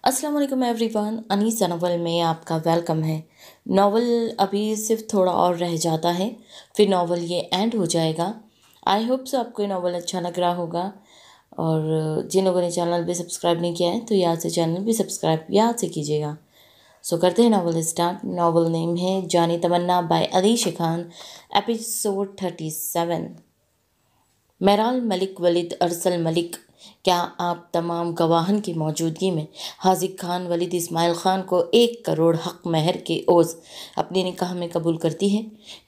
अस्सलाम वालेकुम everyone. Anisa novel में आपका वेलकम है। नॉवल अभी सिर्फ थोड़ा और रह जाता है, फिर नॉवल ये एंड हो जाएगा। आई होप सो आपको ये नॉवल अच्छा लग रहा होगा। और जिन लोगों ने चैनल भी सब्सक्राइब नहीं किया है तो याद से चैनल भी सब्सक्राइब याद से कीजिएगा। सो करते हैं नॉवल स्टार्ट। नॉवल नेम है जानी तमन्ना बाय अलीशा खान, एपिसोड 37। मेराल मलिक वलीद अरसल मलिक, क्या आप तमाम गवाहन की मौजूदगी में हाजिक खान वलीद इस्माइल खान को 1 करोड़ हक महर के ओस अपने निकाह में कबूल करती है?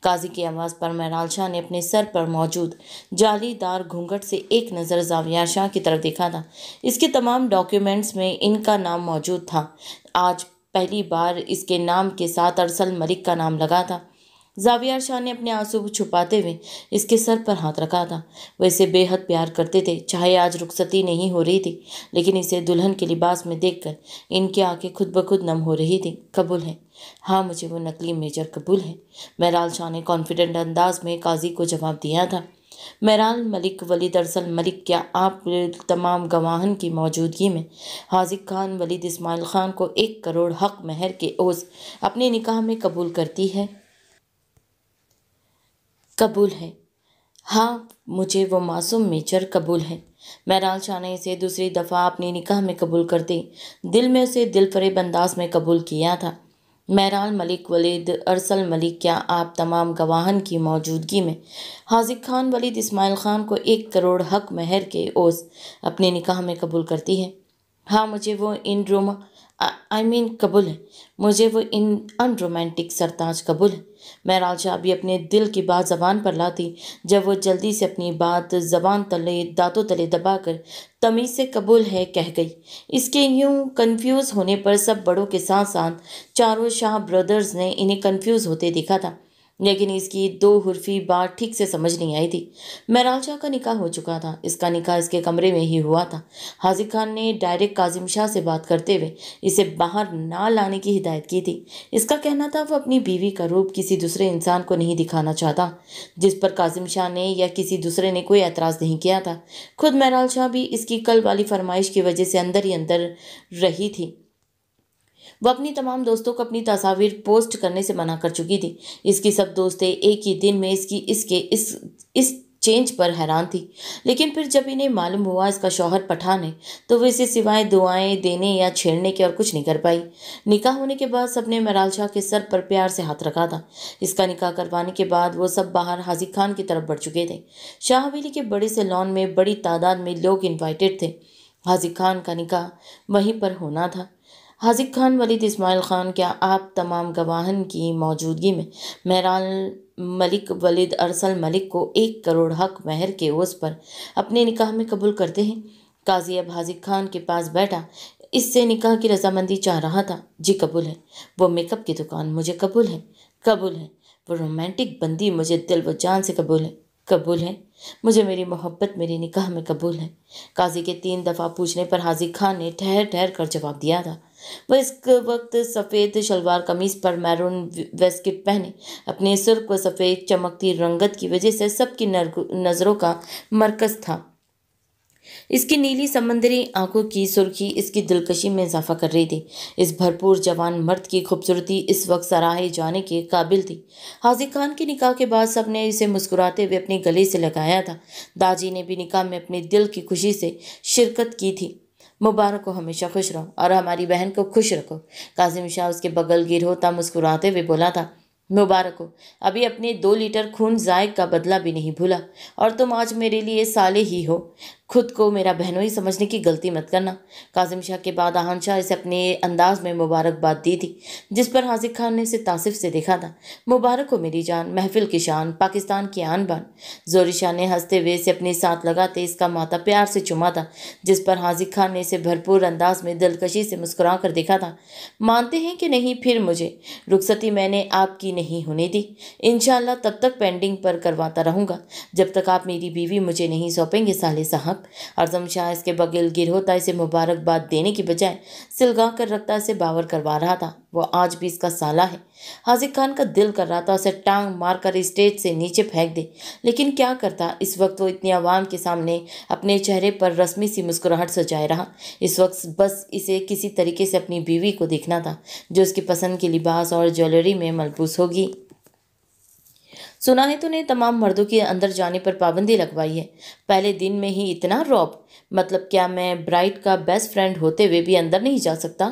काजी की आवाज़ पर मेराल शाह ने अपने सर पर मौजूद जालीदार घूंघट से एक नज़र जाविया शाह की तरफ देखा था। इसके तमाम डॉक्यूमेंट्स में इनका नाम मौजूद था। आज पहली बार इसके नाम के साथ अरसल मलिक का नाम लगा था। जाविया शाह ने अपने आंसू छुपाते हुए इसके सर पर हाथ रखा था। वह इसे बेहद प्यार करते थे, चाहे आज रुखसती नहीं हो रही थी, लेकिन इसे दुल्हन के लिबास में देखकर इनकी आंखें खुद ब खुद नम हो रही थी। कबूल है, हाँ मुझे वो नकली मेजर कबूल है, मेराल शाह ने कॉन्फिडेंट अंदाज में काजी को जवाब दिया था। मेराल मलिक वलीद अरसल मलिक, क्या आप तमाम गवाहन की मौजूदगी में हाजिक खान वलीद इस्माइल खान को 1 करोड़ हक महर के ओस अपने निकाह में कबूल करती है? कबूल है, हाँ मुझे वो मासूम मेजर कबूल है। मेराल शाह ने इसे दूसरी दफ़ा अपनी निकाह में कबूल करते दिल में उसे दिलफरेब अंदाज में कबूल किया था। मेराल मलिक वलीद अरसल मलिक, क्या आप तमाम गवाहन की मौजूदगी में हाजिक खान वलीद इस्माइल खान को 1 करोड़ हक महर के ओस अपने निकाह में कबूल करती है? हाँ मुझे वो इन रोम आई मीन कबूल है, मुझे वो इन अनरोमांटिक सरताज कबूल है। मेराल शाह भी अपने दिल की बात ज़बान पर लाती जब वो जल्दी से अपनी बात ज़बान तले दांतों तले दबाकर तमीज़ से कबूल है कह गई। इसके यूं कंफ्यूज होने पर सब बड़ों के साथ साथ चारों शाह ब्रदर्स ने इन्हें कंफ्यूज होते देखा था, लेकिन इसकी दो हुर्फी बात ठीक से समझ नहीं आई थी। मेराल शाह का निकाह हो चुका था, इसका निकाह इसके कमरे में ही हुआ था। हाजिक खान ने डायरेक्ट काजिम शाह से बात करते हुए इसे बाहर ना लाने की हिदायत की थी। इसका कहना था वो अपनी बीवी का रूप किसी दूसरे इंसान को नहीं दिखाना चाहता, जिस पर काजिम शाह ने या किसी दूसरे ने कोई एतराज़ नहीं किया था। खुद मेराल शाह भी इसकी कल वाली फरमाइश की वजह से अंदर ही अंदर रही थी। वो अपनी तमाम दोस्तों को अपनी तस्वीर पोस्ट करने से मना कर चुकी थी। इसकी सब दोस्तें एक ही दिन में इस चेंज पर हैरान थी, लेकिन फिर जब इन्हें मालूम हुआ इसका शौहर पठान है तो वो इसे सिवाय दुआएं देने या छेड़ने के और कुछ नहीं कर पाई। निकाह होने के बाद सबने मेराल शाह के सर पर प्यार से हाथ रखा था। इसका निकाह करवाने के बाद वो सब बाहर हाजिक खान की तरफ बढ़ चुके थे। शाह हवेली के बड़े से लॉन में बड़ी तादाद में लोग इन्वाइटेड थे। हाजिक खान का निकाह वहीं पर होना था। हाजिक खान वलीद इस्माइल खान, क्या आप तमाम गवाहन की मौजूदगी में मेराल मलिक वलीद अरसल मलिक को 1 करोड़ हक महर के ओस पर अपने निकाह में कबूल करते हैं? काजी अब हाजिक खान के पास बैठा इससे निकाह की रजामंदी चाह रहा था। जी कबूल है, वो मेकअप की दुकान मुझे कबूल है। कबूल है, वो रोमांटिक बंदी मुझे दिल व जान से कबूल है। कबूल है, मुझे मेरी मोहब्बत मेरे निकाह में कबूल है। काजी के 3 दफ़ा पूछने पर हाजिक खान ने ठहर ठहर कर जवाब दिया था। वह इस वक्त सफ़ेद शलवार कमीज पर मैरून वेस्किट पहने अपने सुर्ख व सफ़ेद चमकती रंगत की वजह से सबकी नज़रों का मरकज़ था। इसकी नीली समंदरी आंखों की सुर्खी इसकी दिलकशी में इजाफा कर रही थी। इस भरपूर जवान मर्द की खूबसूरती इस वक्त सराहे जाने के काबिल थी। हाजिक खान के निकाह के बाद सबने इसे मुस्कुराते हुए अपने गले से लगाया था। दाजी ने भी निकाह में अपने दिल की खुशी से शिरकत की थी। मुबारक हो, हमेशा खुश रहो और हमारी बहन को खुश रखो। काजिम शाह उसके बगल गिर होता मुस्कुराते हुए बोला था। मुबारक हो, अभी अपने 2 लीटर खून जायक का बदला भी नहीं भूला और तुम आज मेरे लिए साले ही हो। खुद को मेरा बहनोई समझने की गलती मत करना। काजिम शाह के बाद आहान शाह इसे अपने अंदाज में मुबारकबाद दी थी, जिस पर हाजिक खान ने इसे तासिफ से देखा था। मुबारक हो मेरी जान, महफिल की शान, पाकिस्तान की आन बान। जोरी शाह ने हंसते हुए इसे अपने साथ लगाते इसका माथा प्यार से चुमा था, जिस पर हाजिक खान ने इसे भरपूर अंदाज में दिलकशी से मुस्कुरा कर देखा था। मानते हैं कि नहीं, फिर मुझे रुखसती मैंने आपकी नहीं होने दी। इंशाअल्लाह तब तक पेंडिंग पर करवाता रहूँगा जब तक आप मेरी बीवी मुझे नहीं सौंपेंगे साले साहब। जनाब। आजम शाह इसके बगल गिर होता इसे मुबारकबाद देने की बजाय सिलगा कर रखता इसे बावर करवा रहा था। वो आज भी इसका साला है। हाजिर खान का दिल कर रहा था उसे टांग मारकर स्टेज से नीचे फेंक दे, लेकिन क्या करता। इस वक्त वो इतनी आवाम के सामने अपने चेहरे पर रस्मी सी मुस्कुराहट सजाए रहा। इस वक्त बस इसे किसी तरीके से अपनी बीवी को देखना था, जो उसकी पसंद के लिबास और ज्वेलरी में मलबूस होगी। सुना है तूने तमाम मर्दों के अंदर जाने पर पाबंदी लगवाई है। पहले दिन में ही इतना रौब। मतलब क्या मैं ब्राइड का बेस्ट फ्रेंड होते हुए भी अंदर नहीं जा सकता?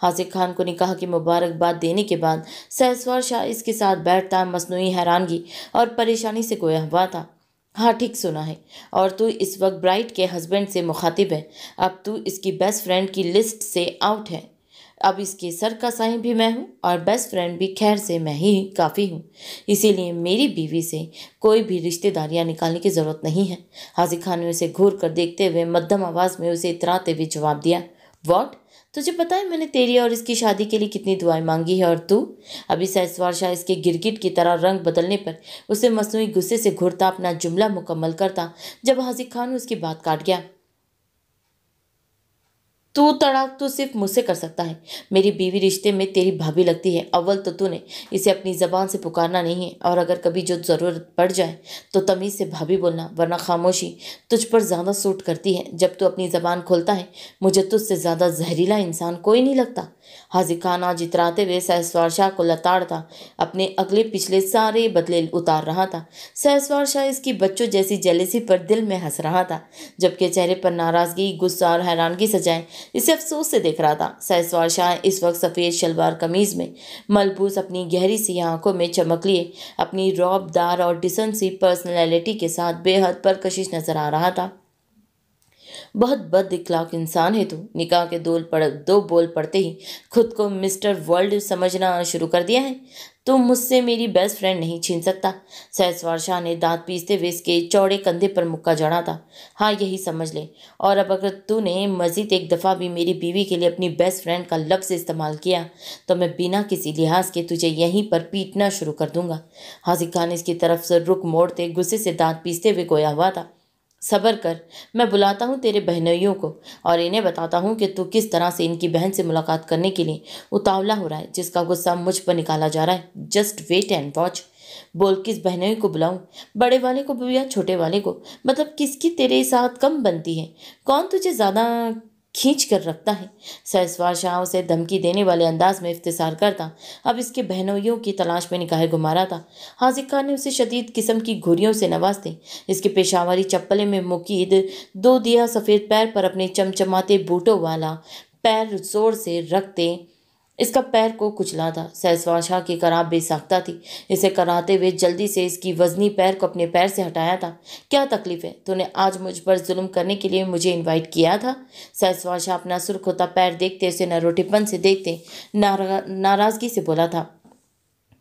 हासिक खान को निकाह की मुबारकबाद देने के बाद सहसवार शाह इसके साथ बैठता मसनूई हैरानगी और परेशानी से गोया हुआ था। हाँ, ठीक सुना है। और तू इस वक्त ब्राइड के हस्बैंड से मुखातिब है। अब तू इसकी बेस्ट फ्रेंड की लिस्ट से आउट है। अब इसके सर का साईं भी मैं हूँ और बेस्ट फ्रेंड भी खैर से मैं ही काफ़ी हूँ। इसीलिए मेरी बीवी से कोई भी रिश्तेदारियाँ निकालने की ज़रूरत नहीं है। हाजी खान ने उसे घूर कर देखते हुए मध्यम आवाज़ में उसे इतराते हुए जवाब दिया, वॉट? तुझे पता है मैंने तेरी और इसकी शादी के लिए कितनी दुआएं मांगी है? और तू? अभी सहसवार शाह इसके गिरगिट की तरह रंग बदलने पर उसे मसनूई गुस्से से घूरता अपना जुमला मुकम्मल करता, जब हाजी खान उसकी बात काट गया। तू तड़ाक तो सिर्फ मुझसे कर सकता है। मेरी बीवी रिश्ते में तेरी भाभी लगती है। अव्वल तो तूने इसे अपनी ज़बान से पुकारना नहीं है, और अगर कभी जो ज़रूरत पड़ जाए तो तमीज़ से भाभी बोलना, वरना खामोशी तुझ पर ज़्यादा सूट करती है। जब तू अपनी ज़बान खोलता है मुझे तुझसे ज़्यादा जहरीला इंसान कोई नहीं लगता। हाजी खान आज इतराते हुए सहसवार शाह को लताड़ता अपने अगले पिछले सारे बदले उतार रहा था। सहसवार शाह इसकी बच्चों जैसी जेलेसी पर दिल में हंस रहा था, जबकि चेहरे पर नाराज़गी, गुस्सा और हैरानगी सजाए इसे अफसोस से देख रहा था। सहसवार शाह इस वक्त सफ़ेद शलवार कमीज में मलबूस अपनी गहरी सी आंखों में चमक लिए अपनी रौबदार और डिसेंट सी पर्सनैलिटी के साथ बेहद परकशिश नजर आ रहा था। बहुत बद इखलाक इंसान है तू। निकाह के दो बोल पड़ते ही खुद को मिस्टर वर्ल्ड समझना शुरू कर दिया है। तू मुझसे मेरी बेस्ट फ्रेंड नहीं छीन सकता। सहसवार शाह ने दांत पीसते हुए इसके चौड़े कंधे पर मुक्का जड़ा था। हाँ, यही समझ ले। और अब अगर तूने मजीद एक दफ़ा भी मेरी बीवी के लिए अपनी बेस्ट फ्रेंड का लफ्ज़ इस्तेमाल किया तो मैं बिना किसी लिहाज के तुझे यहीं पर पीटना शुरू कर दूंगा। हाजी खान इसकी तरफ से रुख मोड़ते गुस्से से दांत पीसते हुए गोया हुआ था। सब्र कर, मैं बुलाता हूँ तेरे बहनोइयों को और इन्हें बताता हूँ कि तू किस तरह से इनकी बहन से मुलाकात करने के लिए उतावला हो रहा है, जिसका गुस्सा मुझ पर निकाला जा रहा है। Just wait and watch. बोल, किस बहनोई को बुलाऊं? बड़े वाले को भी या छोटे वाले को? मतलब किसकी तेरे साथ कम बनती है? कौन तुझे ज़्यादा खींच कर रखता है? सहसवार शाह उसे धमकी देने वाले अंदाज में इफ्तिसार करता अब इसके बहनोइयों की तलाश में निगाहें घुमा रहा था। हाजिर खान ने उसे शदीद किस्म की घुरियों से नवाजते इसके पेशावरी चप्पलें में मुकीद दो दिया सफ़ेद पैर पर अपने चमचमाते बूटों वाला पैर जोर से रखते इसका पैर को कुचला था। सहसवार शाह की कराह बेसाख्ता थी। इसे कराहते हुए जल्दी से इसकी वजनी पैर को अपने पैर से हटाया था। क्या तकलीफ है? तूने आज मुझ पर जुल्म करने के लिए मुझे इनवाइट किया था? सहसवार शाह अपना सुर्ख होता पैर देखते उसे नरोटिपन से देखते नाराज़गी से बोला था,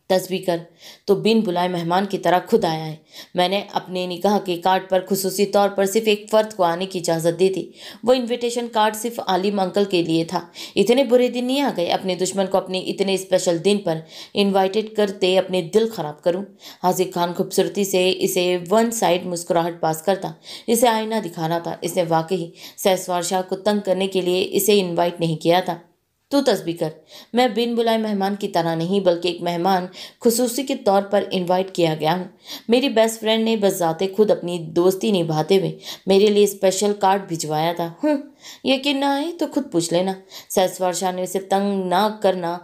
तस्बीह कर, तो बिन बुलाए मेहमान की तरह खुद आया है। मैंने अपने निकाह के कार्ड पर खुसूसी तौर पर सिर्फ एक फ़र्द को आने की इजाज़त दी थी। वो इनविटेशन कार्ड सिर्फ आलिम अंकल के लिए था। इतने बुरे दिन नहीं आ गए अपने दुश्मन को अपने इतने स्पेशल दिन पर इनवाइटेड करते अपने दिल ख़राब करूं। हाजिर खान खूबसूरती से इसे वन साइड मुस्कुराहट पास करता इसे आईना दिखा रहा था। इसने वाकई सहसवार शाह को तंग करने के लिए इसे इन्वाइट नहीं किया था। तू तस्बीह कर, मैं बिन बुलाए मेहमान की तरह नहीं बल्कि एक मेहमान खुसूसी के तौर पर इनवाइट किया गया हूँ। मेरी बेस्ट फ्रेंड ने बज़ाते खुद अपनी दोस्ती निभाते हुए मेरे लिए स्पेशल कार्ड भिजवाया था। यकीन ना आए तो खुद पूछ लेना। सहसवार शाह ने उसे तंग ना करना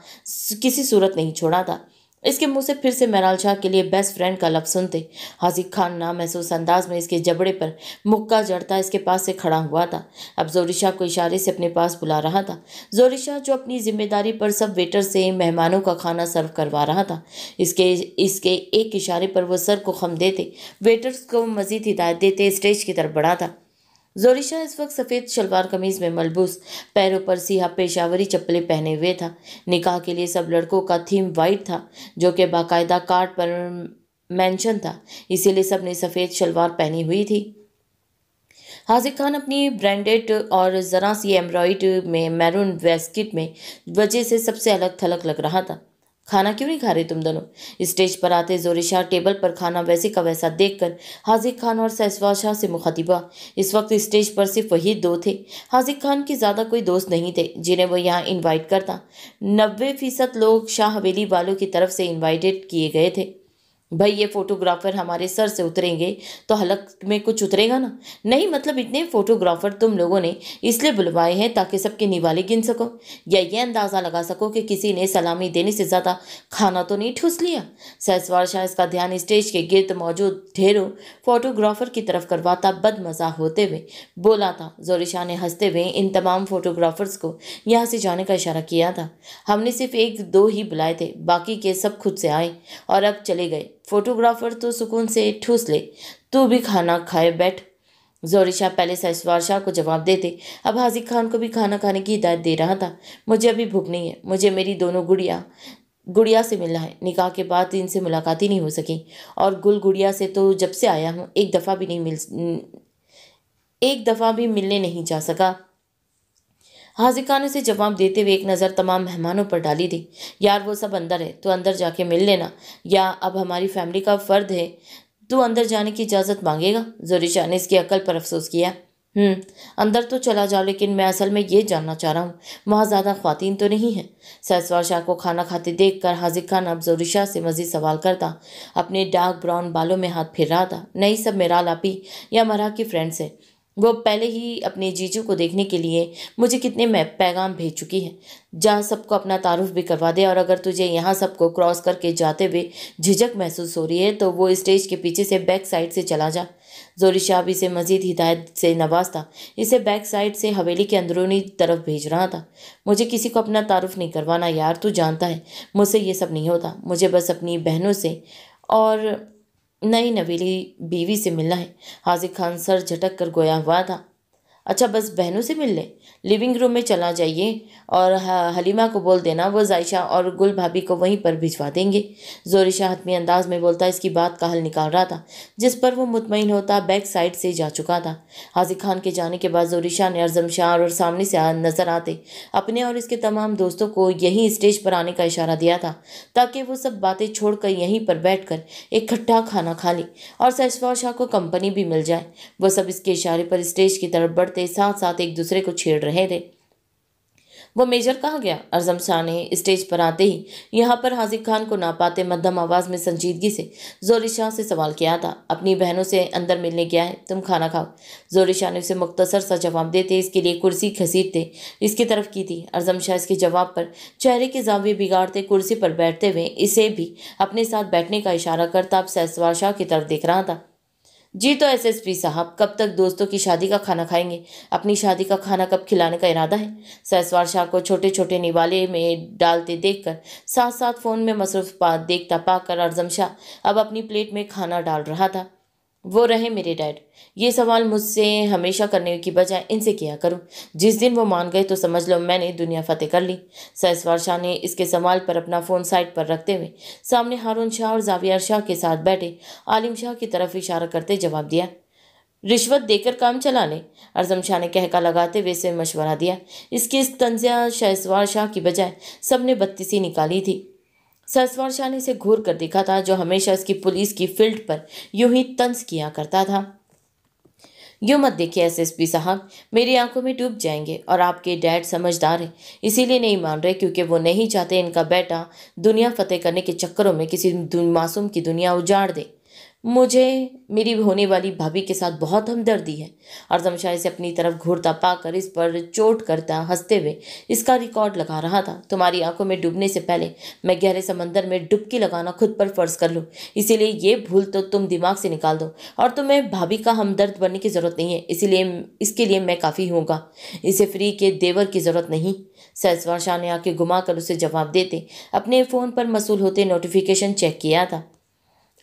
किसी सूरत नहीं छोड़ा था। इसके मुंह से फिर से मेराल शाह के लिए बेस्ट फ्रेंड का लफ्ज़ सुनते हाजिर खान ना महसूस अंदाज में इसके जबड़े पर मुक्का जड़ता इसके पास से खड़ा हुआ था। अब जोहरी शाह को इशारे से अपने पास बुला रहा था। जोहरी शाह जो अपनी जिम्मेदारी पर सब वेटर से मेहमानों का खाना सर्व करवा रहा था। इसके एक इशारे पर वो सर को खम देते वेटर्स को मजीद हिदायत देते स्टेज की तरफ बढ़ा था। जोहरी शाह इस वक्त सफ़ेद शलवार कमीज में मलबूस, पैरों पर सिया पेशावरी चप्पलें पहने हुए था। निकाह के लिए सब लड़कों का थीम वाइट था, जो कि बाकायदा कार्ड पर मेंशन था, इसीलिए सब ने सफ़ेद शलवार पहनी हुई थी। हाजिर खान अपनी ब्रांडेड और ज़रा सी एम्ब्रॉयड में मैरून वेस्किट में वजह से सबसे अलग थलग लग रहा था। खाना क्यों नहीं खा रहे तुम दोनों? स्टेज पर आते जोरी शाह टेबल पर खाना वैसे का वैसा देखकर हाजिक खान और शहसवार शाह से मुखातिबा। इस वक्त स्टेज पर सिर्फ वही दो थे। हाजिक खान के ज़्यादा कोई दोस्त नहीं थे जिन्हें वो यहाँ इनवाइट करता। 90% लोग शाह हवेली वालों की तरफ से इनवाइटेड किए गए थे। भाई ये फोटोग्राफर हमारे सर से उतरेंगे तो हलक में कुछ उतरेगा ना? नहीं, मतलब इतने फोटोग्राफर तुम लोगों ने इसलिए बुलवाए हैं ताकि सबके निवाले गिन सको, या ये अंदाज़ा लगा सको कि किसी ने सलामी देने से ज़्यादा खाना तो नहीं ठूस लिया। शहसवार शाह इसका ध्यान स्टेज के गिर्द मौजूद ढेरों फोटोग्राफर की तरफ करवाता बदमज़ा होते हुए बोला था। जोरी शाह ने हंसते हुए इन तमाम फोटोग्राफर्स को यहाँ से जाने का इशारा किया था। हमने सिर्फ एक दो ही बुलाए थे, बाकी के सब खुद से आए और अब चले गए। फोटोग्राफर तो सुकून से ठूस ले, तू भी खाना खाए बैठ। जोरी शाह पहले शहसवार शाह को जवाब देते अब हाजिक खान को भी खाना खाने की हिदायत दे रहा था। मुझे अभी भूख नहीं है, मुझे मेरी दोनों गुड़िया से मिलना है। निकाह के बाद इनसे मुलाकात ही नहीं हो सकी, और गुड़िया से तो जब से आया हूँ एक दफ़ा भी मिलने नहीं जा सका। हाजिक खान ने उसे जवाब देते हुए एक नज़र तमाम मेहमानों पर डाली थी। यार वो सब अंदर है, तो अंदर जाके मिल लेना, या अब हमारी फैमिली का फ़र्द है, तू अंदर जाने की इजाज़त मांगेगा? जोरी शाह ने इसकी अकल पर अफसोस किया। अंदर तो चला जाओ, लेकिन मैं असल में ये जानना चाह रहा हूँ वहाँ ज़्यादा ख्वातीन तो नहीं है? शहसवार शाह को खाना खाते देख कर हाजिक खान अब जोरी शाह से मज़ीद सवाल करता। अपने डार्क ब्राउन बालों में हाथ फिर रहा था। नहीं, सब मेरा लापी या मरा की फ्रेंड्स है। वो पहले ही अपने जीजू को देखने के लिए मुझे कितने पैगाम भेज चुकी है। जा सबको अपना तारुफ भी करवा दे, और अगर तुझे यहाँ सबको क्रॉस करके जाते हुए झिझक महसूस हो रही है तो वो स्टेज के पीछे से बैक साइड से चला जा। जोरी शाह भी इसे मजीद हिदायत से नवाजता इसे बैक साइड से हवेली के अंदरूनी तरफ भेज रहा था। मुझे किसी को अपना तारुफ नहीं करवाना यार, तू जानता है मुझसे ये सब नहीं होता। मुझे बस अपनी बहनों से और नई नवेली बीवी से मिलना है। हाजिक खान सर झटक कर गोया हुआ था। अच्छा, बस बहनों से मिल ले? लिविंग रूम में चला जाइए और हलीमा को बोल देना वो जायशा और गुल भाभी को वहीं पर भिजवा देंगे। जोरी शाह हतमी अंदाज में बोलता इसकी बात का हल निकाल रहा था, जिस पर वो मुतमईन होता बैक साइड से जा चुका था। हाजिक खान के जाने के बाद जोरी शाह ने अज़म शाह और सामने से नजर आते अपने और इसके तमाम दोस्तों को यहीं स्टेज पर आने का इशारा दिया था, ताकि वो सब बातें छोड़कर यहीं पर बैठकर इकट्ठा खाना खा लें और शहसवार शाह को कंपनी भी मिल जाए। वो सब इसके इशारे पर स्टेज की तरफ बढ़ते साथ साथ एक दूसरे को छेड़ रहे थे। वो मेजर कहाँ गया? अज़म शाह ने स्टेज पर आते ही यहाँ पर हाजिक खान को ना पाते मध्यम आवाज़ में संजीदगी से जोरी शाह से सवाल किया था। अपनी बहनों से अंदर मिलने गया है, तुम खाना खाओ। जोरी शाह ने उसे मुख्तसर सा जवाब देते इसके लिए कुर्सी घसीटते इसकी तरफ की थी। अज़म शाह इसके जवाब पर चेहरे के जाविये बिगाड़ते कुर्सी पर बैठते हुए इसे भी अपने साथ बैठने का इशारा करता अब शहसवार शाह की तरफ देख रहा था। जी तो एसएसपी साहब, कब तक दोस्तों की शादी का खाना खाएंगे? अपनी शादी का खाना कब खिलाने का इरादा है? शहसवार शाह को छोटे छोटे निवाले में डालते देखकर साथ साथ फ़ोन में मसरूफ देखता पाकर अज़म शाह अब अपनी प्लेट में खाना डाल रहा था। वो रहे मेरे डैड, ये सवाल मुझसे हमेशा करने की बजाय इनसे किया करूं। जिस दिन वो मान गए तो समझ लो मैंने दुनिया फतेह कर ली। शहसवार शाह ने इसके सवाल पर अपना फ़ोन साइड पर रखते हुए सामने हारून शाह और जावियर शाह के साथ बैठे आलिम शाह की तरफ इशारा करते जवाब दिया। रिश्वत देकर काम चला ले, अज़म शाह ने कहका लगाते हुए इसे मशवरा दिया। इसकी इस तंजिया शहसवार शाह की बजाय सबने बत्तीसी निकाली थी। शहसवार शाह ने इसे घूर कर देखा था, जो हमेशा इसकी पुलिस की फील्ड पर यूं ही तंज किया करता था। यूं मत देखिए एसएसपी साहब, मेरी आंखों में डूब जाएंगे, और आपके डैड समझदार हैं, इसीलिए नहीं मान रहे क्योंकि वो नहीं चाहते इनका बेटा दुनिया फतेह करने के चक्करों में किसी मासूम की दुनिया उजाड़ दे। मुझे मेरी होने वाली भाभी के साथ बहुत हमदर्दी है। अज़म शाह इसे अपनी तरफ घूरता पाकर इस पर चोट करता हंसते हुए इसका रिकॉर्ड लगा रहा था। तुम्हारी आंखों में डूबने से पहले मैं गहरे समंदर में डुबकी लगाना खुद पर फर्ज कर लूँ, इसीलिए ये भूल तो तुम दिमाग से निकाल दो, और तुम्हें भाभी का हमदर्द बनने की ज़रूरत नहीं है, इसीलिए इसके लिए मैं काफ़ी हूँगा। इसे फ्री के देवर की ज़रूरत नहीं। शहसवार शाह ने आंखें घुमा कर उसे जवाब देते अपने फ़ोन पर मसूल होते नोटिफिकेशन चेक किया था।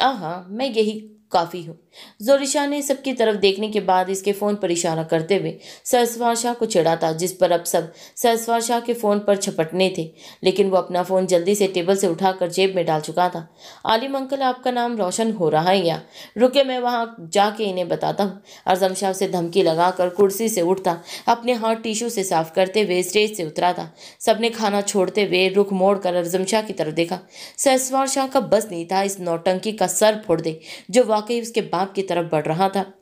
हाँ, मैं यही काफ़ी हूँ। जोरिशा ने सबकी तरफ देखने के बाद इसके फ़ोन पर इशारा करते हुए सहसवार शाह को चिढ़ा था, जिस पर अब सब सहसवार शाह के फ़ोन पर झपटने थे, लेकिन वो अपना फ़ोन जल्दी से टेबल से उठाकर जेब में डाल चुका था। आलिम अंकल, आपका नाम रोशन हो रहा है या? रुके, मैं वहाँ जाके इन्हें बताता हूँ। आज़म शाह उसे धमकी लगाकर कुर्सी से उठता अपने हाथ टिश्यू से साफ करते हुए स्टेज से उतरा था। सबने खाना छोड़ते हुए रुख मोड़ कर आज़म शाह की तरफ देखा। सहसवार शाह का बस नहीं था इस नौटंकी का सर फोड़ दे, जो वाकई उसके बाप की तरफ बढ़ रहा था।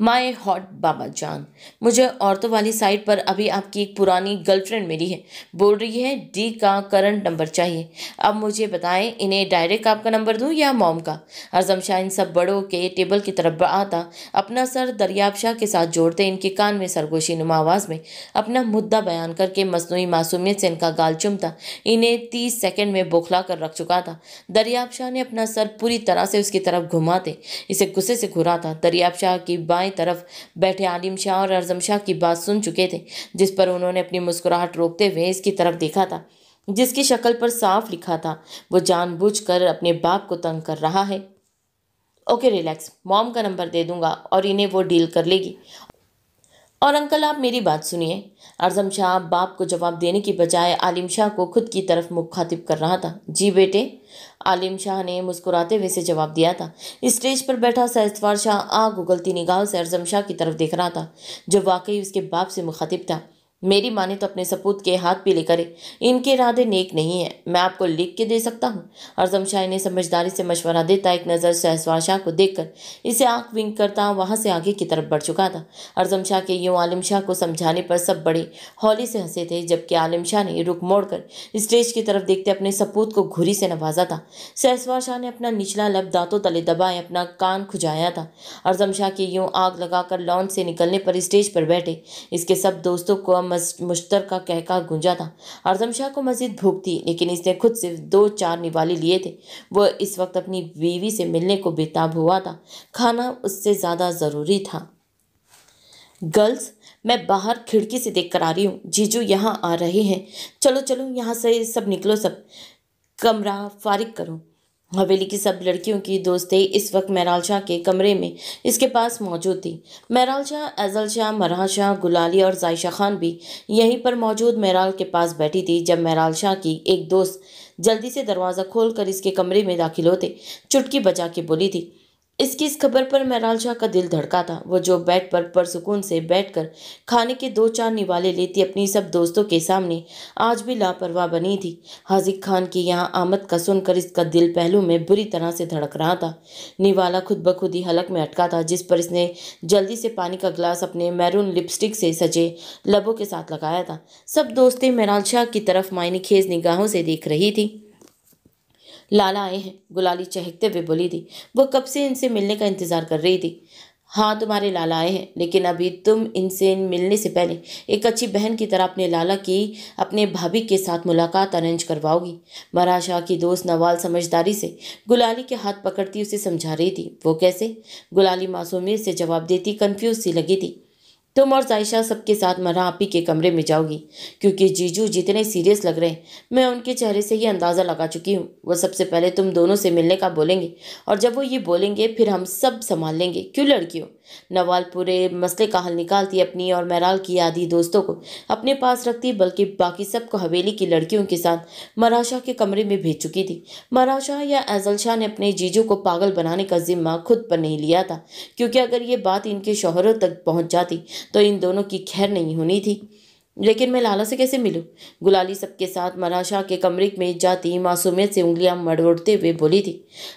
माय हॉट बाबा जान, मुझे औरतों वाली साइट पर अभी आपकी एक पुरानी गर्लफ्रेंड मिली है, बोल रही है डी का करंट नंबर चाहिए। अब मुझे बताएं, इन्हें डायरेक्ट आपका नंबर दूं या मॉम का? आज़म शाह इन सब बड़ों के टेबल की तरफ आता अपना सर दरियाब शाह के साथ जोड़ते इनके कान में सरगोशी नुमा आवाज़ में अपना मुद्दा बयान करके मसनूई मासूमियत से इनका गाल चुमता इन्हें 30 सेकंड में बौखला कर रख चुका था। दरियाब शाह ने अपना सर पूरी तरह से उसकी तरफ घुमाते इसे गुस्से से घुरा था। दरियाब शाह की बाएं तरफ बैठे आलिम शाह और आज़म शाह की बात सुन चुके थे, जिस पर उन्होंने अपनी मुस्कुराहट रोकते हुए इसकी तरफ देखा था, जिसकी शक्ल पर साफ लिखा था वो जानबूझकर अपने बाप को तंग कर रहा है। ओके रिलैक्स, मॉम का नंबर दे दूंगा और इन्हें वो डील कर लेगी। और अंकल, आप मेरी बात सुनिए। आज़म शाह बाप को जवाब देने की बजाय आलिम शाह को खुद की तरफ मुखातिब कर रहा था। जी बेटे, आलिम शाह ने मुस्कुराते हुए से जवाब दिया था। स्टेज पर बैठा सहसवार शाह आग उगलती निगाहों से आज़म शाह की तरफ देख रहा था, जो वाकई उसके बाप से मुखातिब था। मेरी माने तो अपने सपूत के हाथ पीले करे, इनके इरादे नेक नहीं है, मैं आपको लिख के दे सकता हूँ। आज़म शाह ने समझदारी से मशवरा देता एक नज़र सहसवार शाह को देखकर इसे आंख विंक करता वहां से आगे की तरफ बढ़ चुका था। आज़म शाह के यूं आलिम शाह को समझाने पर सब बड़े हौले से हंसे थे, जबकि आलिम शाह ने रुख मोड़कर स्टेज की तरफ देखते अपने सपूत को घुरी से नवाजा था। सहसवार शाह ने अपना निचला लब दांतों तले दबाए अपना कान खुजाया था। आज़म शाह की यूं आग लगाकर लॉन से निकलने पर स्टेज पर बैठे इसके सब दोस्तों को मुश्तरका कहका गूंजा था। आज़म शाह को मजीद भूख थी, लेकिन इसने खुद सिर्फ 2-4 निवाले लिए थे। वो इस वक्त अपनी बीवी से मिलने को बेताब हुआ था, खाना उससे ज़्यादा ज़रूरी था। गर्ल्स, मैं बाहर खिड़की से देख कर आ रही हूँ, जीजू यहाँ आ रहे हैं। चलो चलो यहाँ से सब निकलो, सब कमरा फारिग करो। हवेली की सब लड़कियों की दोस्तें इस वक्त महराल शाह के कमरे में इसके पास मौजूद थी। महराल शाह, एजल शाह, मरहा शाह, गुलाली और जायशा खान भी यहीं पर मौजूद महराल के पास बैठी थी। जब महराल शाह की एक दोस्त जल्दी से दरवाज़ा खोलकर इसके कमरे में दाखिल होते चुटकी बजा के बोली थी। इसकी इस खबर पर महराल शाह का दिल धड़का था। वो जो बेड पर परसुकून से बैठकर खाने के 2-4 निवाले लेती अपनी सब दोस्तों के सामने आज भी लापरवाह बनी थी। हाजिक खान की यहाँ आमद का सुनकर इसका दिल पहलू में बुरी तरह से धड़क रहा था। निवाला खुद ब खुद ही हलक में अटका था, जिस पर इसने जल्दी से पानी का गिलास अपने मैरून लिपस्टिक से सजे लबों के साथ लगाया था। सब दोस्तें महराल शाह की तरफ मायने खेज निगाहों से देख रही थी। लाला आए हैं, गुलाली चहकते हुए बोली थी। वो कब से इनसे मिलने का इंतजार कर रही थी। हाँ, तुम्हारे लाला आए हैं, लेकिन अभी तुम इनसे मिलने से पहले एक अच्छी बहन की तरह अपने लाला की अपने भाभी के साथ मुलाकात अरेंज करवाओगी। मरहा शाह की दोस्त नवाल समझदारी से गुलाली के हाथ पकड़ती उसे समझा रही थी। वो कैसे? गुलाली मासूमियत से जवाब देती कंफ्यूज सी लगी थी। तुम और जायशा सबके साथ मरहा आपी के कमरे में जाओगी, क्योंकि जीजू जितने सीरियस लग रहे हैं मैं उनके चेहरे से ही अंदाज़ा लगा चुकी हूँ। वो सबसे पहले तुम दोनों से मिलने का बोलेंगे, और जब वो ये बोलेंगे फिर हम सब संभाल लेंगे। क्यों लड़कियों? नवाल पूरे मसले का हल निकालती अपनी और महराल की आधी दोस्तों को अपने पास रखती, बल्कि बाकी सबको हवेली की लड़कियों के साथ मरहा शाह के कमरे में भेज चुकी थी। मरहा शाह या एजल शाह ने अपने जीजू को पागल बनाने का जिम्मा खुद पर नहीं लिया था, क्योंकि अगर ये बात इनके शौहरों तक पहुंच जाती तो इन दोनों की खैर नहीं होनी थी। लेकिन मैं लाला से कैसे मिलूं? गुलाली सबके साथ मरहा शाह के कमरे में जाती मासूमियत से उंगलियां मड़ोड़ते हुए बोली थी।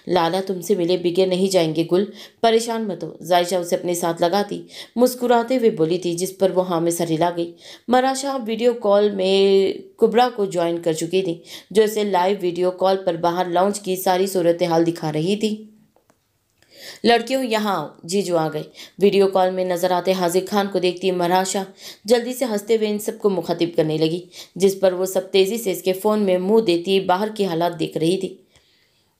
लाला तुमसे मिले बिगैर नहीं जाएंगे गुल, परेशान मत हो। जायशा उसे अपने साथ लगाती मुस्कुराते हुए बोली थी, जिस पर वो हाँ में सर हिला गई। मरहा शाह वीडियो कॉल में कुबरा को ज्वाइन कर चुकी थी, जो इसे लाइव वीडियो कॉल पर बाहर लॉन्च की सारी सूरत हाल दिखा रही थी। लड़कियों यहाँ आओ, जीजू आ गए। वीडियो कॉल में नजर आते हाजिक खान को देखती मरहा शाह जल्दी से हंसते हुए इन सबको मुखातिब करने लगी, जिस पर वो सब तेजी से इसके फोन में मुंह देती बाहर की हालात देख रही थी।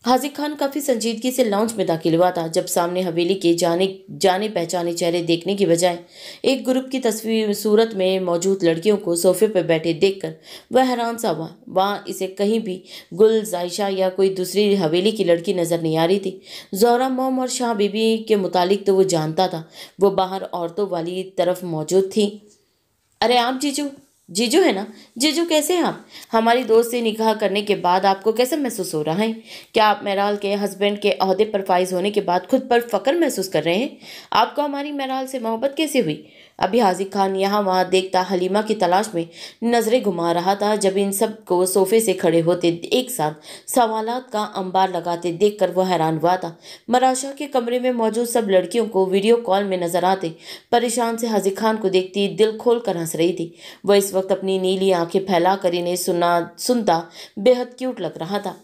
हाजिक खान काफी संजीदगी से लाउंज में दाखिल हुआ था जब सामने हवेली के जाने पहचाने चेहरे देखने की बजाय एक ग्रुप की तस्वीर सूरत में मौजूद लड़कियों को सोफे पर बैठे देखकर वह हैरान सा हुआ। वहाँ इसे कहीं भी गुल, जायशा या कोई दूसरी हवेली की लड़की नजर नहीं आ रही थी। जोहरा मोम और शाह बीबी के मुतालिक तो वो जानता था, वो बाहर औरतों वाली तरफ मौजूद थी। अरे आप जीजू, जीजू है ना? जीजू कैसे हैं आप? हमारी दोस्त से निकाह करने के बाद आपको कैसा महसूस हो रहा है? क्या आप मेराल के हस्बैंड के ओहदे पर फाइज होने के बाद खुद पर फख्र महसूस कर रहे हैं? आपको हमारी मेराल से मोहब्बत कैसे हुई? अभी हाजिक खान यहाँ वहाँ देखता हलीमा की तलाश में नजरें घुमा रहा था जब इन सब को सोफे से खड़े होते एक साथ सवालात का अंबार लगाते देखकर वो हैरान हुआ था। मराशा के कमरे में मौजूद सब लड़कियों को वीडियो कॉल में नजर आते परेशान से हाजिक खान को देखती दिल खोल कर हंस रही थी। वह इस वक्त अपनी नीली आंखें फैलाकर इन्हें सुनता बेहद क्यूट लग रहा था।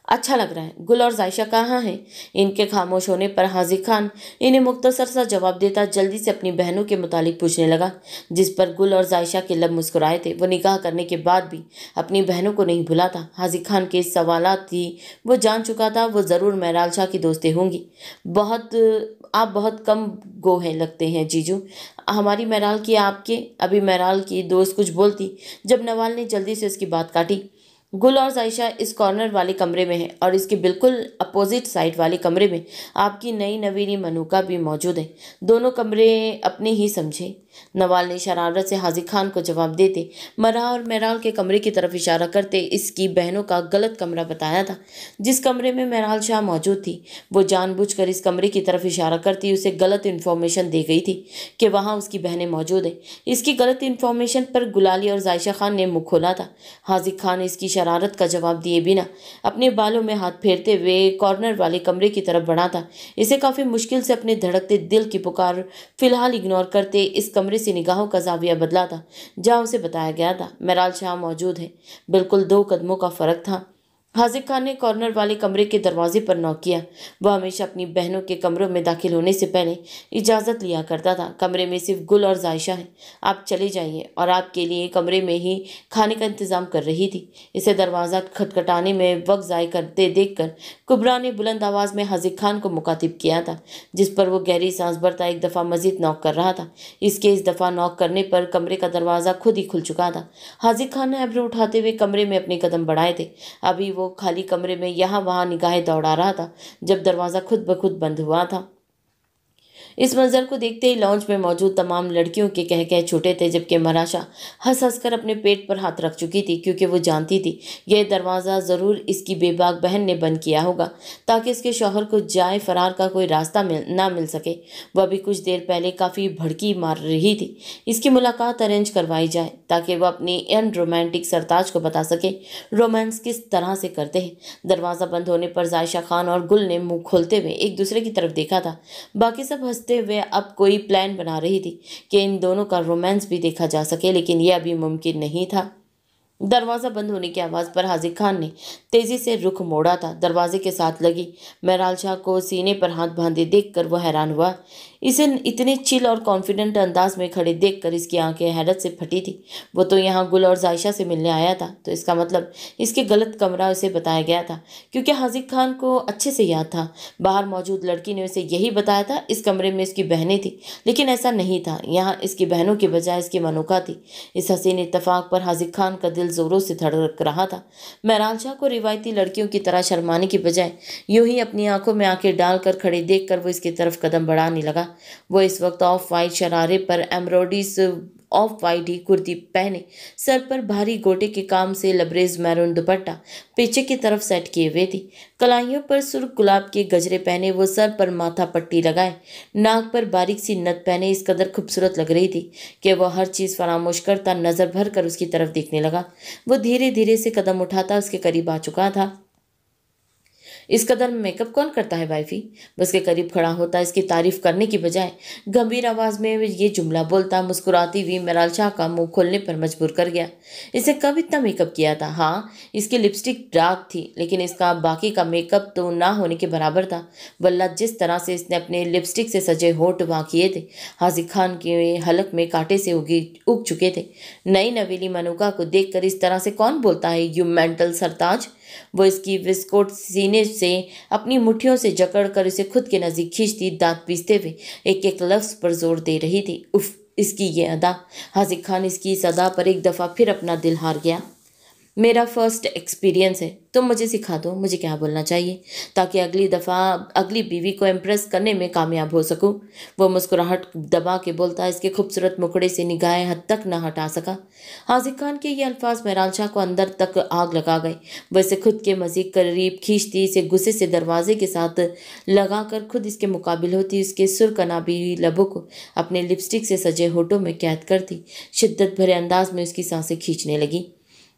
अच्छा लग रहा है। गुल और जायशा कहाँ हैं? इनके खामोश होने पर हाजिक खान इन्हें मुख्तसर सा जवाब देता जल्दी से अपनी बहनों के मुतालिक पूछने लगा, जिस पर गुल और जायशा के लब मुस्कुराए थे। वो निकाह करने के बाद भी अपनी बहनों को नहीं भुला था। हाजिक खान के सवालात थी वो जान चुका था, वो ज़रूर मेराल शाह की दोस्तें होंगी। आप बहुत कम गो हैं लगते हैं जीजू। हमारी मेराल की आपके। अभी मेराल की दोस्त कुछ बोलती जब नवाल ने जल्दी से उसकी बात काटी। गुल और जायशा इस कॉर्नर वाले कमरे में है और इसके बिल्कुल अपोजिट साइड वाले कमरे में आपकी नई नवीनी मनूका भी मौजूद है। दोनों कमरे अपने ही समझे। नवाल ने शरारत से हाजिक खान को जवाब देते मरा और मेराल के कमरे की तरफ इशारा करते इसकी बहनों का गलत कमरा बताया था। जिस कमरे में मेराल शाह मौजूद थी वो जानबूझकर इस कमरे की तरफ इशारा करती उसे गलत इन्फॉर्मेशन दे गई थी कि वहाँ उसकी बहनें मौजूद है। इसकी गलत इन्फॉर्मेशन पर गुलाली और जायशा खान ने मुंह खोला था। हाजिक खान इसकी शरारत का जवाब दिए बिना अपने बालों में हाथ फेरते हुए कॉर्नर वाले कमरे की तरफ बढ़ा था। इसे काफी मुश्किल से अपने धड़कते दिल की पुकार फिलहाल इग्नोर करते इस कमरे से निगाहों का जाविया बदला था जहां उसे बताया गया था मेराल शाह मौजूद है। बिल्कुल 2 कदमों का फर्क था। हाजिक खान ने कॉर्नर वाले कमरे के दरवाजे पर नॉक किया। वह हमेशा अपनी बहनों के कमरों में दाखिल होने से पहले इजाज़त लिया करता था। कमरे में सिर्फ गुल और जायशा है, आप चले जाइए। और आपके लिए कमरे में ही खाने का इंतजाम कर रही थी। इसे दरवाज़ा खटखटाने में वक्त ज़ाय करते देखकर कुबरा ने बुलंद आवाज़ में हाजिक खान को मुखातिब किया था, जिस पर वो गहरी सांस भरता एक दफ़ा मजीद नॉक कर रहा था। इसके इस दफ़ा नॉक करने पर कमरे का दरवाज़ा खुद ही खुल चुका था। हाजिक खान ने एब्रो उठाते हुए कमरे में अपने कदम बढ़ाए थे। अभी वो खाली कमरे में यहाँ वहाँ निगाहें दौड़ा रहा था जब दरवाज़ा खुद ब खुद बंद हुआ था। इस मंजर को देखते ही लॉन्च में मौजूद तमाम लड़कियों के कह कह छूटे थे, जबकि मराशा हंस हंस कर अपने पेट पर हाथ रख चुकी थी, क्योंकि वो जानती थी यह दरवाज़ा ज़रूर इसकी बेबाक बहन ने बंद किया होगा ताकि इसके शौहर को जाए फरार का कोई रास्ता ना मिल सके। वह भी कुछ देर पहले काफ़ी भड़की मार रही थी। इसकी मुलाकात अरेंज करवाई जाए ताकि वह अपनी अन रोमांटिक सरताज को बता सके रोमांस किस तरह से करते हैं। दरवाज़ा बंद होने पर जायशा खान और गुल ने मुंह खोलते हुए एक दूसरे की तरफ देखा था। बाकी सब हंसते हुए अब कोई प्लान बना रही थी कि इन दोनों का रोमांस भी देखा जा सके, लेकिन यह अभी मुमकिन नहीं था। दरवाज़ा बंद होने की आवाज़ पर हाजिक खान ने तेज़ी से रुख मोड़ा था। दरवाजे के साथ लगी मेराल शाह को सीने पर हाथ बांधे देखकर वह हैरान हुआ। इसे इतने चिल और कॉन्फिडेंट अंदाज में खड़े देखकर इसकी आंखें हैरत से फटी थी। वो तो यहाँ गुल और जायशा से मिलने आया था, तो इसका मतलब इसके गलत कमरा उसे बताया गया था, क्योंकि हाजिक खान को अच्छे से याद था बाहर मौजूद लड़की ने उसे यही बताया था इस कमरे में इसकी बहनें थी। लेकिन ऐसा नहीं था, यहाँ इसकी बहनों की बजाय इसकी मनोका थी। इस हसीन इत्तफाक पर हाजिक खान का दिल जोरों से धड़क रहा था। मेराल शाह को रिवायती लड़कियों की तरह शर्माने की बजाय यूं ही अपनी आंखों में आंखें डालकर खड़े देखकर वो इसकी तरफ कदम बढ़ाने लगा। वो इस वक्त ऑफ वाइट शरारे पर एम्ब्रॉयडरीज ऑफ वाइट ही कुर्ती पहने, सर पर भारी गोटे के काम से लबरेज मैरून दुपट्टा पीछे की तरफ सेट किए हुए थी। कलाइयों पर सुर्ख गुलाब के गजरे पहने वो सर पर माथा पट्टी लगाए, नाक पर बारीक सी नथ पहने इस कदर खूबसूरत लग रही थी कि वह हर चीज़ फरामोश करता नजर भर कर उसकी तरफ देखने लगा। वो धीरे धीरे से कदम उठाता उसके करीब आ चुका था। इस कदर मेकअप कौन करता है वाइफी? बस के करीब खड़ा होता इसकी तारीफ करने की बजाय गंभीर आवाज में ये जुमला बोलता मुस्कुराती हुई मेराल शाह का मुंह खोलने पर मजबूर कर गया। इसे कब इतना मेकअप किया था? हाँ, इसकी लिपस्टिक डार्क थी, लेकिन इसका बाकी का मेकअप तो ना होने के बराबर था। वल्ला जिस तरह से इसने अपने लिपस्टिक से सजे होठ वहाँ किए थे, हाजिक खान के हलक में कांटे से उग चुके थे। नई नवेली मनूका को देखकर इस तरह से कौन बोलता है यू मेंटल सरताज? वो इसकी विस्कोट सीने से अपनी मुट्ठियों से जकड़ कर इसे खुद के नज़दीक खींचती, दांत पीसते हुए एक एक लफ्ज़ पर जोर दे रही थी। उफ, इसकी ये अदा! हाजिक खान इसकी इस अदा पर एक दफ़ा फिर अपना दिल हार गया। मेरा फर्स्ट एक्सपीरियंस है, तुम मुझे सिखा दो मुझे क्या बोलना चाहिए, ताकि अगली दफ़ा अगली बीवी को इम्प्रेस करने में कामयाब हो सकूं। वो मुस्कुराहट दबा के बोलता, इसके खूबसूरत मुखड़े से निगाहें हद तक न हटा सका। हाजिक खान के ये अल्फाज महराल शाह को अंदर तक आग लगा गए। वह इसे खुद के मज़ीद करीब खींचती, इसे गुस्से से दरवाजे के साथ लगाकर खुद इसके मुकाबिल होती, उसके सुरकनाबी लबों को अपने लिपस्टिक से सजे होठों में कैद करती, शिद्दत भरे अंदाज में उसकी सांसें खींचने लगी।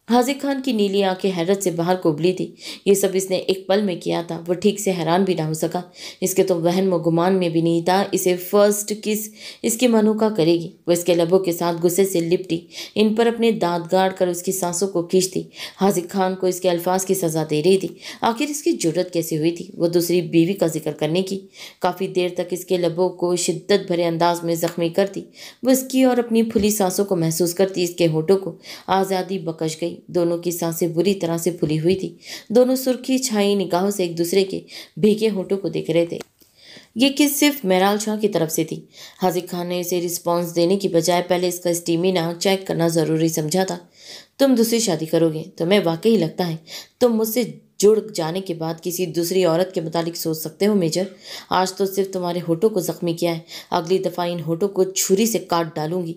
हाजिक खान की नीली आंखें हैरत से बाहर को उबली थी। ये सब इसने एक पल में किया था। वो ठीक से हैरान भी ना हो सका। इसके तो वहन व गुमान में भी नहीं था इसे फर्स्ट किस इसकी मनूका करेगी। वो इसके लबों के साथ गुस्से से लिपटी, इन पर अपने दांत गाड़ कर उसकी सांसों को खींचती। हाजिक खान को इसके अल्फाज की सजा दे रही थी। आखिर इसकी जुर्रत कैसे हुई थी वो दूसरी बीवी का जिक्र करने की। काफ़ी देर तक इसके लबों को शिद्दत भरे अंदाज में जख्मी करती। वो इसकी और अपनी फुली सांसों को महसूस करती। इसके होठों को आज़ादी बकश गई। दोनों की सांसें बुरी तरह से फुली हुई थी। दोनों सुर्खी छाई निगाहों से एक दूसरे के भीगे होठों को देख रहे थे। ये किस सिर्फ महराल शाह की तरफ से थी। हाजिक खान ने इसे रिस्पॉन्स देने की बजाय पहले इसका स्टीमिना चेक करना ज़रूरी समझा था। तुम दूसरी शादी करोगे? तुम्हें वाकई लगता है तुम मुझसे जुड़ जाने के बाद किसी दूसरी औरत के मुतालिक सोच सकते हो मेजर? आज तो सिर्फ तुम्हारे होठों को जख्मी किया है, अगली दफ़ा इन होठों को छुरी से काट डालूंगी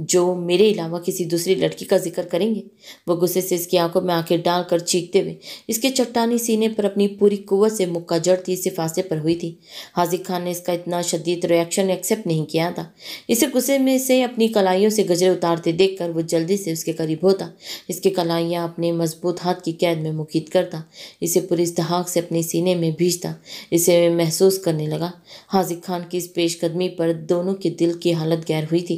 जो मेरे अलावा किसी दूसरी लड़की का जिक्र करेंगे। वो गुस्से से इसकी आंखों में आंखें डालकर चीखते हुए इसके चट्टानी सीने पर अपनी पूरी कुव्वत से मुक्का जड़ती इसे फांसे पर हुई थी। हाजिक खान ने इसका इतना शदीद रिएक्शन एक्सेप्ट नहीं किया था। इसे गुस्से में से अपनी कलाइयों से गजरे उतारते देखकर वो जल्दी से उसके करीब होता, इसकी कलाइयाँ अपने मजबूत हाथ की कैद में मुकीद करता, इसे पूरी इस्तहाक से अपने सीने में भींचता। इसे महसूस करने लगा। हाजिक खान की इस पेशकदमी पर दोनों के दिल की हालत गैर हुई थी।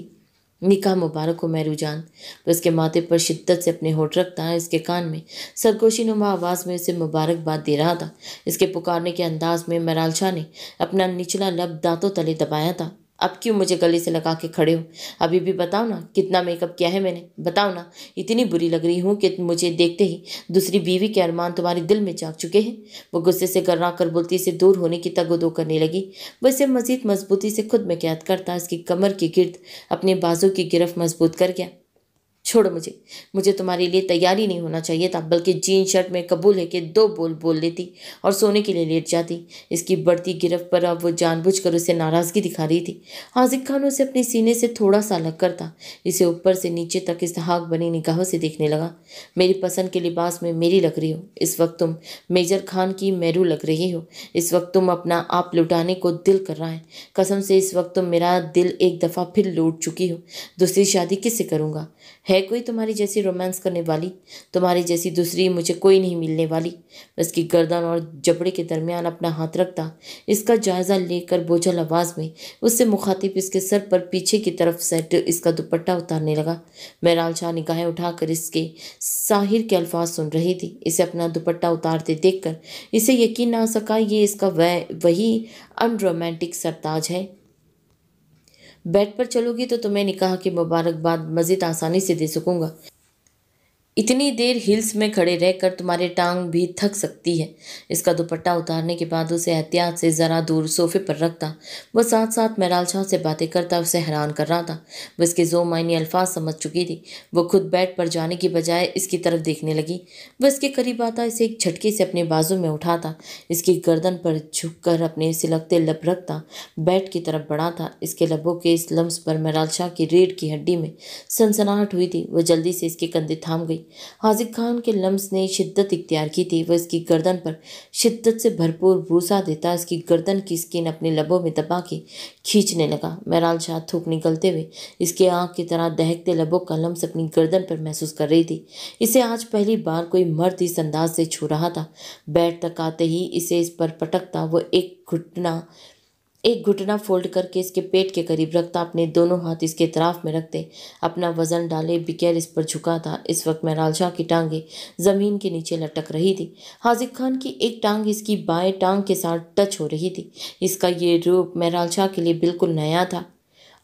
निकाह मुबारक हो मेरू जान। वह उसके माथे पर शिद्दत से अपने होठ रखता, इसके कान में सरगोशी नुमा आवाज़ में उसे मुबारकबाद दे रहा था। इसके पुकारने के अंदाज में महराल शाह ने अपना निचला लब दांतों तले दबाया था। अब क्यों मुझे गले से लगा के खड़े हो? अभी भी बताओ ना कितना मेकअप किया है मैंने, बताओ ना। इतनी बुरी लग रही हूँ कि मुझे देखते ही दूसरी बीवी के अरमान तुम्हारे दिल में जाग चुके हैं। वो गुस्से से गर्रा कर बोलती से दूर होने की तगोदो करने लगी। वो इसे मजीद मजबूती से खुद में कैद करता, इसकी कमर के गिर्द अपने बाजू की गिरफ्त मजबूत कर गया। छोड़ो मुझे तुम्हारे लिए तैयार ही नहीं होना चाहिए था, बल्कि जीन शर्ट में कबूल है कि दो बोल बोल लेती और सोने के लिए लेट जाती। इसकी बढ़ती गिरफ्त पर अब वो जानबूझकर उसे नाराज़गी दिखा रही थी। हाजिक खान उसे अपने सीने से थोड़ा सा अलग करता, इसे ऊपर से नीचे तक इस्तहाक बनी निगाहों से देखने लगा। मेरी पसंद के लिबास में मेरी लग रही हो, इस वक्त तुम मेजर खान की मेरू लग रही हो। इस वक्त तुम अपना आप लुटाने को दिल कर रहा है। कसम से इस वक्त तुम मेरा दिल एक दफ़ा फिर लूट चुकी हो। दूसरी शादी किससे करूँगा? है कोई तुम्हारी जैसी रोमांस करने वाली? तुम्हारी जैसी दूसरी मुझे कोई नहीं मिलने वाली। उसकी गर्दन और जबड़े के दरमियान अपना हाथ रखता, इसका जायज़ा लेकर बोझल आवाज़ में उससे मुखातिब इसके सर पर पीछे की तरफ सेट इसका दुपट्टा उतारने लगा। महराल शाह निगाहें उठाकर इसके साहिर के अल्फाज सुन रही थी। इसे अपना दुपट्टा उतारते देखकर इसे यकीन ना आ सका ये इसका वही अनरोमांटिक सरताज है। बेड पर चलोगी तो तुम्हें निकाह की मुबारकबाद मज़ीद आसानी से दे सकूंगा। इतनी देर हिल्स में खड़े रहकर तुम्हारी टांग भी थक सकती है। इसका दुपट्टा उतारने के बाद उसे एहतियात से ज़रा दूर सोफे पर रखता। वह साथ साथ महराल शाह से बातें करता उसे हैरान कर रहा था। वह इसके जो मायने अल्फाज समझ चुकी थी। वो खुद बेड पर जाने की बजाय इसकी तरफ देखने लगी। वह इसके करीब आता, इसे एक झटके से अपने बाजू में उठाता, इसकी गर्दन पर झुककर अपने सिलकते लब रखता, बेड की तरफ बढ़ा था। इसके लबों के इस लम्स पर महराल शाह की रीढ़ की हड्डी में सनसनाहट हुई थी। वह जल्दी से इसके कंधे थाम गई। हाजिक खान के लम्स ने शिद्दत इख्तियार की थी। वह इसकी गर्दन पर शिद्दत से भरपूर बूसा देता, इसकी गर्दन की स्किन अपने लबों में दबा के खींचने लगा। महराल शाह थूक निकलते हुए इसके आँख की तरह दहकते लबों का लम्स अपनी गर्दन पर महसूस कर रही थी। इसे आज पहली बार कोई मर्द इस अंदाज से छू रहा था। बेड तक आते ही इसे इस पर पटकता, वो एक घुटना फोल्ड करके इसके पेट के करीब रखता, अपने दोनों हाथ इसके इतराफ में रखते, अपना वजन डाले बिगैर इस पर झुका था। इस वक्त महराल शाह की टांगें ज़मीन के नीचे लटक रही थी। हाजिक खान की एक टांग इसकी बाएं टांग के साथ टच हो रही थी। इसका ये रूप महराल शाह के लिए बिल्कुल नया था।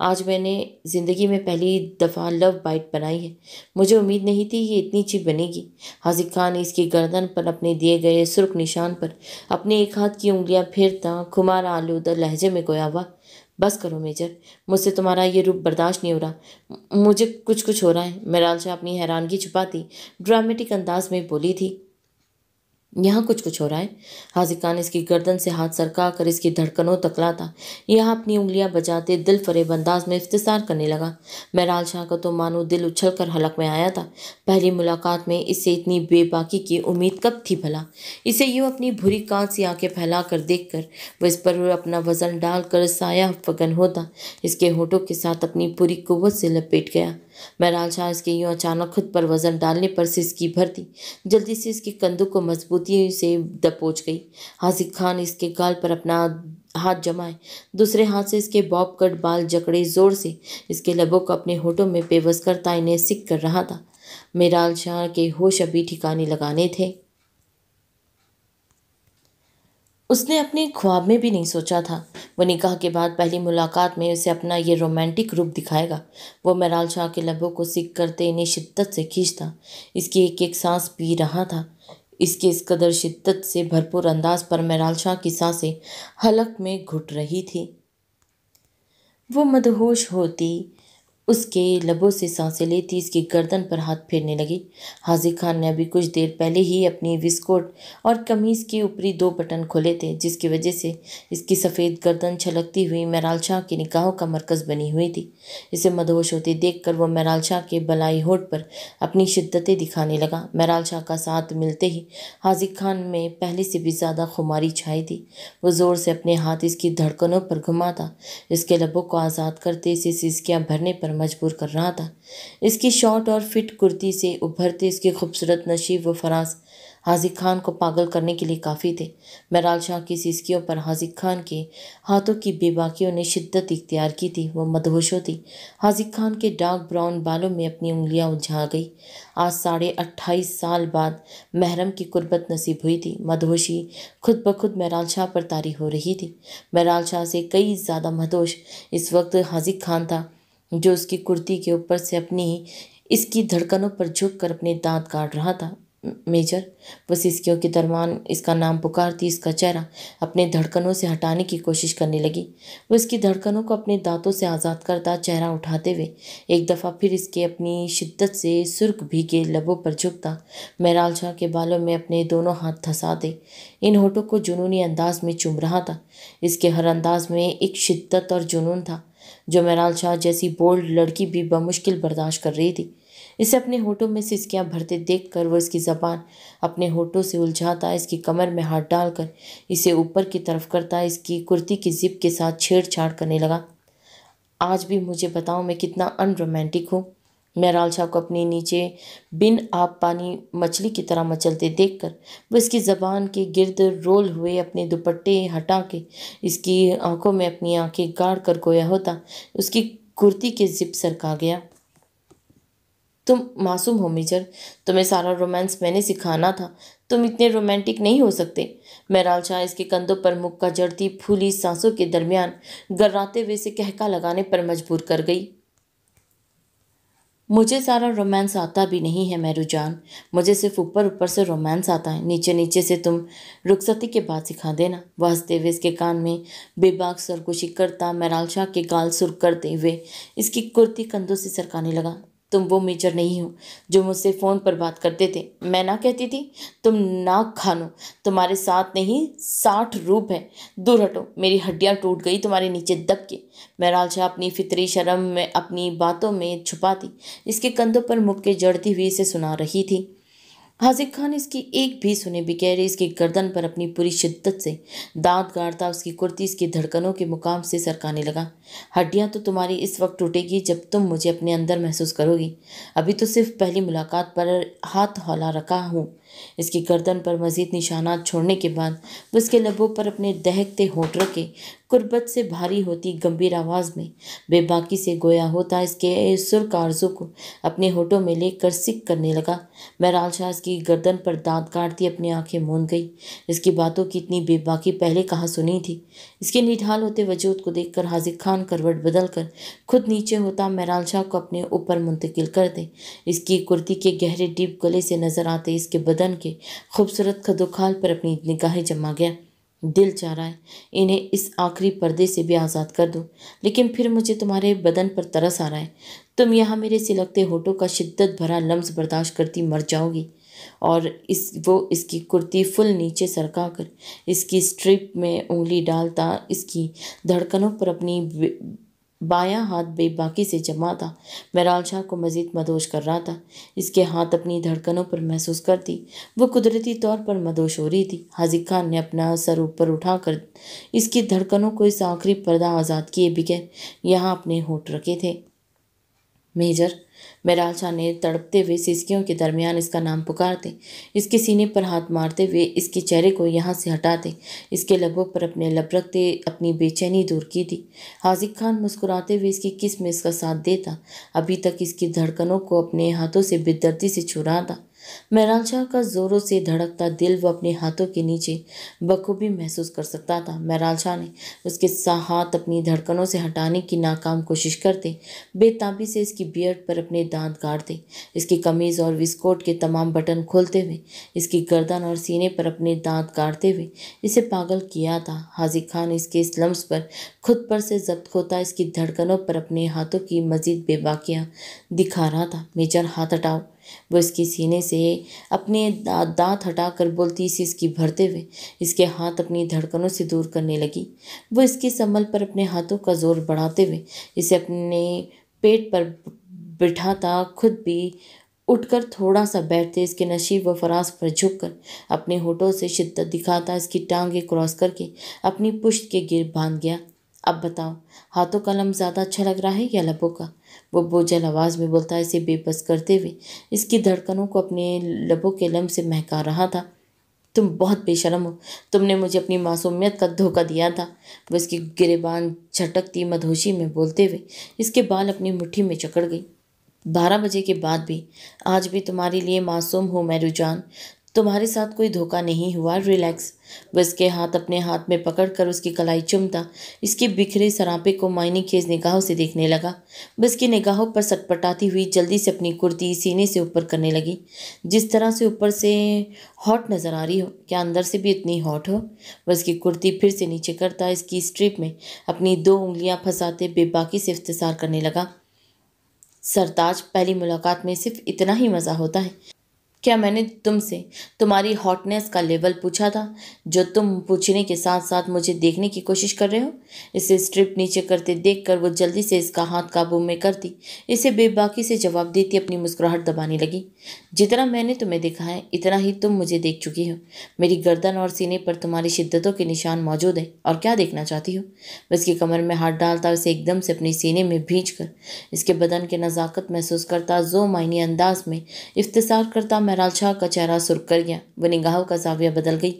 آج میں نے زندگی میں پہلی دفعہ لو بائٹ بنائی ہے۔ مجھے امید نہیں تھی یہ اتنی اچھی بنے گی۔ حاذق خان نے اس کی گردن پر اپنے دیے گئے سرخ نشان پر اپنے ایک ہاتھ کی انگلیاں پھیرتا خمار آلودہ لہجے میں گویا ہوا، بس کرو میجر، مجھ سے تمہارا یہ روپ برداشت نہیں ہو رہا۔ مجھے کچھ ہو رہا ہے، میرال شاہ اپنی حیرانگی چھپاتی ڈرامٹک انداز میں بولی تھی۔ یہاں کچھ ہو رہا ہے۔ حاذق خان اس کی گردن سے ہاتھ سرکا کر اس کی دھڑکنوں تک لاتا، یہاں اپنی انگلیاں بجاتے دل فریب انداز میں اختصار کرنے لگا۔ میرال شاہ کا تو مانو دل اچھل کر حلق میں آیا تھا۔ پہلی ملاقات میں اس سے اتنی بے باکی کی امید کب تھی بھلا؟ اسے یوں اپنی بھری کانچ سی آنکھیں پھیلا کر دیکھ کر وہ اس پر اپنا وزن ڈال کر سایہ فگن ہوتا اس کے ہونٹوں کے ساتھ اپنی پوری قوت سے لپیٹ گیا۔ میرال شاہ اس کے یوں اچانک خود پر وزن ڈالنے پر سسکی بھرتی جلدی سے اس کے کندھوں کو مضبوطی سے دبوچ گئی۔ حاذق خان اس کے گال پر اپنا ہاتھ جمائے، دوسرے ہاتھ سے اس کے باب کٹ بال جکڑے زور سے اس کے لبوں کو اپنے ہونٹوں میں پیوست کرتا انہیں سک کر رہا تھا۔ میرال شاہ کے ہوش ابھی ٹھکانے لگانے تھے۔ اس نے اپنے خواب میں بھی نہیں سوچا تھا وہ نکاح کے بعد پہلی ملاقات میں اسے اپنا یہ رومانٹک روپ دکھائے گا۔ وہ میرال شاہ کے لبوں کو سک کرتے انہیں شدت سے کھینچتا، اس کی ایک ایک سانس پی رہا تھا۔ اس کے اس قدر شدت سے بھرپور انداز پر میرال شاہ کی سانسیں حلق میں گھٹ رہی تھی۔ وہ مدہوش ہوتی اس کے لبوں سے سانسیں لیتی اس کی گردن پر ہاتھ پھیرنے لگی۔ حاذق خان نے ابھی کچھ دیر پہلے ہی اپنی وسکوٹ اور قمیص کے اوپری 2 بٹن کھولے تھے، جس کی وجہ سے اس کی سفید گردن چھلکتی ہوئی میرال شاہ کے نگاہوں کا مرکز بنی ہوئی تھی۔ اسے مدہوش ہوتے دیکھ کر وہ میرال شاہ کے بلائی ہونٹ پر اپنی شدتیں دکھانے لگا۔ میرال شاہ کا ساتھ ملتے ہی حاذق خان میں پہلے سے بھی زیادہ خماری چھائی تھی۔ وہ زور سے اپنے ہاتھ اس کی دھڑکنوں پر گھماتا اس کے لبوں کو آزاد کرتے اسے سسکیاں بھرنے پر مجبور کر رہا تھا۔ اس کی شارٹ اور فٹ کرتی سے ابھرتے اس کے خوبصورت نشیب و فراز حاذق خان کو پاگل کرنے کے لیے کافی تھے۔ میرال شاہ کی سسکیوں پر حاذق خان کے ہاتھوں کی بے باکیوں نے شدت اختیار کی تھی۔ وہ مدہوش ہوتی حاذق خان کے ڈارک براؤن بالوں میں اپنی انگلیاں الجھا گئی۔ آج 28.5 سال بعد محرم کی قربت نصیب ہوئی تھی۔ مدہوشی خود بخود میرال شاہ پر طاری ہو رہی تھی۔ میرال شاہ سے کئی زیادہ مدہوش اس وقت حاذق خان تھا، جو اس کی کرتی کے اوپر سے اس کی دھڑکنوں پر جھک کر اپنے دانت کاٹ رہا تھا۔ میجر، وہ سسکیوں کے درمیان اس کا نام پکارتی اس کا چہرہ اپنے دھڑکنوں سے ہٹانے کی کوشش کرنے لگی۔ وہ اس کی دھڑکنوں کو اپنے دانتوں سے آزاد کرتا چہرہ اٹھاتے ہوئے ایک دفعہ پھر اس کے اپنی شدت سے سرخ بھیگے لبوں پر جھکتا میرال شاہ کے بالوں میں اپنے دونوں ہاتھ دھساتے ان ہونٹوں کو جنونی انداز میں چوم رہا تھا۔ اس کے ہر انداز میں ایک شدت اور جنون تھا جو میرال شاہ جیسی بولڈ لڑکی بھی بمشکل برداشت کر رہی تھی۔ اسے اپنے ہونٹوں میں سسکیاں بھرتے دیکھ کر وہ اس کی زبان اپنے ہونٹوں سے الجھاتا اس کی کمر میں ہاتھ ڈال کر اسے اوپر کی طرف کرتا اس کی کرتی کی زپ کے ساتھ چھیڑ چھاڑ کرنے لگا۔ آج بھی مجھے بتاؤ میں کتنا ان رومانٹک ہوں؟ میرال شاہ کو اپنے نیچے بن آب پانی مچھلی کی طرح مچلتے دیکھ کر وہ اس کی زبان کے گرد رول ہوئے اپنے دوپٹے ہٹا کے اس کی آنکھوں میں اپنی آنکھیں گاڑ کر گویا ہوتا اس کی کرتی کے زپ سرکا گیا۔ تم معصوم ہو میجر، تمہیں سارا رومانس میں نے سکھانا تھا، تم اتنے رومانٹک نہیں ہو سکتے۔ میرال شاہ اس کے کندھوں پر مکہ جڑتی پھولی سانسوں کے درمیان گراتے ہوئے اسے کہکا لگانے پر مجبور کر گئی۔ مجھے سارا رومانس آتا بھی نہیں ہے مہرو جان، مجھے صرف اوپر اوپر سے رومانس آتا ہے، نیچے نیچے سے تم رخصتی کے بعد سکھا دینا۔ وہ ہنستے ہوئے اس کے کان میں بے باک سرگوشی کرتا میرال شاہ کے گال سرخ کرتے ہوئے اس کی کرتی کندھوں سے سرکانے لگا۔ تم وہ میجر نہیں ہو جو مجھ سے فون پر بات کرتے تھے، میں نہ کہتی تھی تم ناک کھانو، تمہارے ساتھ نہیں 60 روپ ہے، دور ہٹو، میری ہڈیاں ٹوٹ گئی تمہارے نیچے دب کے۔ میرال شاہ اپنی فطری شرم میں اپنی باتوں میں چھپاتی اس کے کندھوں پر مکے جڑتی ہوئی اسے سنا رہی تھی۔ حاذق خان اس کی ایک بھی سنے بغیر اس کی گردن پر اپنی پوری شدت سے دانت گاڑتا اس کی کرتی اس کی دھڑکنوں کے مقام سے سرکانے لگا۔ ہڈیاں تو تمہاری اس وقت ٹوٹے گی جب تم مجھے اپنے اندر محسوس کرو گی، ابھی تو صرف پہلی ملاقات پر ہاتھ ہلا رکھا ہوں۔ اس کی گردن پر مزید نشانات چھوڑنے کے بعد وہ اس کے لبوں پر اپنے دہکتے ہونٹ رکھے قربت سے بھاری ہوتی گمبھیر آواز میں بے باکی سے گویا ہوتا اس کے سرخ آرزو کو اپنے ہونٹوں میں لے کر سک کرنے لگا۔ میرال شاہ اس کی کی گردن پر دانت کاٹتی اپنی آنکھیں موند گئی۔ اس کی باتوں کی اتنی بے باکی پہلے کہاں سنی تھی۔ اس کے نڈھال ہوتے وجود کو دیکھ کر حاذق خان کروٹ بدل کر خود نیچے ہوتا مہرال شاہ کو اپنے اوپر منتقل کرتے۔ اس کی کرتی کے گہرے ڈیپ گلے سے نظر آتے اس کے بدن کے خوبصورت خدوخال پر اپنی نگاہیں جما گیا۔ دل چاہ رہا ہے انہیں اس آخری پردے سے بھی آزاد کر دوں، لیکن پھر مجھے تمہارے بدن پر ترس آ رہا ہے۔ تم یہاں میرے سلگتے ہونٹوں کا شدت بھرا لمس برداشت کرتی مر جاؤ گی۔ اور وہ اس کی کرتی فل نیچے سرکا کر اس کی اسٹرپ میں انگلی ڈالتا اس کی دھڑکنوں پر اپنی بایاں ہاتھ بے باکی سے جما تھا، مہرال شاہ کو مزید مدہوش کر رہا تھا۔ اس کے ہاتھ اپنی دھڑکنوں پر محسوس کرتی وہ قدرتی طور پر مدہوش ہو رہی تھی۔ حاذق خان نے اپنا سر اوپر اٹھا کر اس کی دھڑکنوں کو اس آخری پردہ آزاد کیے بغیر یہاں اپنے ہونٹ رکھے تھے۔ میجر، مہرال شاہ نے تڑپتے ہوئے سسکیوں کے درمیان اس کا نام پکارتے، اس کے سینے پر ہاتھ مارتے ہوئے اس کے چہرے کو یہاں سے ہٹاتے، اس کے لبوں پر اپنے لب رکھتے اپنی بے چینی دور کی تھی۔ حاذق خان مسکراتے ہوئے اس کی کس میں اس کا ساتھ دیتا، ابھی تک اس کی دھڑکنوں کو اپنے ہاتھوں سے بے دردی سے چھو رہا تھا۔ مہرال شاہ کا زوروں سے دھڑکتا دل وہ اپنے ہاتھوں کے نیچے بخوبی محسوس کر سکتا تھا۔ مہرال شاہ نے اس کے ہاتھ اپنی دھڑکنوں سے ہٹانے کی ناکام کوشش کرتے بے تابی سے اس کی بیئرڈ پر اپنے دانت گاڑتے، اس کی قمیض اور وسکوٹ کے تمام بٹن کھولتے ہوئے اس کی گردن اور سینے پر اپنے دانت گاڑتے ہوئے اسے پاگل کیا تھا۔ حاذق خان اس کے اس لمس پر خود پر سے ضبط کھوتا اس کی دھڑکنوں پر اپنے ہاتھوں کی مزید بے باکیاں دکھا رہا تھا۔ میجر، ہاتھ ہٹاؤ، وہ اس کی سینے سے اپنے دانت ہٹا کر بولتی سی اس کی بھرتے ہوئے اس کے ہاتھ اپنی دھڑکنوں سے دور کرنے لگی۔ وہ اس کی سمل پر اپنے ہاتھوں کا زور بڑھاتے ہوئے اسے اپنے پیٹ پر بٹھاتا خود بھی اٹھ کر تھوڑا سا بیٹھتے اس کے نشیب و فراز پر جھک کر اپنے ہونٹوں سے شدت دکھاتا اس کی ٹانگیں کراس کر کے اپنی پشت کے گرد باندھ گیا۔ اب بتاؤ، ہاتھوں کا لمس زیادہ اچھا لگ رہا ہے یا لبوں کا؟ وہ بوجھل آواز میں بولتا اسے بے بس کرتے ہوئے اس کی دھڑکنوں کو اپنے لبوں کے لمس سے مہکا رہا تھا۔ تم بہت بے شرم ہو، تم نے مجھے اپنی معصومیت کا دھوکہ دیا تھا، وہ اس کی گریبان جھٹکتی مدہوشی میں بولتے ہوئے اس کے بال اپنی مٹھی میں جکڑ گئی۔ 12 بجے کے بعد بھی آج بھی تمہارے لیے معصوم ہوں میرو جان، تمہارے ساتھ کوئی دھوکہ نہیں ہوا، ریلیکس۔ وہ اس کے ہاتھ اپنے ہاتھ میں پکڑ کر اس کی کلائی چومتا اس کے بکھرے سراپے کو معنی خیز نگاہوں سے دیکھنے لگا۔ وہ اس کی نگاہوں پر سٹپٹاتی ہوئی جلدی سے اپنی کرتی سینے سے اوپر کرنے لگی۔ جس طرح سے اوپر سے ہاٹ نظر آ رہی ہو، کیا اندر سے بھی اتنی ہاٹ ہو؟ وہ اس کی کرتی پھر سے نیچے کرتا اس کی اسٹرپ میں اپنی 2 انگلیاں پھنساتے بے باکی سے اختصار کرنے لگا۔ سرتاج، پہلی ملاقات میں صرف اتنا ہی مزہ ہوتا ہے۔ کیا میں نے تم سے تمہاری ہاٹنس کا لیول پوچھا تھا جو تم پوچھنے کے ساتھ ساتھ مجھے دیکھنے کی کوشش کر رہے ہو؟ اسے اسٹرپ نیچے کرتے دیکھ کر وہ جلدی سے اس کا ہاتھ قابو میں کرتی اسے بے باکی سے جواب دیتی اپنی مسکراہٹ دبانے لگی۔ جتنا میں نے تمہیں دیکھا ہے اتنا ہی تم مجھے دیکھ چکی ہو۔ میری گردن اور سینے پر تمہاری شدتوں کے نشان موجود ہیں، اور کیا دیکھنا چاہتی ہو؟ وہ اس کی کمر میں ہاتھ ڈالتا اسے ایک دم سے اپنے سینے میں بھینچ کر اس کے بدن کے نزاکت محسوس کرتا ذو معنی انداز میں اختصار کرتا مہرال شاہ کا چہرہ سرخ کر گیا۔ وہ نگاہوں کا زاویہ بدل گئی۔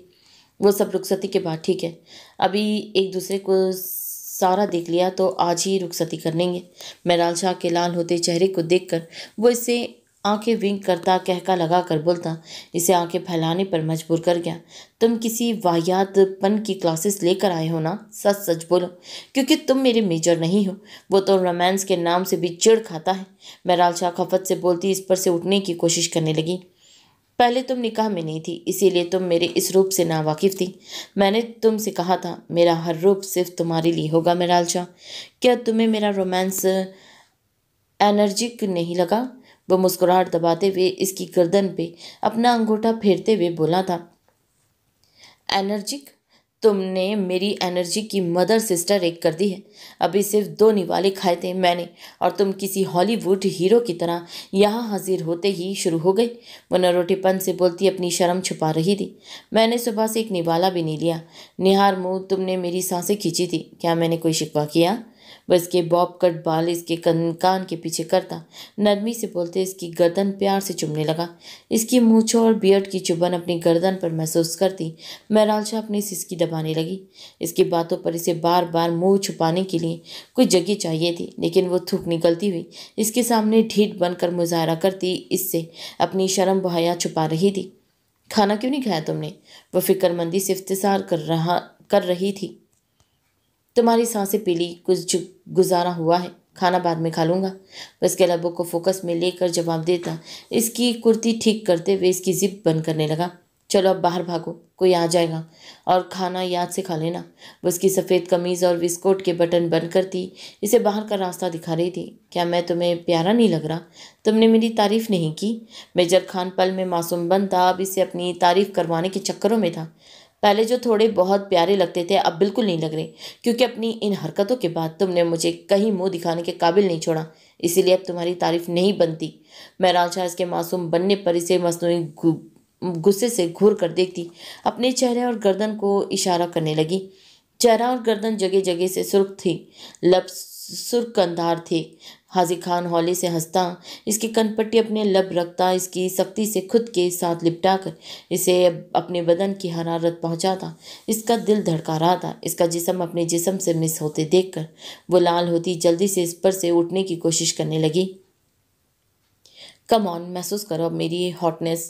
وہ سب رخصتی کے بعد ٹھیک ہے، ابھی ایک دوسرے کو سارا دیکھ لیا تو آج ہی رخصتی کر لیں گے۔ مہرال شاہ کے لال ہوتے چہرے کو دیکھ کر وہ اسے آنکھیں ونک کرتا کہکا لگا کر بولتا اسے آنکھیں پھیلانے پر مجبور کر گیا۔ تم کسی واہیات پن کی کلاسز لے کر آئے ہو نا؟ سچ سچ بولو، کیونکہ تم میرے میجر نہیں ہو۔ وہ تو رومانس کے نام سے بھی چڑ کھاتا ہے۔ مہرال شاہ خفت سے بولتی اس پر سے اٹھنے کی کوشش کرنے لگی۔ پہلے تم نکاح میں نہیں تھی، اسی لیے تم میرے اس روپ سے ناواقف تھی۔ میں نے تم سے کہا تھا میرا ہر روپ صرف تمہارے لیے ہوگا۔ مہرال شاہ، کیا تمہیں میرا رومانس انرجک نہیں لگا؟ وہ مسکراہٹ دباتے ہوئے اس کی گردن پہ اپنا انگوٹھا پھیرتے ہوئے بولا تھا۔ انرجک؟ تم نے میری انرجی کی مدر سسٹر ایک کر دی ہے۔ ابھی صرف 2 نوالے کھائے تھے میں نے اور تم کسی ہالی ووڈ ہیرو کی طرح یہاں حاضر ہوتے ہی شروع ہو گئی۔ وہ نروٹے پن سے بولتی اپنی شرم چھپا رہی تھی۔ میں نے صبح سے ایک نوالا بھی نہیں لیا۔ نہار منہ تم نے میری سانسیں کھینچی تھی، کیا میں نے کوئی شکوہ کیا؟ وہ اس کے बॉब कट बाल اس के कान के पीछे करता, नरमी से बोलते इसकी गर्दन प्यार से चुमने लगा। इसकी मूंछों और बियर्ड की चुभन अपनी गर्दन पर महसूस करती महराल शाह अपनी सिसकी दबाने लगी। इसकी बातों पर इसे बार बार मुंह छुपाने के लिए कोई जगह चाहिए थी, लेकिन वो थूक निकलती हुई इसके सामने ढीठ बनकर मुजाहरा करती इससे अपनी शर्म बहाया छुपा रही थी। खाना क्यों नहीं खाया तुमने? वह फिक्रमंदी से इफ्तिसार कर रही थी। तुम्हारी सांसें पीली, कुछ गुजारा हुआ है, खाना बाद में खा लूंगा। वह इसके लबों को फोकस में लेकर जवाब देता इसकी कुर्ती ठीक करते हुए इसकी जिप बंद करने लगा। चलो अब बाहर भागो, कोई आ जाएगा, और खाना याद से खा लेना। वो उसकी सफ़ेद कमीज़ और विस्कोट के बटन बंद करती इसे बाहर का रास्ता दिखा रही थी। क्या मैं तुम्हें प्यारा नहीं लग रहा? तुमने मेरी तारीफ़ नहीं की। मेजर खान पल में मासूम बन था, अब इसे अपनी तारीफ़ करवाने के चक्करों में था। पहले जो थोड़े बहुत प्यारे लगते थे अब बिल्कुल नहीं लग रहे, क्योंकि अपनी इन हरकतों के बाद तुमने मुझे कहीं मुंह दिखाने के काबिल नहीं छोड़ा, इसीलिए अब तुम्हारी तारीफ नहीं बनती। महराल शाह इसके मासूम बनने पर इसे मसनूई गुस्से से घूर कर देखती अपने चेहरे और गर्दन को इशारा करने लगी। चेहरा और गर्दन जगह जगह से सुर्ख थी, लब सुर्खकंदार थे। हाजी खान हौले से हंसता, इसकी कनपट्टी अपने लब रखता, इसकी सख्ती से खुद के साथ लिपटाकर इसे अपने बदन की हरारत पहुंचाता। इसका दिल धड़का रहा था। इसका जिस्म अपने जिस्म से मिस होते देखकर वो लाल होती जल्दी से इस पर से उठने की कोशिश करने लगी। कम ऑन, महसूस करो अब मेरी हॉटनेस।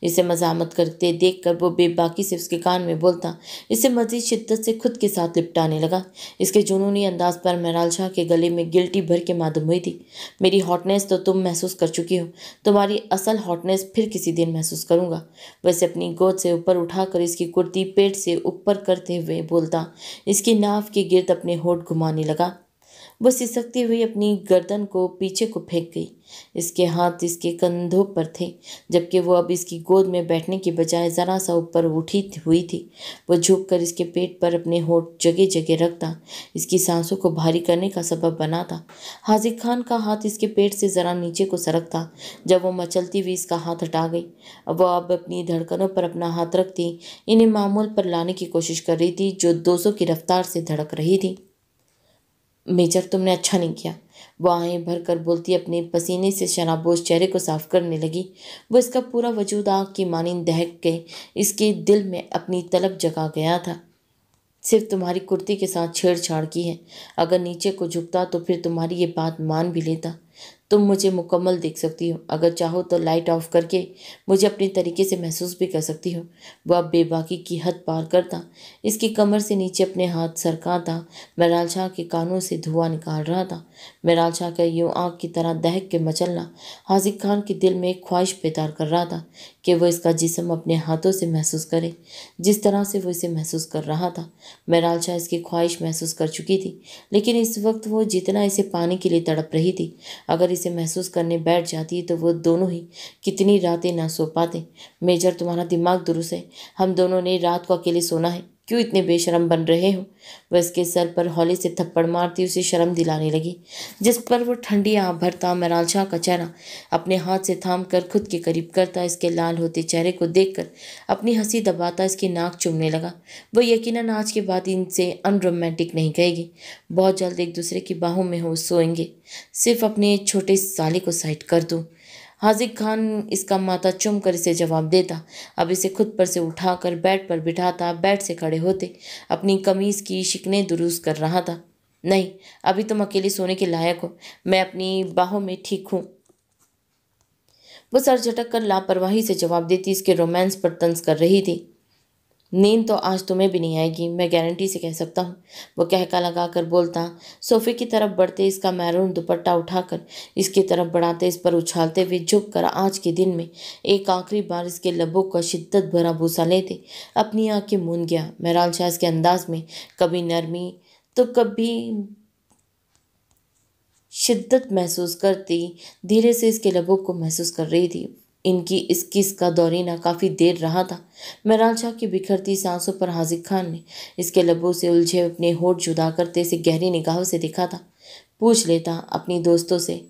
इसे मजामत करते देखकर वो बेबाकी से उसके कान में बोलता इसे मजीद शिद्दत से खुद के साथ लिपटाने लगा। इसके जुनूनी अंदाज पर महराल शाह के गले में गिल्टी भर के मालूम हुई थी। मेरी हॉटनेस तो तुम महसूस कर चुकी हो, तुम्हारी असल हॉटनेस फिर किसी दिन महसूस करूंगा। वैसे अपनी गोद से ऊपर उठाकर इसकी कुर्ती पेट से ऊपर करते हुए बोलता इसकी नाव के गिर्द अपने होठ घुमाने लगा। वो सिसकती हुई अपनी गर्दन को पीछे को फेंक गई। इसके हाथ इसके कंधों पर थे, जबकि वो अब इसकी गोद में बैठने के बजाय ज़रा सा ऊपर उठी हुई थी। वो झुककर इसके पेट पर अपने होठ जगह जगह रखता, इसकी सांसों को भारी करने का सबब बनाता। हाजिर खान का हाथ इसके पेट से ज़रा नीचे को सरकता जब वो मचलती हुई इसका हाथ हटा गई। अब वो अपनी धड़कनों पर अपना हाथ रखती इन्हें मामूल पर लाने की कोशिश कर रही थी, जो 200 की रफ्तार से धड़क रही थी। मेजर, तुमने अच्छा नहीं किया, वो आहें भर कर बोलती अपने पसीने से शराबोश चेहरे को साफ करने लगी। वो इसका पूरा वजूद आग की मानिंद दहक के इसके दिल में अपनी तलब जगा गया था। सिर्फ तुम्हारी कुर्ती के साथ छेड़छाड़ की है। अगर नीचे को झुकता तो फिर तुम्हारी ये बात मान भी लेता। तुम मुझे मुकम्मल देख सकती हो, अगर चाहो तो लाइट ऑफ करके मुझे अपने तरीके से महसूस भी कर सकती हो। वह अब बेबाकी की हद पार करता इसकी कमर से नीचे अपने हाथ सरकाता महराल शाह के कानों से धुआं निकाल रहा था। महराल शाह का यूं आग की तरह दहक के मचलना हाजिर खान के दिल में एक ख्वाहिश पैदा कर रहा था कि वो इसका जिस्म अपने हाथों से महसूस करे, जिस तरह से वो इसे महसूस कर रहा था। महराल शाह इसकी ख्वाहिश महसूस कर चुकी थी, लेकिन इस वक्त वो जितना इसे पाने के लिए तड़प रही थी, अगर इसे महसूस करने बैठ जाती तो वो दोनों ही कितनी रातें ना सो पाते। मेजर, तुम्हारा दिमाग दुरुस्त है, हम दोनों ने रात को अकेले सोना है, क्यों इतने बेशरम बन रहे हो? वह इसके सर पर हौले से थप्पड़ मारती उसे शर्म दिलाने लगी, जिस पर वो ठंडी आँख भरता महराल शाह का चेहरा अपने हाथ से थाम कर खुद के करीब करता इसके लाल होते चेहरे को देखकर अपनी हंसी दबाता इसकी नाक चूमने लगा। वो यकीनन आज के बाद इनसे अनरोमांटिक नहीं कहेगी। बहुत जल्द एक दूसरे की बाहों में हो सोएंगे। सिर्फ अपने छोटे साले को साइड कर दूँ। हाजिर खान इसका माथा चूम कर इसे जवाब देता, अब इसे खुद पर से उठाकर बेड पर बिठाता, बेड से खड़े होते अपनी कमीज़ की शिकनें दुरुस्त कर रहा था। नहीं, अभी तुम अकेले सोने के लायक हो, मैं अपनी बाहों में ठीक हूँ। वो सर झटक कर लापरवाही से जवाब देती इसके रोमांस पर तंज कर रही थी। नींद तो आज तुम्हें भी नहीं आएगी, मैं गारंटी से कह सकता हूँ, वो कहका लगाकर बोलता सोफे की तरफ बढ़ते इसका मैरून दुपट्टा उठाकर इसकी तरफ बढ़ाते इस पर उछालते हुए झुक कर आज के दिन में एक आखिरी बार इसके लबों का शिद्दत भरा बूसा लेते अपनी आंखें मूंद गया। महराल शाह इसके अंदाज में कभी नरमी तो कभी शिद्दत महसूस करती धीरे से इसके लबों को महसूस कर रही थी। इनकी इस किस का दौरीना काफ़ी देर रहा था। महराल शाह की बिखरती सांसों पर हाजिर खान ने इसके लबों से उलझे अपने होठ जुदा करते इसे गहरी निगाहों से देखा था। पूछ लेता अपनी दोस्तों से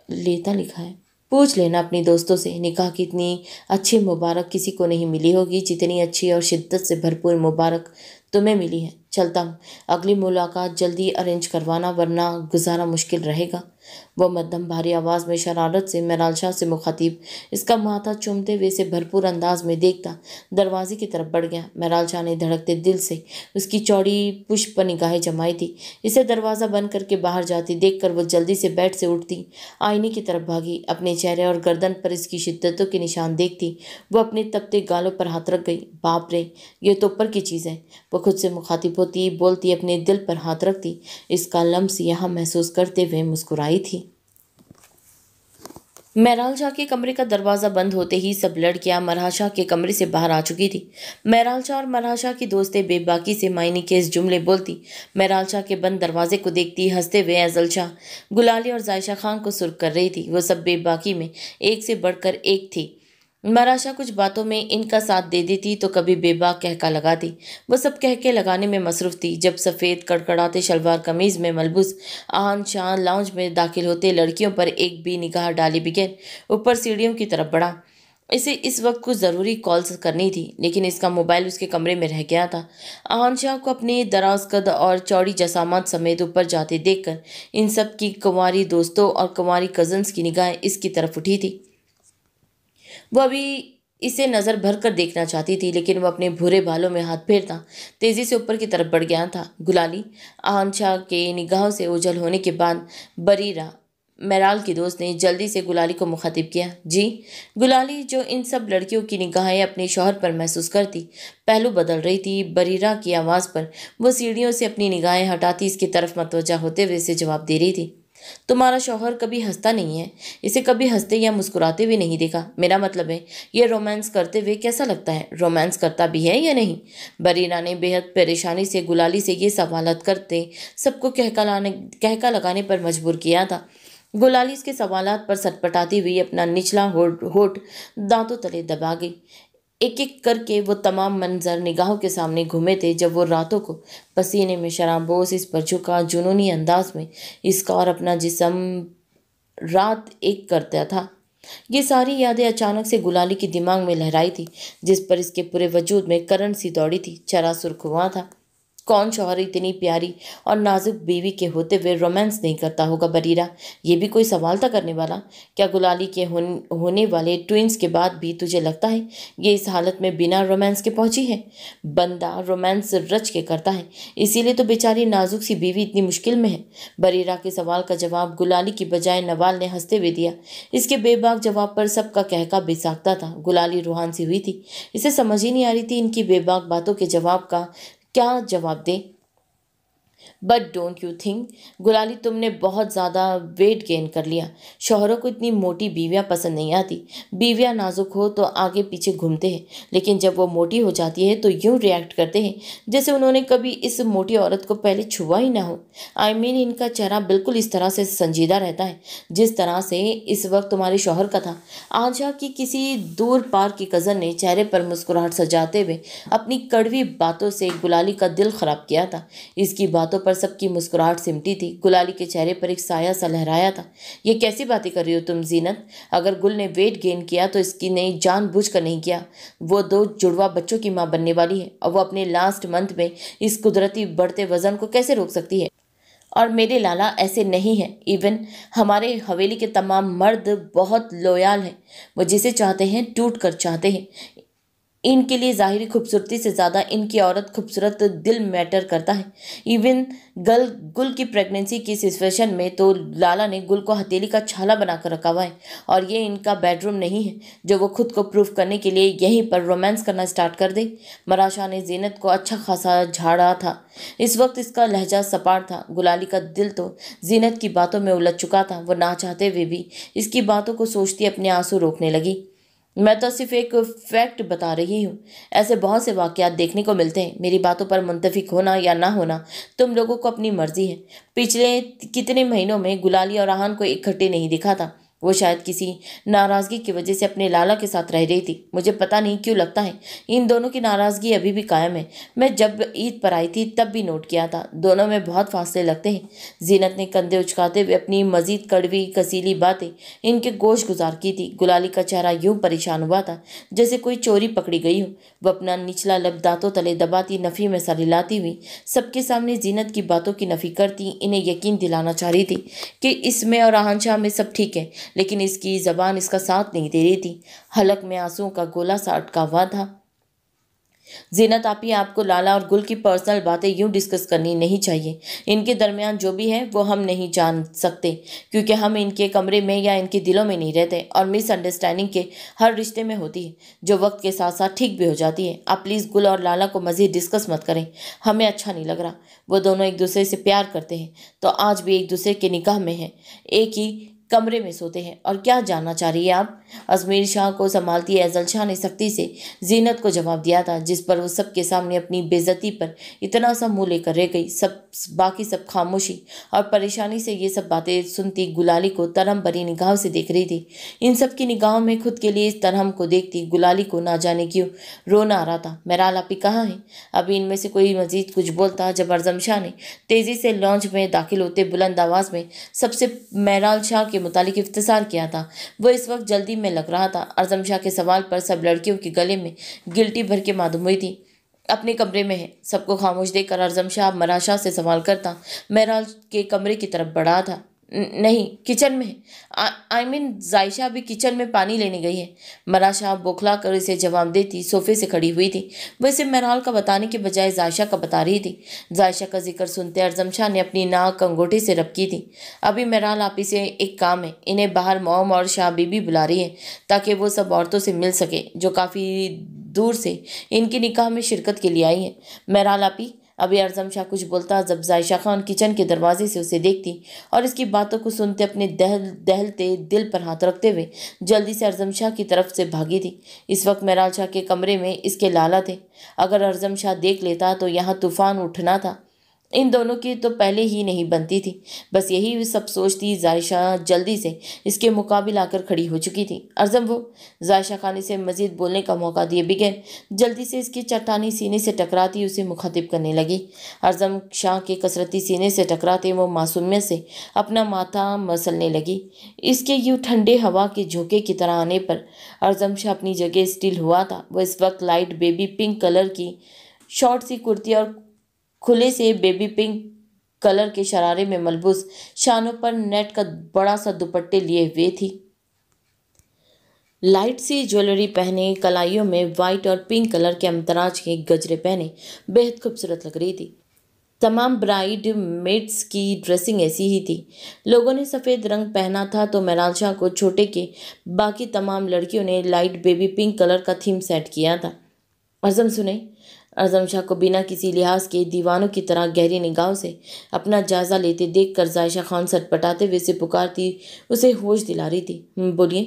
लेता लिखा है पूछ लेना अपनी दोस्तों से, निकाह की इतनी अच्छी मुबारक किसी को नहीं मिली होगी जितनी अच्छी और शिद्दत से भरपूर मुबारक तुम्हें मिली है। चलता हूँ, अगली मुलाकात जल्दी अरेंज करवाना वरना गुजारा मुश्किल रहेगा। वो मध्यम भारी आवाज़ में शरारत से मेराल शाह से मुखातिब, इसका माथा चूमते हुए इसे भरपूर अंदाज में देखता दरवाजे की तरफ बढ़ गया। मेराल शाह ने धड़कते दिल से उसकी चौड़ी पुष्प पर निगाहें जमाई थी। इसे दरवाज़ा बंद करके बाहर जाती देखकर वो जल्दी से बेड से उठती, आईने की तरफ भागी, अपने चेहरे और गर्दन पर इसकी शिद्दतों के निशान देखती। वो अपने तपते गालों पर हाथ रख गई। बाप रे, ये तो ऊपर की चीज़ है। वो खुद से मुखातिब होती बोलती, अपने दिल पर हाथ रखती, इसका लम्स यहाँ महसूस करते हुए मुस्कुराई थी। महराल शाह के कमरे का दरवाज़ा बंद होते ही सब लड़कियां मरहा शाह के कमरे से बाहर आ चुकी थी। महराल शाह और मरहा शाह की दोस्तें बेबाकी से मायने के इस जुमले बोलती, महराल शाह के बंद दरवाजे को देखती हंसते हुए अजल शाह, गुलाली और जायशा खान को सुर्ख कर रही थी। वो सब बेबाकी में एक से बढ़कर एक थी। मराशा कुछ बातों में इनका साथ दे देती तो कभी बेबाक कहका लगाती। वो सब कहके लगाने में मसरूफ थी। जब सफ़ेद कड़कड़ाते शलवार कमीज़ में मलबूस आन शान लाउंज में दाखिल होते लड़कियों पर एक भी निगाह डाले बगैर ऊपर सीढ़ियों की तरफ बढ़ा। इसे इस वक्त कुछ ज़रूरी कॉल्स करनी थी, लेकिन इसका मोबाइल उसके कमरे में रह गया था। आन शाह को अपने दराज कद और चौड़ी जसामत समेत ऊपर जाते देखकर इन सब की कुंवारी दोस्तों और कुंवारी कज़न्स की निगाहें इसकी तरफ उठी थी। वो अभी इसे नज़र भर कर देखना चाहती थी, लेकिन वो अपने भूरे बालों में हाथ फेरता तेज़ी से ऊपर की तरफ बढ़ गया था। गुलाली आहानशाह के निगाहों से ओझल होने के बाद बरीरा, मेराल की दोस्त ने जल्दी से गुलाली को मुखातिब किया। जी। गुलाली, जो इन सब लड़कियों की निगाहें अपने शौहर पर महसूस करती, पहलू बदल रही थी। बरीरा की आवाज़ पर वो सीढ़ियों से अपनी निगाहें हटाती इसकी तरफ मतवजा होते हुए इसे जवाब दे रही थी। तुम्हारा शौहर कभी हंसता नहीं है, इसे कभी हंसते या मुस्कुराते हुए नहीं देखा। मेरा मतलब है, ये रोमांस करते हुए कैसा लगता है? रोमांस करता भी है या नहीं? बरीना ने बेहद परेशानी से गुलाली से ये सवालात करते सबको कहका लगाने पर मजबूर किया था। गुलाली इसके सवालात पर सटपटाती हुई अपना निचला होठ दांतों तले दबा गई। एक एक करके वो तमाम मंजर निगाहों के सामने घूमे थे जब वो रातों को पसीने में शराबोश इस पर झुका जुनूनी अंदाज में इसका और अपना जिस्म रात एक करता था। ये सारी यादें अचानक से गुलाली की दिमाग में लहराई थी, जिस पर इसके पूरे वजूद में करंट सी दौड़ी थी। चेहरा सुर्ख हुआ था। कौन शौहर इतनी प्यारी और नाजुक बीवी के होते हुए रोमांस नहीं करता होगा बरीरा? ये भी कोई सवाल था करने वाला। क्या गुलाली के होने वाले ट्विंस के बाद भी तुझे लगता है ये इस हालत में बिना रोमांस के पहुंची है? बंदा रोमांस रच के करता है, इसीलिए तो बेचारी नाजुक सी बीवी इतनी मुश्किल में है। बरीरा के सवाल का जवाब गुलाली की बजाय नवाल ने हंसते हुए दिया। इसके बेबाक जवाब पर सबका कहका बेसाख्ता था। गुलाली रूहान सी हुई थी। इसे समझ ही नहीं आ रही थी इनकी बेबाक बातों के जवाब का क्या जवाब दे। बट डोंट यू थिंक गुलाली, तुमने बहुत ज़्यादा वेट गेन कर लिया। शौहरों को इतनी मोटी बीवियाँ पसंद नहीं आती। बीवियाँ नाजुक हो तो आगे पीछे घूमते हैं, लेकिन जब वो मोटी हो जाती है तो यूं रिएक्ट करते हैं जैसे उन्होंने कभी इस मोटी औरत को पहले छुआ ही ना हो। आई मीन, इनका चेहरा बिल्कुल इस तरह से संजीदा रहता है जिस तरह से इस वक्त तुम्हारे शौहर का था। आजा की किसी दूर पार की कज़न ने चेहरे पर मुस्कुराहट सजाते हुए अपनी कड़वी बातों से गुलाली का दिल खराब किया था। इसकी बातों पर सबकी मुस्कुराहट सिमटी थी। गुलाली के चेहरे पर एक साया सा लहराया था। ये कैसी बातें कर रही हो तुम जीनत? अगर गुल ने वेट गेन किया तो इसकी ने जानबूझकर नहीं किया। वो 2 जुड़वा बच्चों की माँ बनने वाली है और वो अपने लास्ट मंथ में इस कुदरती बढ़ते वजन को कैसे रोक सकती है? और मेरे लाला ऐसे नहीं है। इवन हमारे हवेली के तमाम मर्द बहुत लॉयल हैं। वो जिसे चाहते हैं टूट कर चाहते हैं। इनके लिए ज़ाहिरी खूबसूरती से ज़्यादा इनकी औरत खूबसूरत दिल मैटर करता है। इवन गुल की प्रेगनेंसी की सिचुएशन में तो लाला ने गुल को हथेली का छाला बनाकर रखा हुआ है, और ये इनका बेडरूम नहीं है जो वो खुद को प्रूफ करने के लिए यहीं पर रोमांस करना स्टार्ट कर दे। मराशा ने जीनत को अच्छा खासा झाड़ा था। इस वक्त इसका लहजा सपाट था। गुलाली का दिल तो जीनत की बातों में उलझ चुका था। वो ना चाहते हुए भी इसकी बातों को सोचती अपने आंसू रोकने लगी। मैं तो सिर्फ एक फैक्ट बता रही हूँ। ऐसे बहुत से वाक़यात देखने को मिलते हैं। मेरी बातों पर मुंतफिक होना या ना होना तुम लोगों को अपनी मर्जी है। पिछले कितने महीनों में गुलाली और आहान को इकट्ठे नहीं दिखा था। वो शायद किसी नाराज़गी की वजह से अपने लाला के साथ रह रही थी। मुझे पता नहीं क्यों लगता है इन दोनों की नाराज़गी अभी भी कायम है। मैं जब ईद पर आई थी तब भी नोट किया था, दोनों में बहुत फासले लगते हैं। जीनत ने कंधे उचकाते हुए अपनी मजीद कड़वी कसीली बातें इनके गोश गुजार की थी। गुलाली का चेहरा यूं परेशान हुआ था जैसे कोई चोरी पकड़ी गई हो। वह अपना निचला लब दांतों तले दबाती नफ़ी में सर हिलाती हुई सबके सामने जीनत की बातों की नफ़ी करती इन्हें यकीन दिलाना चाह रही थी कि इसमें और आहनशाह में सब ठीक है, लेकिन इसकी ज़बान इसका साथ नहीं दे रही थी। हलक में आंसुओं का गोला सा अटका हुआ था। जीनत आपी, आपको लाला और गुल की पर्सनल बातें यूं डिस्कस करनी नहीं चाहिए। इनके दरमियान जो भी है वो हम नहीं जान सकते, क्योंकि हम इनके कमरे में या इनके दिलों में नहीं रहते, और मिसअंडरस्टैंडिंग के हर रिश्ते में होती है जो वक्त के साथ साथ ठीक भी हो जाती है। आप प्लीज़ गुल और लाला को मज़ीद डिस्कस मत करें, हमें अच्छा नहीं लग रहा। वो दोनों एक दूसरे से प्यार करते हैं तो आज भी एक दूसरे के निकाह में हैं, एक ही कमरे में सोते हैं। और क्या जानना चाह रही है आप? अजमेर शाह को संभालती एजल शाह ने सख्ती से जीनत को जवाब दिया था, जिस पर वो सबके सामने अपनी बेइज्जती पर इतना सा मुंह लेकर रह गई। बाकी सब खामोशी और परेशानी से ये सब बातें सुनती गुलाली को तरहम भरी निगाहों से देख रही थी। इन सब की निगाहों में खुद के लिए इस तरहम को देखती गुलाली को ना जाने क्यों रोना आ रहा था। मेराल आपी कहाँ है? अभी इनमें से कोई मजीद कुछ बोलता जब अजम शाह ने तेजी से लॉन्च में दाखिल होते बुलंद आवाज में सबसे मेराल शाह के मुतालिक इफ्तिसार किया था। वो इस वक्त जल्दी में लग रहा था। अजम शाह के सवाल पर सब लड़कियों के गले में गिल्टी भर के मालूम हुई थी। अपने कमरे में है। सबको खामोश देखकर अजम शाह मराशा से सवाल करता मेराल के कमरे की तरफ बढ़ा था। नहीं, किचन में है। आई मीन जायशा भी किचन में पानी लेने गई है। मराशा बौखला कर इसे जवाब देती सोफे से खड़ी हुई थी। वैसे मेराल का बताने के बजाय जायशा का बता रही थी। जायशा का जिक्र सुनते अजम शाह ने अपनी नाक अंगूठे से रबकी थी। अभी मेराल आपी से एक काम है, इन्हें बाहर मॉम और शाह बीबी बुला रही है ताकि वो सब औरतों से मिल सके जो काफ़ी दूर से इनकी निकाह में शिरकत के लिए आई हैं। मेराल आपी, अभी अजम शाह कुछ बोलता जब जायशा खान किचन के दरवाजे से उसे देखती और इसकी बातों को सुनते अपने दहलते दिल पर हाथ रखते हुए जल्दी से अजम शाह की तरफ से भागी थी। इस वक्त मेराल शाह के कमरे में इसके लाला थे। अगर अजम शाह देख लेता तो यहाँ तूफान उठना था। इन दोनों की तो पहले ही नहीं बनती थी। बस यही सब सोचती जायशा जल्दी से इसके मुकाबिल आकर खड़ी हो चुकी थी। अजम, वो जायशा खान से मजीद बोलने का मौका दिए बगैर जल्दी से इसकी चट्टानी सीने से टकराती उसे मुखातिब करने लगी। अजम शाह के कसरती सीने से टकराते वो मासूमियत से अपना माथा मसलने लगी। इसके यूँ ठंडे हवा के झोंके की तरह आने पर अजम शाह अपनी जगह स्टिल हुआ था। वह इस वक्त लाइट बेबी पिंक कलर की शॉर्ट सी कुर्ती और खुले से बेबी पिंक कलर के शरारे में मलबूस शानों पर नेट का बड़ा सा दुपट्टे लिए हुए थी। लाइट सी ज्वेलरी पहने, कलाइयों में वाइट और पिंक कलर के अमतराज के गजरे पहने बेहद खूबसूरत लग रही थी। तमाम ब्राइड मेड्स की ड्रेसिंग ऐसी ही थी। लोगों ने सफ़ेद रंग पहना था तो मेराल शाह को छोटे के बाकी तमाम लड़कियों ने लाइट बेबी पिंक कलर का थीम सेट किया था। अजम सुने। अजम शाह को बिना किसी लिहाज के दीवानों की तरह गहरी निगाहों से अपना जायज़ा लेते देखकर जायशा खान सटपटाते हुए से पुकारती उसे होश दिला रही थी। बोलिए,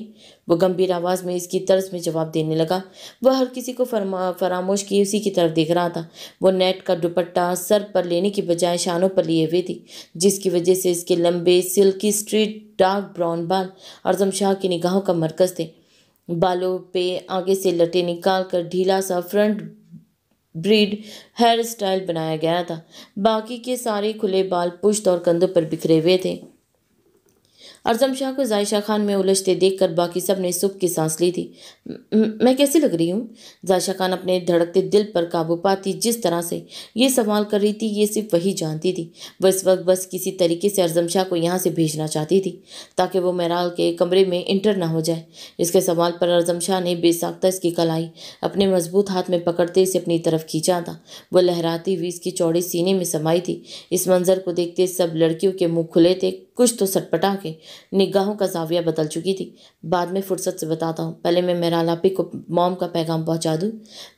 वो गंभीर आवाज़ में इसकी तर्ज में जवाब देने लगा। वह हर किसी को फरामोश किए उसी की तरफ देख रहा था। वो नेट का दुपट्टा सर पर लेने की बजाय शानों पर लिए हुए थी, जिसकी वजह से इसके लंबे सिल्की स्ट्रीट डार्क ब्राउन बाल अजम शाह की निगाहों का मरकज़ थे। बालों पे आगे से लटे निकाल कर ढीला सा फ्रंट ब्रीड हेयर स्टाइल बनाया गया था। बाकी के सारे खुले बाल पुश्त और कंधों पर बिखरे हुए थे। अजम शाह को जायशा खान में उलझते देखकर बाकी सब ने सुख की सांस ली थी। मैं कैसी लग रही हूँ? जायशा खान अपने धड़कते दिल पर काबू पाती जिस तरह से ये सवाल कर रही थी ये सिर्फ वही जानती थी। वह इस वक्त बस किसी तरीके से अजम शाह को यहाँ से भेजना चाहती थी ताकि वो मेराल के कमरे में इंटर ना हो जाए। इसके सवाल पर अजम शाह ने बेसाख्ता इसकी कलाई अपने मजबूत हाथ में पकड़ते इसे अपनी तरफ खींचा था। वह लहराती हुई इसकी चौड़े सीने में समाई थी। इस मंजर को देखते सब लड़कियों के मुंह खुले थे। कुछ तो सटपटा के निगाहों का जाविया बदल चुकी थी। बाद में फुर्सत से बताता हूँ, पहले मैं मेराल आपी को मॉम का पैगाम पहुँचा दूँ।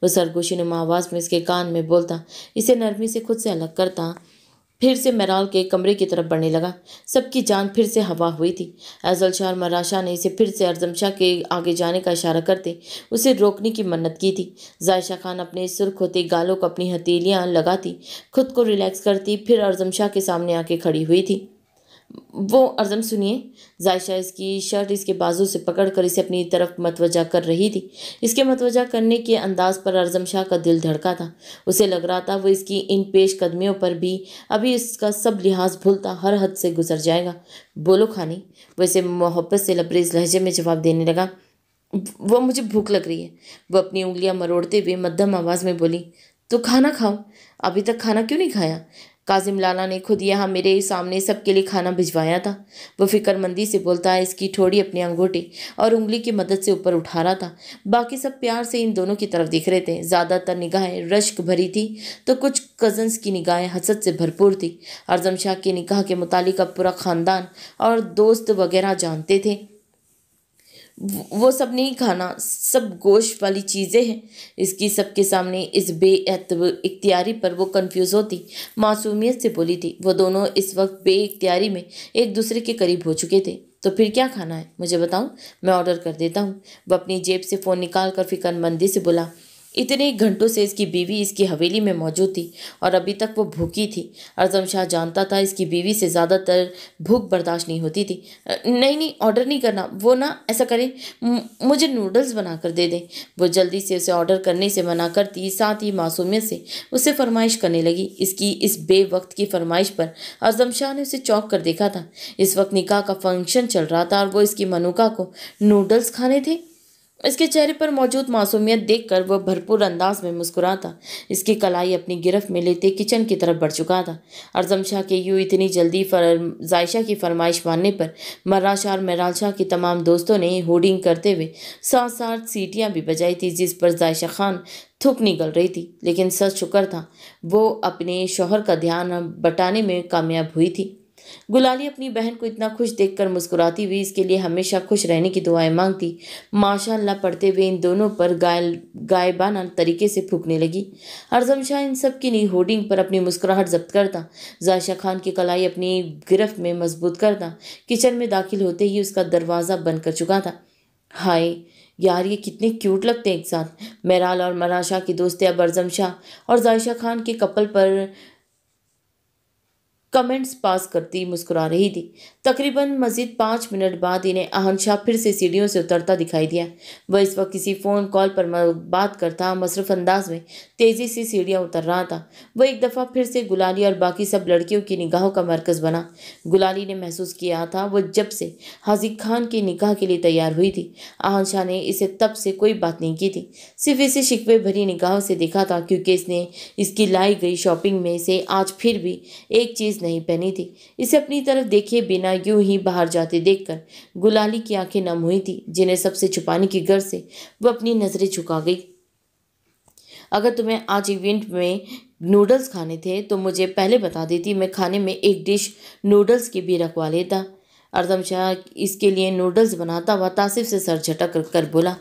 वो सरगोशी नुमा आवाज़ में इसके कान में बोलता इसे नरमी से खुद से अलग करता फिर से मेराल के कमरे की तरफ बढ़ने लगा। सबकी जान फिर से हवा हुई थी। एजल शाह और मराशा ने इसे फिर से अजम शाह के आगे जाने का इशारा करते उसे रोकने की मन्नत की थी। जायशा खान अपने सुर्ख होते गालों को अपनी हथेलियाँ लगाती खुद को रिलैक्स करती फिर अजम शाह के सामने आके खड़ी हुई थी। वो ارزم سنیے۔ ذائشہ اس کی شرٹ اس کے بازو سے پکڑ کر اسے اپنی طرف متوجہ کر رہی تھی۔ اس کے متوجہ کرنے کے انداز پر ارزم شاہ کا دل دھڑکا تھا۔ اسے لگ رہا تھا وہ اس کی ان پیش قدمیوں پر بھی ابھی اس کا سب لحاظ بھولتا ہر حد سے گزر جائے گا۔ بولو خانی، وہ اسے محبت سے لبریز لہجے میں جواب دینے لگا۔ وہ مجھے بھوک لگ رہی ہے، وہ اپنی انگلیاں مروڑتے ہوئے مدھم آواز میں بولی۔ تو کھانا کھاؤ، ابھی تک کھانا کیوں نہیں کھایا؟ کاظم لالا نے خود یہاں میرے سامنے سب کے لیے کھانا بھجوایا تھا، وہ فکر مندی سے بولتا ہے، اس کی ٹھوڑی اپنے انگوٹے اور انگلی کی مدد سے اوپر اٹھا رہا تھا۔ باقی سب پیار سے ان دونوں کی طرف دیکھ رہے تھے۔ زیادہ تر نگاہیں رشک بھری تھی تو کچھ کزنز کی نگاہیں حسد سے بھرپور تھی۔ ارزم شاہ کے نکاح کے متعلق اب پورا خاندان اور دوست وغیرہ جانتے تھے۔ وہ سب نہیں کھانا، سب گوشت والی چیزیں ہیں۔ اس کی سب کے سامنے اس بے اختیاری پر وہ کنفیوز ہوتی معصومیت سے بولی تھی۔ وہ دونوں اس وقت بے اختیاری میں ایک دوسرے کے قریب ہو چکے تھے۔ تو پھر کیا کھانا ہے مجھے بتاؤ، میں آرڈر کر دیتا ہوں۔ وہ اپنی جیب سے فون نکال کر فکر مندی سے بولا۔ اتنے گھنٹوں سے اس کی بیوی اس کی حویلی میں موجود تھی اور ابھی تک وہ بھوکی تھی۔ ارزم شاہ جانتا تھا اس کی بیوی سے زیادہ تر بھوک برداشت نہیں ہوتی تھی۔ نہیں آرڈر نہیں کرنا، وہ نا ایسا کریں مجھے نوڈلز بنا کر دے دیں۔ وہ جلدی سے اسے آرڈر کرنے سے منع کرتی، ساتھ ہی معصومیت سے اسے فرمائش کرنے لگی۔ اس کی اس بے وقت کی فرمائش پر ارزم شاہ نے اسے چونک کر دیکھا تھا۔ اس وقت نکاح کا فنکشن چل رہا تھا اور وہ اس کی منوکا کو نوڈلز کھانے تھے۔ اس کے چہرے پر موجود معصومیت دیکھ کر وہ بھرپور انداز میں مسکراتا اس کی کلائی اپنی گرفت میں لیتے کچن کی طرف بڑھ چکا تھا۔ ارزم شاہ کے یوں اتنی جلدی ذائشہ کی فرمائش ماننے پر مرا شاہ اور میرال شاہ کی تمام دوستوں نے ہوڈنگ کرتے ہوئے ساتھ ساتھ سیٹیاں بھی بجائی تھی، جس پر ذائشہ خان تھوک نگل رہی تھی، لیکن سچ شکر تھا وہ اپنے شوہر کا دھیان بٹانے میں کامیاب ہوئی تھی۔ گلالی اپنی بہن کو اتنا خوش دیکھ کر مسکراتی ہوئی اس کے لیے ہمیشہ خوش رہنے کی دعائیں مانگتی ماشاء اللہ پڑھتے ہوئے ان دونوں پر غائبانہ طریقے سے پھونکنے لگی۔ ارزم شاہ ان سب کی ہوڈنگ پر اپنی مسکراہٹ ضبط کرتا، ذائشہ خان کی کلائی اپنی گرفت میں مضبوط کرتا کچن میں داخل ہوتے ہی اس کا دروازہ بند کر چکا تھا۔ ہائے یار، یہ کتنے کیوٹ لگتے ہیں ایک ساتھ۔ میرال اور مرا شاہ کی دوستیں اب ارزم شاہ اور ذائشہ خان کے کپل پر کمنٹس پاس کرتی مسکرا رہی تھی۔ تقریباً مزید 5 منٹ بعد انہیں اہن شاہ پھر سے سیڑھیوں سے اترتا دکھائی دیا۔ وہ اس وقت کسی فون کال پر بات کرتا مصروف انداز میں تیزی سے سیڑھیاں اتر رہا تھا۔ وہ ایک دفعہ پھر سے گلالی اور باقی سب لڑکیوں کی نگاہوں کا مرکز بنا۔ گلالی نے محسوس کیا تھا وہ جب سے حاجی خان کے نکاح کے لیے تیار ہوئی تھی، اہن شاہ نے اسے تب سے کوئی بات نہیں کی تھی، صرف اسے شکوے بھری نگاہوں سے دیکھا تھا، کیونکہ اس نے اس کی لائی گئی شاپنگ میں سے آج پھر بھی ایک چیز نہیں پہنی تھی۔ اسے اپنی طرف دیکھے بنا یوں ہی باہر جاتے دیکھ کر گلالی کی آنکھیں نم ہوئی تھی، جنہیں سب سے چھپانے کی غرض سے وہ اپنی نظریں جھکا گئی۔ اگر تمہیں آج ایونٹ میں نوڈلز کھانے تھے تو مجھے پہلے بتا دیتی، میں کھانے میں ایک ڈش نوڈلز کی بھی رکھوا لیتا۔ ارزم شاہ اس کے لیے نوڈلز بناتا ہوا تاصف سے سر جھٹک کر بولا۔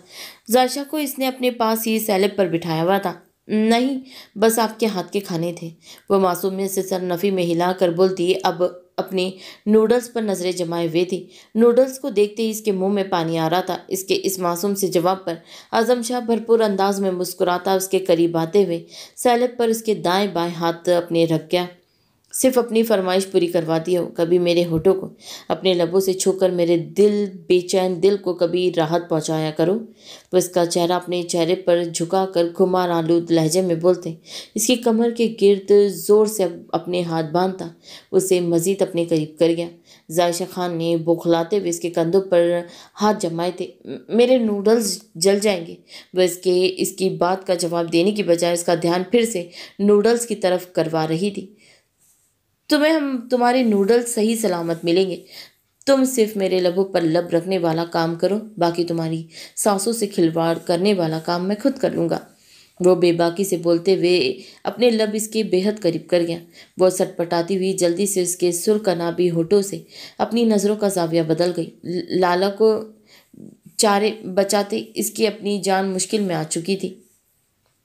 ذائشہ کو اس نے اپنے پاس ہی سیلب پر بٹھایا ہوا تھا۔ نہیں، بس آپ کے ہاتھ کے کھانے تھے، وہ معصومیت سے سر نفی میں ہلا کر بولتی اب اپنے نوڈلز پر نظریں جمائے ہوئے تھی۔ نوڈلز کو دیکھتے ہی اس کے منہ میں پانی آ رہا تھا۔ اس کے اس معصوم سے جواب پر ارزم شاہ بھرپور انداز میں مسکراتا اس کے قریب آتے ہوئے سیلب پر اس کے دائیں بائیں ہاتھ اپنے رکھ گیا۔ صرف اپنی فرمائش پوری کرواتی ہو، کبھی میرے ہونٹوں کو اپنے لبوں سے چھو کر میرے بے چین دل کو کبھی راحت پہنچایا کرو۔ وہ اس کا چہرہ اپنے چہرے پر جھکا کر خمار آلود لہجے میں بولتے اس کی کمر کے گرد زور سے اپنے ہاتھ باندھتا اسے مزید اپنے قریب کر گیا۔ ذائشہ خان نے بوکھلاتے ہوئے اس کے کندھوں پر ہاتھ جمائے تھے۔ میرے نوڈلز جل جائیں گے۔ وہ اس کی بات کا جواب دینے کی بجائے اس کا دھیان پھر سے نوڈلز کی طرف کروا رہی تھی۔ تمہارے نوڈلز صحیح سلامت ملیں گے، تم صرف میرے لبوں پر لب رکھنے والا کام کرو، باقی تمہاری سانسوں سے کھلواڑ کرنے والا کام میں خود کر لوں گا۔ وہ بے باکی سے بولتے ہوئے اپنے لب اس کے بے حد قریب کر گیا۔ وہ سٹ پٹاتی ہوئی جلدی سے اس کے سرکنابی ہونٹوں سے اپنی نظروں کا زاویہ بدل گئی۔ لالا کو چارے بچاتے اس کی اپنی جان مشکل میں آ چکی تھی۔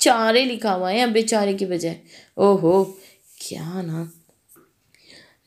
چارے لکھا ہوا ہے یا بیچارے کی بجائے؟ اوہو کیا نا!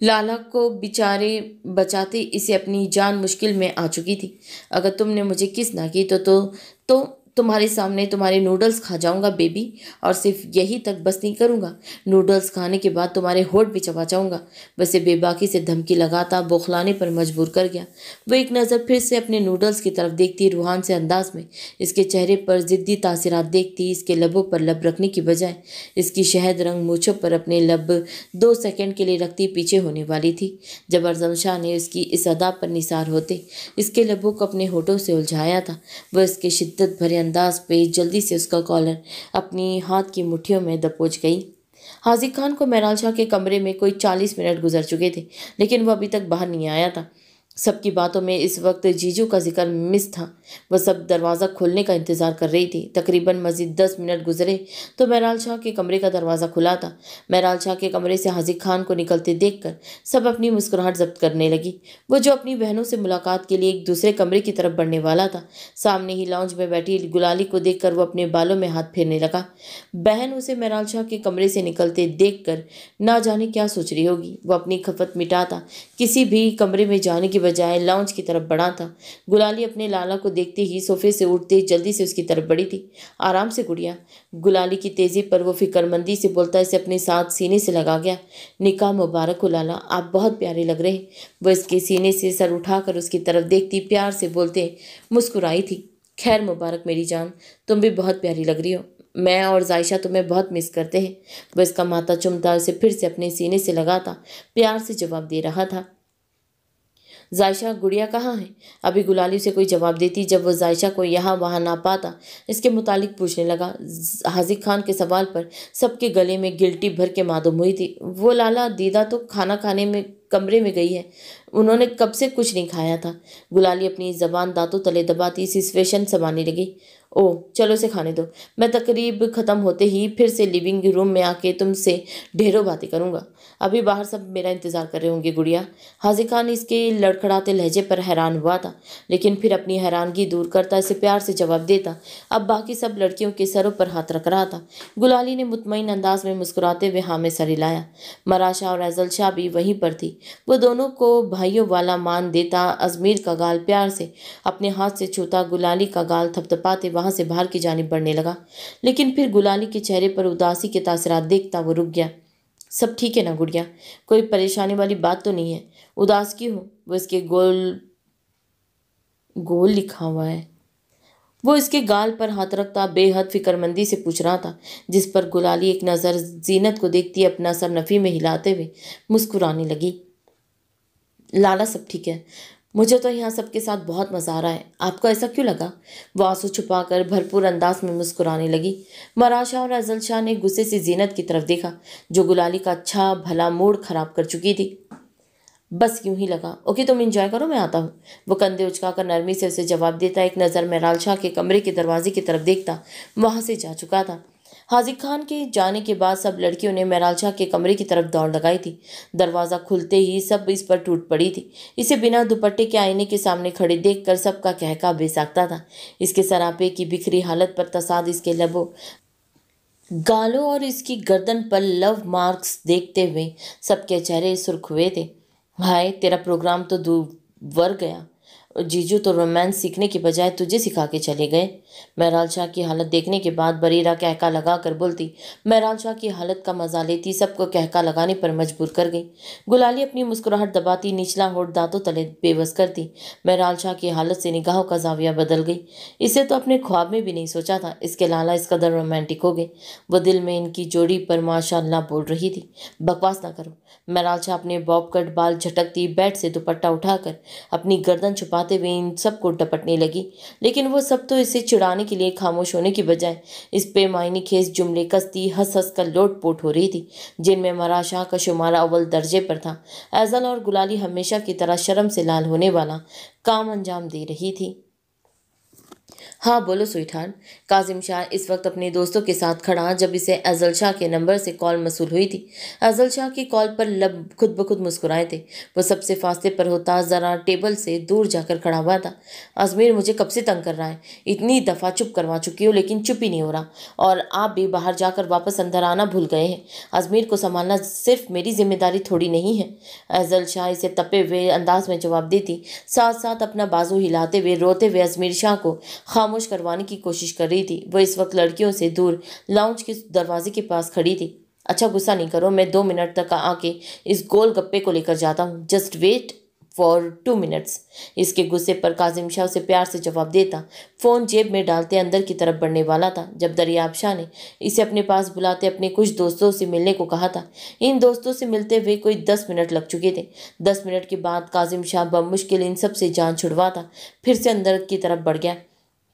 لالا کو بیچارے بچاتے اسے اپنی جان مشکل میں آ چکی تھی۔ اگر تم نے مجھے کس نہ کی تو तुम्हारे सामने तुम्हारे नूडल्स खा जाऊंगा बेबी, और सिर्फ यही तक बस नहीं करूंगा, नूडल्स खाने के बाद तुम्हारे होठ भी चबा जाऊंगा। वैसे बेबाकी से धमकी लगाता बौखलाने पर मजबूर कर गया। वो एक नज़र फिर से अपने नूडल्स की तरफ देखती रूहान से अंदाज में, इसके चेहरे पर जिद्दी तासीरात देखती, इसके लबों पर लब रखने की बजाय इसकी शहद रंग मूछों पर अपने लब 2 सेकंड के लिए रखती पीछे होने वाली थी, जब अरजम शाह ने इसकी इस अदा पर निसार होते इसके लबों को अपने होठों से उलझाया था। वह इसके शिद्दत भरे अंदाज पे जल्दी से उसका कॉलर अपनी हाथ की मुट्ठियों में दबोच गई। हाजिक खान को मेहराल शाह के कमरे में कोई 40 मिनट गुजर चुके थे, लेकिन वह अभी तक बाहर नहीं आया था। सबकी बातों में इस वक्त जीजू का जिक्र मिस था। वह सब दरवाज़ा खोलने का इंतज़ार कर रही थी। तकरीबन मज़ीद 10 मिनट गुजरे तो मेहराल शाह के कमरे का दरवाज़ा खुला था। मेहराल शाह के कमरे से हाजिक खान को निकलते देखकर सब अपनी मुस्कुराहट जब्त करने लगी। वो जो अपनी बहनों से मुलाकात के लिए एक दूसरे कमरे की तरफ बढ़ने वाला था, सामने ही लॉन्ज में बैठी गुलाली को देखकर वो अपने बालों में हाथ फेरने लगा। बहन उसे मेहराल शाह के कमरे से निकलते देखकर ना जाने क्या सोच रही होगी। वो अपनी खपत मिटाता किसी भी कमरे में जाने की बजाय लाउंज की तरफ बढ़ा था। गुलाली अपने लाला को देखते ही सोफे से उठते जल्दी से उसकी तरफ बढ़ी थी। आराम से गुड़िया। गुलाली की तेजी पर वो फिक्रमंदी से बोलता इसे अपने साथ सीने से लगा गया। निकाह मुबारक हो लाला, आप बहुत प्यारे लग रहे। वह इसके सीने से सर उठाकर उसकी तरफ देखती प्यार से बोलते मुस्कुराई थी। खैर मुबारक मेरी जान, तुम भी बहुत प्यारी लग रही हो। मैं और जायशा तुम्हें बहुत मिस करते हैं। वह इसका माथा चुमता उसे फिर से अपने सीने से लगाता प्यार से जवाब दे रहा था। जायशा गुड़िया कहाँ है? अभी गुलाली उसे कोई जवाब देती जब वो जायशा को यहाँ वहाँ ना पाता इसके मुतालिक पूछने लगा। हाजिक खान के सवाल पर सबके गले में गिल्टी भर के मालूम हुई थी। वो लाला दीदा तो खाना खाने में कमरे में गई है, उन्होंने कब से कुछ नहीं खाया था। गुलाली अपनी जबान दांतों तले दबाती सिचुएशन संभालने लगी। ओह चलो से खाने दो, मैं तकरीब ख़त्म होते ही फिर से लिविंग रूम में आके तुमसे ढेरों बातें करूँगा। अभी बाहर सब मेरा इंतज़ार कर रहे होंगे गुड़िया। हाजिक खान इसके लड़खड़ाते लहजे पर हैरान हुआ था, लेकिन फिर अपनी हैरानगी दूर करता इसे प्यार से जवाब देता। अब बाकी सब लड़कियों के सरों पर हाथ रख रहा था। गुलाली ने मुतमईन अंदाज में मुस्कुराते हुए हाँ में सर हिलाया। मराशा और ऐजल शाह भी वहीं पर थी। वो दोनों को भाइयों वाला मान देता अजमीर का गाल प्यार से अपने हाथ से छूता गुलाली का गाल थपथपाते वहां से बाहर की जानिब बढ़ने लगा, लेकिन फिर गुलाली के चेहरे पर उदासी के तासरात देखता वो रुक गया। सब ठीक है ना गुड़िया, कोई परेशानी वाली बात तो नहीं है? उदास क्यों हो? वो इसके गोल गोल लिखा हुआ है। वो इसके गाल पर हाथ रखता बेहद फिक्रमंदी से पूछ रहा था, जिस पर गुलाली एक नज़र जीनत को देखती अपना सर नफ़ी में हिलाते हुए मुस्कुराने लगी। लाला सब ठीक है, मुझे तो यहाँ सबके साथ बहुत मज़ा आ रहा है, आपको ऐसा क्यों लगा? वो आंसू छुपाकर भरपूर अंदाज में मुस्कुराने लगी। मराशा और अजल शाह ने गुस्से से जीनत की तरफ देखा, जो गुलाली का अच्छा भला मूड खराब कर चुकी थी। बस यूं ही लगा। ओके तुम इंजॉय करो, मैं आता हूँ। वो कंधे उचकाकर नरमी से उसे जवाब देता एक नज़र मेहराल शाह के कमरे के दरवाजे की तरफ देखता वहाँ से जा चुका था। हाजिक खान के जाने के बाद सब लड़कियों ने मेहराल शाह के कमरे की तरफ दौड़ लगाई थी। दरवाज़ा खुलते ही सब इस पर टूट पड़ी थी। इसे बिना दुपट्टे के आईने के सामने खड़े देखकर सबका कहका बेसाख्ता था। इसके सरापे की बिखरी हालत पर तसाद इसके लबों गालों और इसकी गर्दन पर लव मार्क्स देखते हुए सबके चेहरे सुर्ख हुए थे। हाय तेरा प्रोग्राम तो दूर गया, जीजू तो रोमांस सीखने की बजाय तुझे सिखा के चले गए। मेहराल शाह की हालत देखने के बाद बरीरा कहका लगा कर बोलती। मेहराल शाह की हालत का मजा लेती सबको कहका लगाने पर मजबूर कर गई। गुलाली अपनी मुस्कुराहट दबाती निचला होठ दांतों तले बेबस करती। मेहराल शाह की हालत से निगाहों का जाविया बदल गई। इसे तो अपने ख्वाब में भी नहीं सोचा था इसके लाला इस कदर रोमांटिक हो गए। वो दिल में इनकी जोड़ी पर माशाअल्लाह बोल रही थी। बकवास ना करो। मेहराल शाह अपने बॉब कट बाल झटकती बेड से दुपट्टा उठाकर अपनी गर्दन छुपाते हुए इन सबको डपटने लगी, लेकिन वो सब तो इसे चिढ़ाने के लिए खामोश होने की बजाय इस बेमायनी खेस जुमले कसती हंस हंस कर लोट पोट हो रही थी, जिनमें मराशा का शुमार अव्वल दर्जे पर था। ऐजल और गुलाली हमेशा की तरह शर्म से लाल होने वाला काम अंजाम दे रही थी। हाँ बोलो स्वीटहार्ट। काजिम शाह इस वक्त अपने दोस्तों के साथ खड़ा जब इसे अजल शाह के नंबर से कॉल मसूल हुई थी। अजल शाह की कॉल पर लब खुद ब खुद मुस्कुराए थे। वो सबसे फासले पर होता ज़रा टेबल से दूर जाकर खड़ा हुआ था। अजमेर मुझे कब से तंग कर रहा है, इतनी दफ़ा चुप करवा चुकी हो लेकिन चुप ही नहीं हो रहा, और आप भी बाहर जाकर वापस अंदर आना भूल गए हैं। अजमेर को संभालना सिर्फ मेरी जिम्मेदारी थोड़ी नहीं है। अजल शाह इसे तपे हुए अंदाज में जवाब देती, साथ साथ अपना बाजू हिलाते हुए रोते हुए अजमेर शाह को खामोश करवाने की कोशिश कर रही थी। वो इस वक्त लड़कियों से दूर लाउंज के दरवाजे के पास खड़ी थी। अच्छा गुस्सा नहीं करो, मैं 2 मिनट तक आके इस गोल गप्पे को लेकर जाता हूँ। Just wait for 2 minutes. इसके गुस्से पर काजिम शाह उसे प्यार से जवाब देता फ़ोन जेब में डालते अंदर की तरफ बढ़ने वाला था जब दरियाब शाह ने इसे अपने पास बुलाते अपने कुछ दोस्तों से मिलने को कहा था। इन दोस्तों से मिलते हुए कोई 10 मिनट लग चुके थे। 10 मिनट के बाद काजिम शाह बमुश्किल इन सब से जान छुड़वाता फिर से अंदर की तरफ बढ़ गया।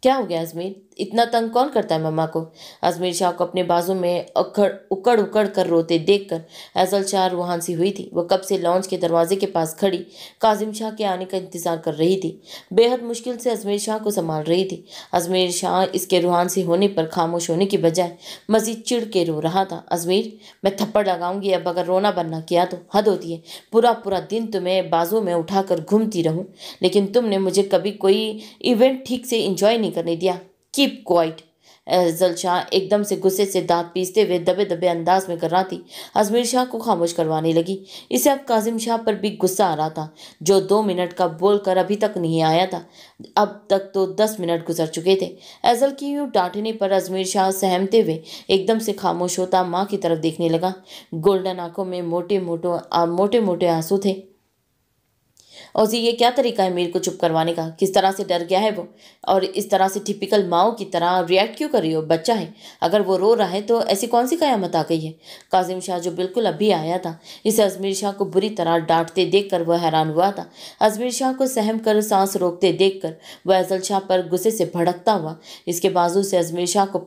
क्या हो गया अजमेर, इतना तंग कौन करता है मम्मा को? अजमेर शाह को अपने बाजू में उकड़ उकड़ कर रोते देखकर एजल शाह रूहान सी हुई थी। वह कब से लॉन्च के दरवाजे के पास खड़ी काजिम शाह के आने का इंतजार कर रही थी। बेहद मुश्किल से अजमेर शाह को संभाल रही थी। अजमेर शाह इसके रूहान सी होने पर खामोश होने की बजाय मजीद चिढ़ के रो रहा था। अजमेर, मैं थप्पड़ लगाऊंगी अब अगर रोना बंद न किया तो। हद होती है, पूरा पूरा दिन तुम्हें बाजू में उठाकर घूमती रहूं, लेकिन तुमने मुझे कभी कोई इवेंट ठीक से इंजॉय नहीं करने दिया। Keep quiet. एजल शाह एकदम से गुस्से से दांत पीसते हुए दबे दबे अंदाज में कराती अजमेर शाह को खामोश करवाने लगी। इसे अब काजिम शाह पर भी गुस्सा आ रहा था, जो 2 मिनट का बोलकर अभी तक नहीं आया था। अब तक तो 10 मिनट गुजर चुके थे। एजल की यूं डांटने पर अजमेर शाह सहमते हुए एकदम से खामोश होता माँ की तरफ देखने लगा। गोल्डन आंखों में मोटे मोटे आंसू थे। और जी, ये क्या तरीका है मेरे को चुप करवाने का? किस तरह से डर गया है वो, और इस तरह से टिपिकल माओ की तरह रिएक्ट क्यों कर रही हो? बच्चा है, अगर वो रो रहा है तो ऐसी कौन सी कयामत आ गई है? काजिम शाह जो बिल्कुल अभी आया था, इसे अजमेर शाह को बुरी तरह डांटते देखकर वह हैरान हुआ था। अजमेर शाह को सहम कर सांस रोकते देखकर वह एजल शाह पर गुस्से से भड़कता हुआ इसके बाजू से अजमेर शाह को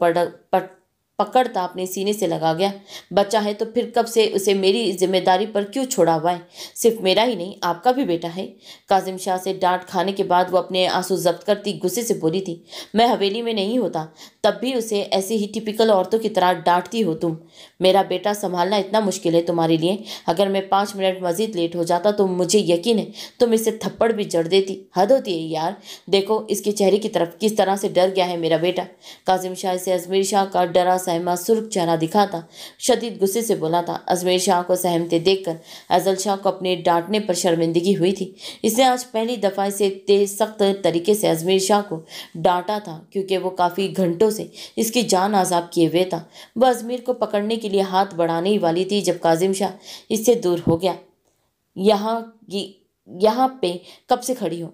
पकड़ता अपने सीने से लगा गया। बच्चा है तो फिर कब से उसे मेरी जिम्मेदारी पर क्यों छोड़ा हुआ है? सिर्फ मेरा ही नहीं, आपका भी बेटा है। काजिम शाह से डांट खाने के बाद वो अपने आंसू जब्त करती गुस्से से बोली थी, मैं हवेली में नहीं होता तब भी उसे ऐसे ही टिपिकल औरतों की तरह डांटती हो तुम। मेरा बेटा संभालना इतना मुश्किल है तुम्हारे लिए? अगर मैं 5 मिनट मजीद लेट हो जाता तो मुझे यकीन है तुम इसे थप्पड़ भी जड़ देती। हद होती है यार, देखो इसके चेहरे की तरफ, किस तरह से डर गया है मेरा बेटा। काजिम शाह से अजमेर शाह का डरा सहमा सुर्ख चेहरा दिखाता शदीद गुस्से से बोला था। अजमेर शाह को सहमते देखकर एजल शाह को अपने डांटने पर शर्मिंदगी हुई थी। इसने आज पहली दफा से तेज सख्त तरीके से अजमेर शाह को डांटा था, क्योंकि वो काफी घंटों से इसकी जान आजाब किए हुए था। वह अजमेर को पकड़ने के लिए हाथ बढ़ाने ही वाली थी जब काजिम शाह इससे दूर हो गया। यहाँ पे कब से खड़ी हो?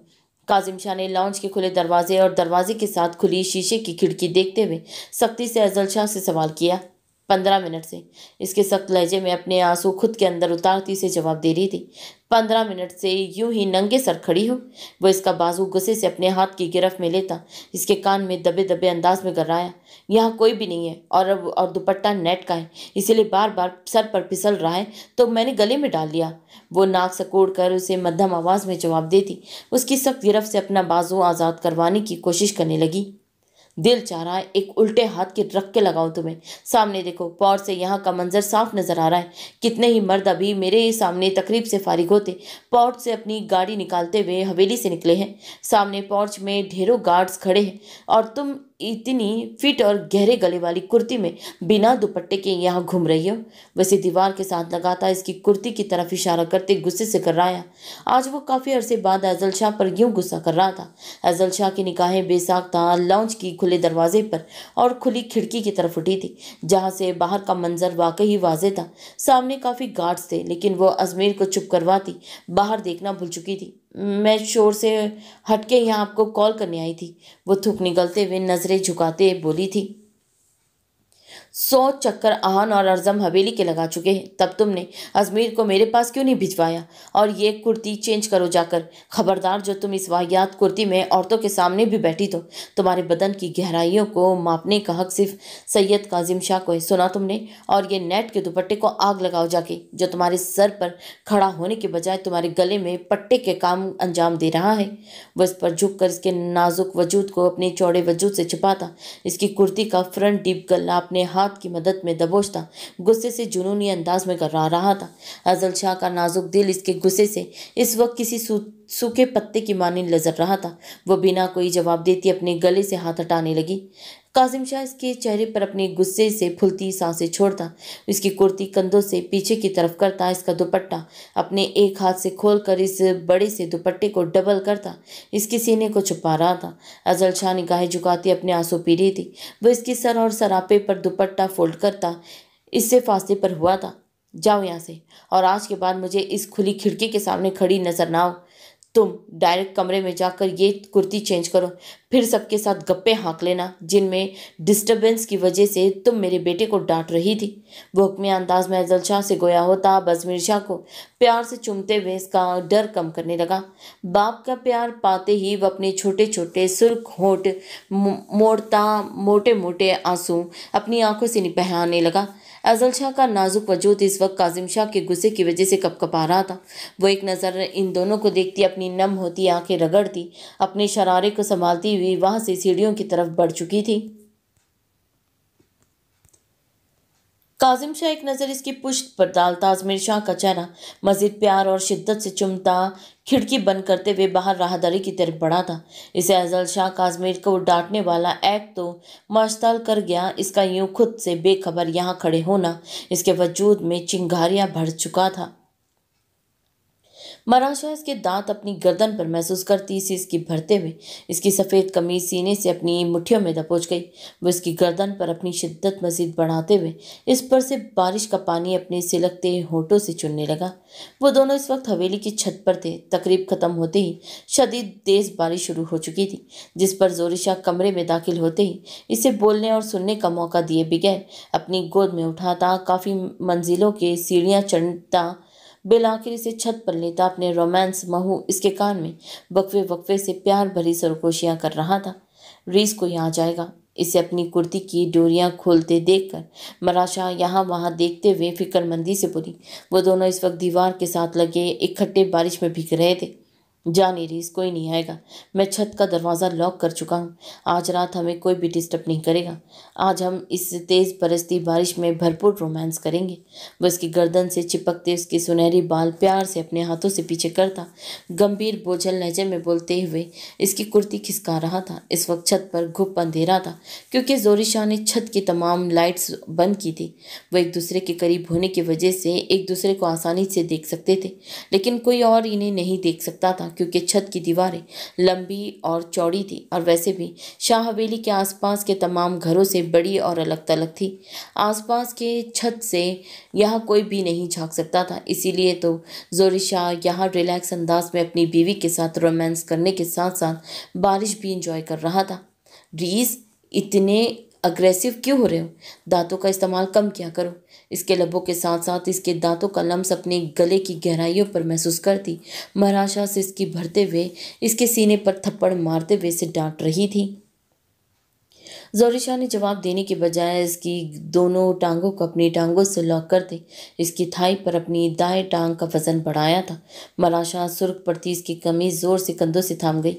काजिम शाह ने लॉन्च के खुले दरवाजे और दरवाजे के साथ खुली शीशे की खिड़की देखते हुए सख्ती से एजल शाह से सवाल किया। 15 मिनट से, इसके सख्त लहजे में अपने आंसू खुद के अंदर उतारती से जवाब दे रही थी। 15 मिनट से यूं ही नंगे सर खड़ी हो? वो इसका बाजू गुस्से से अपने हाथ की गिरफ्त में लेता इसके कान में दबे दबे अंदाज में गर्राया। यहाँ कोई भी नहीं है और दुपट्टा नेट का है, इसीलिए बार बार सर पर फिसल रहा है तो मैंने गले में डाल लिया। वो नाक सकोड़ कर उसे मध्यम आवाज में जवाब देती उसकी सख्त गिरफ्त से अपना बाजू आज़ाद करवाने की कोशिश करने लगी। दिल चाह रहा है एक उल्टे हाथ के रख के लगाऊं तुम्हें। सामने देखो, पौर से यहाँ का मंजर साफ नजर आ रहा है। कितने ही मर्द अभी मेरे सामने तकरीब से फारिग होते पोर्च से अपनी गाड़ी निकालते हुए हवेली से निकले हैं। सामने पोर्च में ढेरों गार्ड्स खड़े हैं और तुम इतनी फिट और गहरे गले वाली कुर्ती में बिना दुपट्टे के यहाँ घूम रही हो। वैसे दीवार के साथ लगाता इसकी कुर्ती की तरफ इशारा करते गुस्से से कर रहा। आज वो काफी अरसे बाद एजल शाह पर यूं गुस्सा कर रहा था। एजल शाह की निगाहें बेसाख्ता लॉन्च की खुले दरवाजे पर और खुली खिड़की की तरफ उठी थी, जहां से बाहर का मंजर वाकई वाज़ेह था। सामने काफी गार्ड्स थे, लेकिन वो अजमेर को चुप करवाती बाहर देखना भूल चुकी थी। मैं शोर से हटके यहाँ आपको कॉल करने आई थी, वो थूक निगलते हुए नजरें झुकाते बोली थी। 100 चक्कर आहान और अर्जम हवेली के लगा चुके हैं, तब तुमने अजमेर को मेरे पास क्यों नहीं भिजवाया? और ये कुर्ती चेंज करो जाकर। खबरदार, जो तुम इस वाहियात कुर्ती में औरतों के सामने भी बैठी तो तुम्हारे बदन की गहराइयों को मापने का हक सिर्फ सैयद काजिम शाह को है। सुना तुमने? और ये नेट के दुपट्टे को आग लगाओ जाके, जो तुम्हारे सर पर खड़ा होने के बजाय तुम्हारे गले में पट्टे के काम अंजाम दे रहा है। वह इस पर झुक कर इसके नाजुक वजूद को अपने चौड़े वजूद से छुपाता इसकी कुर्ती का फ्रंट डीप गला अपने हाथ की मदद में दबोचता गुस्से से जुनूनी अंदाज में गर्रा रहा था। अजल शाह का नाजुक दिल इसके गुस्से से इस वक्त किसी सूखे पत्ते की मानी नजर रहा था। वो बिना कोई जवाब देती अपने गले से हाथ हटाने लगी। कासिम शाह इसके चेहरे पर अपने गुस्से से फूलती सांसें छोड़ता, इसकी कुर्ती कंधों से पीछे की तरफ करता, इसका दुपट्टा अपने एक हाथ से खोलकर इस बड़े से दुपट्टे को डबल करता, इसके सीने को छुपा रहा था। अजल शाह निगाहें झुकाती अपने आंसू पी रही थी। वो इसकी सर और सरापे पर दुपट्टा फोल्ड करता इससे फासले पर हुआ था। जाओ यहाँ से, और आज के बाद मुझे इस खुली खिड़की के सामने खड़ी नजर ना हो। तुम डायरेक्ट कमरे में जाकर ये कुर्ती चेंज करो, फिर सबके साथ गप्पे हाँक लेना जिनमें डिस्टरबेंस की वजह से तुम मेरे बेटे को डांट रही थी। वो हुक्मिया अंदाज में अजल शाह से गोया होता अजमेर शाह को प्यार से चूमते हुए इसका डर कम करने लगा। बाप का प्यार पाते ही वह अपने छोटे छोटे सुर्ख होंठ मोड़ता मोटे मोटे आंसू अपनी आंखों से निबहाने लगा। अजल शाह का नाजुक वजूद इस वक्त कासिम शाह के गुस्से की वजह से कपकपा रहा था। वो एक नज़र इन दोनों को देखती अपनी नम होती आंखें रगड़ती अपने शरारे को संभालती हुई वहां से सीढ़ियों की तरफ बढ़ चुकी थी। कासिम शाह एक नज़र इसकी पुश्त पर डालता अजमेर शाह का चेहरा मजीद प्यार और शिद्दत से चुमता खिड़की बंद करते हुए बाहर राहदारी की तरफ बढ़ा था। इसे अजल शाह का अजमेर को डांटने वाला एक्ट तो मश्ताल कर गया, इसका यूं खुद से बेखबर यहाँ खड़े होना इसके वजूद में चिंगारियां भर चुका था। मराशा इसके दांत अपनी गर्दन पर महसूस करती सी इसकी भरते हुए इसकी सफ़ेद कमीज सीने से अपनी मुट्ठियों में दबोच गई। वो इसकी गर्दन पर अपनी शिद्दत मजीद बढ़ाते हुए इस पर से बारिश का पानी अपने सिलकते होठों से चुनने लगा। वो दोनों इस वक्त हवेली की छत पर थे। तकरीब खत्म होते ही शदीद तेज बारिश शुरू हो चुकी थी, जिस पर जोरिशा कमरे में दाखिल होते ही इसे बोलने और सुनने का मौका दिए बगैर अपनी गोद में उठाता काफ़ी मंजिलों के सीढ़ियाँ चढ़ता बिल आखिर इसे छत पर लेता अपने रोमांस महू इसके कान में वक्फे वक्फे से प्यार भरी सरगोशियां कर रहा था। रीस कोई आ जाएगा, इसे अपनी कुर्ती की डोरियां खोलते देखकर मराशा यहाँ वहाँ देखते हुए फिक्रमंदी से बोली। वो दोनों इस वक्त दीवार के साथ लगे इकट्ठे बारिश में भीग रहे थे। जानी रीस, कोई नहीं आएगा। मैं छत का दरवाज़ा लॉक कर चुका हूँ। आज रात हमें कोई भी डिस्टर्ब नहीं करेगा। आज हम इस तेज़ बरसती बारिश में भरपूर रोमांस करेंगे। वह इसकी गर्दन से चिपकते उसके सुनहरी बाल प्यार से अपने हाथों से पीछे करता गंभीर बोझल लहजे में बोलते हुए इसकी कुर्ती खिसका रहा था। इस वक्त छत पर घुप अंधेरा था क्योंकि जोरिशा ने छत की तमाम लाइट्स बंद की थी। वह एक दूसरे के करीब होने की वजह से एक दूसरे को आसानी से देख सकते थे, लेकिन कोई और इन्हें नहीं देख सकता था क्योंकि छत की दीवारें लंबी और चौड़ी थी और वैसे भी शाह हवेली के आसपास के तमाम घरों से बड़ी और अलग थलग थी। आसपास के छत से यहाँ कोई भी नहीं झांक सकता था। इसीलिए तो जोरिशा यहाँ रिलैक्स अंदाज में अपनी बीवी के साथ रोमांस करने के साथ साथ बारिश भी इंजॉय कर रहा था। रीस, इतने अग्रेसिव क्यों हो रहे हो? दांतों का इस्तेमाल कम किया करो। इसके लबों के साथ साथ इसके दांतों का लम्स अपने गले की गहराइयों पर महसूस करती महाराशा से इसकी भरते हुए इसके सीने पर थप्पड़ मारते हुए इसे डांट रही थी। जोरिशा ने जवाब देने के बजाय इसकी दोनों टांगों को अपनी टांगों से लॉक करते इसकी थाई पर अपनी दाएं टांग का वजन बढ़ाया था। मराशा सुर्ख पड़ती इसकी कमीज जोर से कंधों से थाम गई।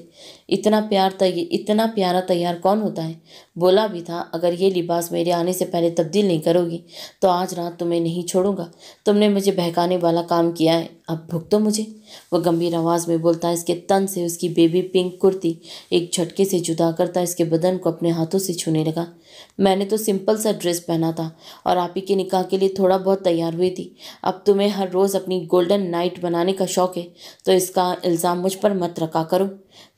इतना प्यारा तैयार कौन होता है? बोला भी था अगर ये लिबास मेरे आने से पहले तब्दील नहीं करोगी तो आज रात तुम्हें नहीं छोड़ूंगा। तुमने मुझे बहकाने वाला काम किया है, अब भुगतो मुझे। वह गंभीर आवाज़ में बोलता इसके तन से उसकी बेबी पिंक कुर्ती एक झटके से जुदा करता इसके बदन को अपने हाथों से छूने लगा। मैंने तो सिंपल सा ड्रेस पहना था और आप ही के निकाह के लिए थोड़ा बहुत तैयार हुई थी। अब तुम्हें हर रोज़ अपनी गोल्डन नाइट बनाने का शौक है तो इसका इल्ज़ाम मुझ पर मत रखा करो।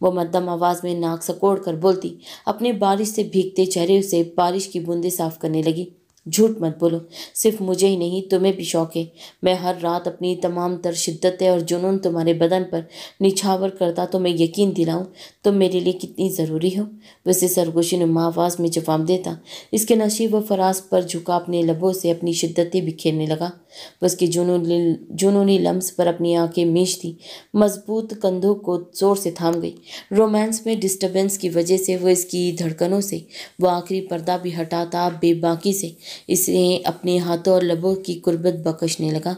वो मध्यम आवाज़ में नाक सकोड़ कर बोलती अपने बारिश से भीगते चेहरे से बारिश की बूंदें साफ करने लगी। झूठ मत बोलो, सिर्फ मुझे ही नहीं तुम्हें भी शौक है। मैं हर रात अपनी तमाम तर शिद्दतें और जुनून तुम्हारे बदन पर निछावर करता तो मैं यकीन दिलाऊं तुम मेरे लिए कितनी ज़रूरी हो। वैसे सरगोशी नुमा आवाज़ में जवाब देता इसके नशीब व फराज पर झुका अपने लबों से अपनी शिद्दतें बिखेरने लगा। वह उसकी जुनूनी लम्स पर अपनी आंखें मीचती मजबूत कंधों को जोर से थाम गई। रोमांस में डिस्टर्बेंस की वजह से वो इसकी धड़कनों से वो आखिरी पर्दा भी हटाता बेबाकी से इसे अपने हाथों और लबों की कुर्बत बख्शने लगा।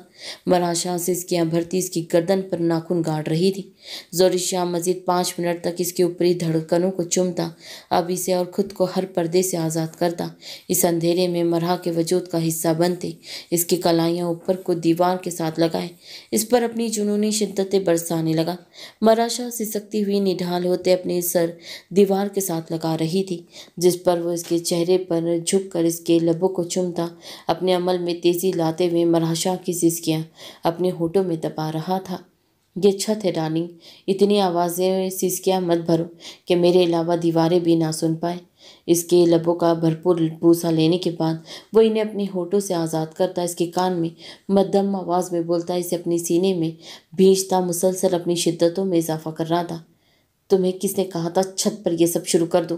मराशा सिसकियां भरती इसकी गर्दन पर नाखून गाड़ रही थी। जोरिशा मजीद 5 मिनट तक इसके ऊपरी धड़कनों को चूमता, अब इसे और खुद को हर पर्दे से आज़ाद करता, इस अंधेरे में मरहा के वजूद का हिस्सा बनते, इसकी कलाइयाँ ऊपर को दीवार के साथ लगाए इस पर अपनी जुनूनी शिद्दतें बरसाने लगा। मराशा सिसकती हुई निढाल होते अपने सर दीवार के साथ लगा रही थी, जिस पर वो इसके चेहरे पर झुककर इसके लबों को चूमता, अपने अमल में तेजी लाते हुए मराशा की सिसकियां अपने होठों में दबा रहा था। ये छत है डार्लिंग, इतनी आवाज़ें सिसकियां मत भरो कि मेरे अलावा दीवारें भी ना सुन पाए। इसके लबों का भरपूर बूसा लेने के बाद वो इन्हें अपने होठों से आज़ाद करता, इसके कान में मध्यम आवाज़ में बोलता, इसे अपने सीने में भींचता, मुसलसल अपनी शिद्दतों में इजाफा कर रहा था। तुम्हें किसने कहा था छत पर यह सब शुरू कर दो?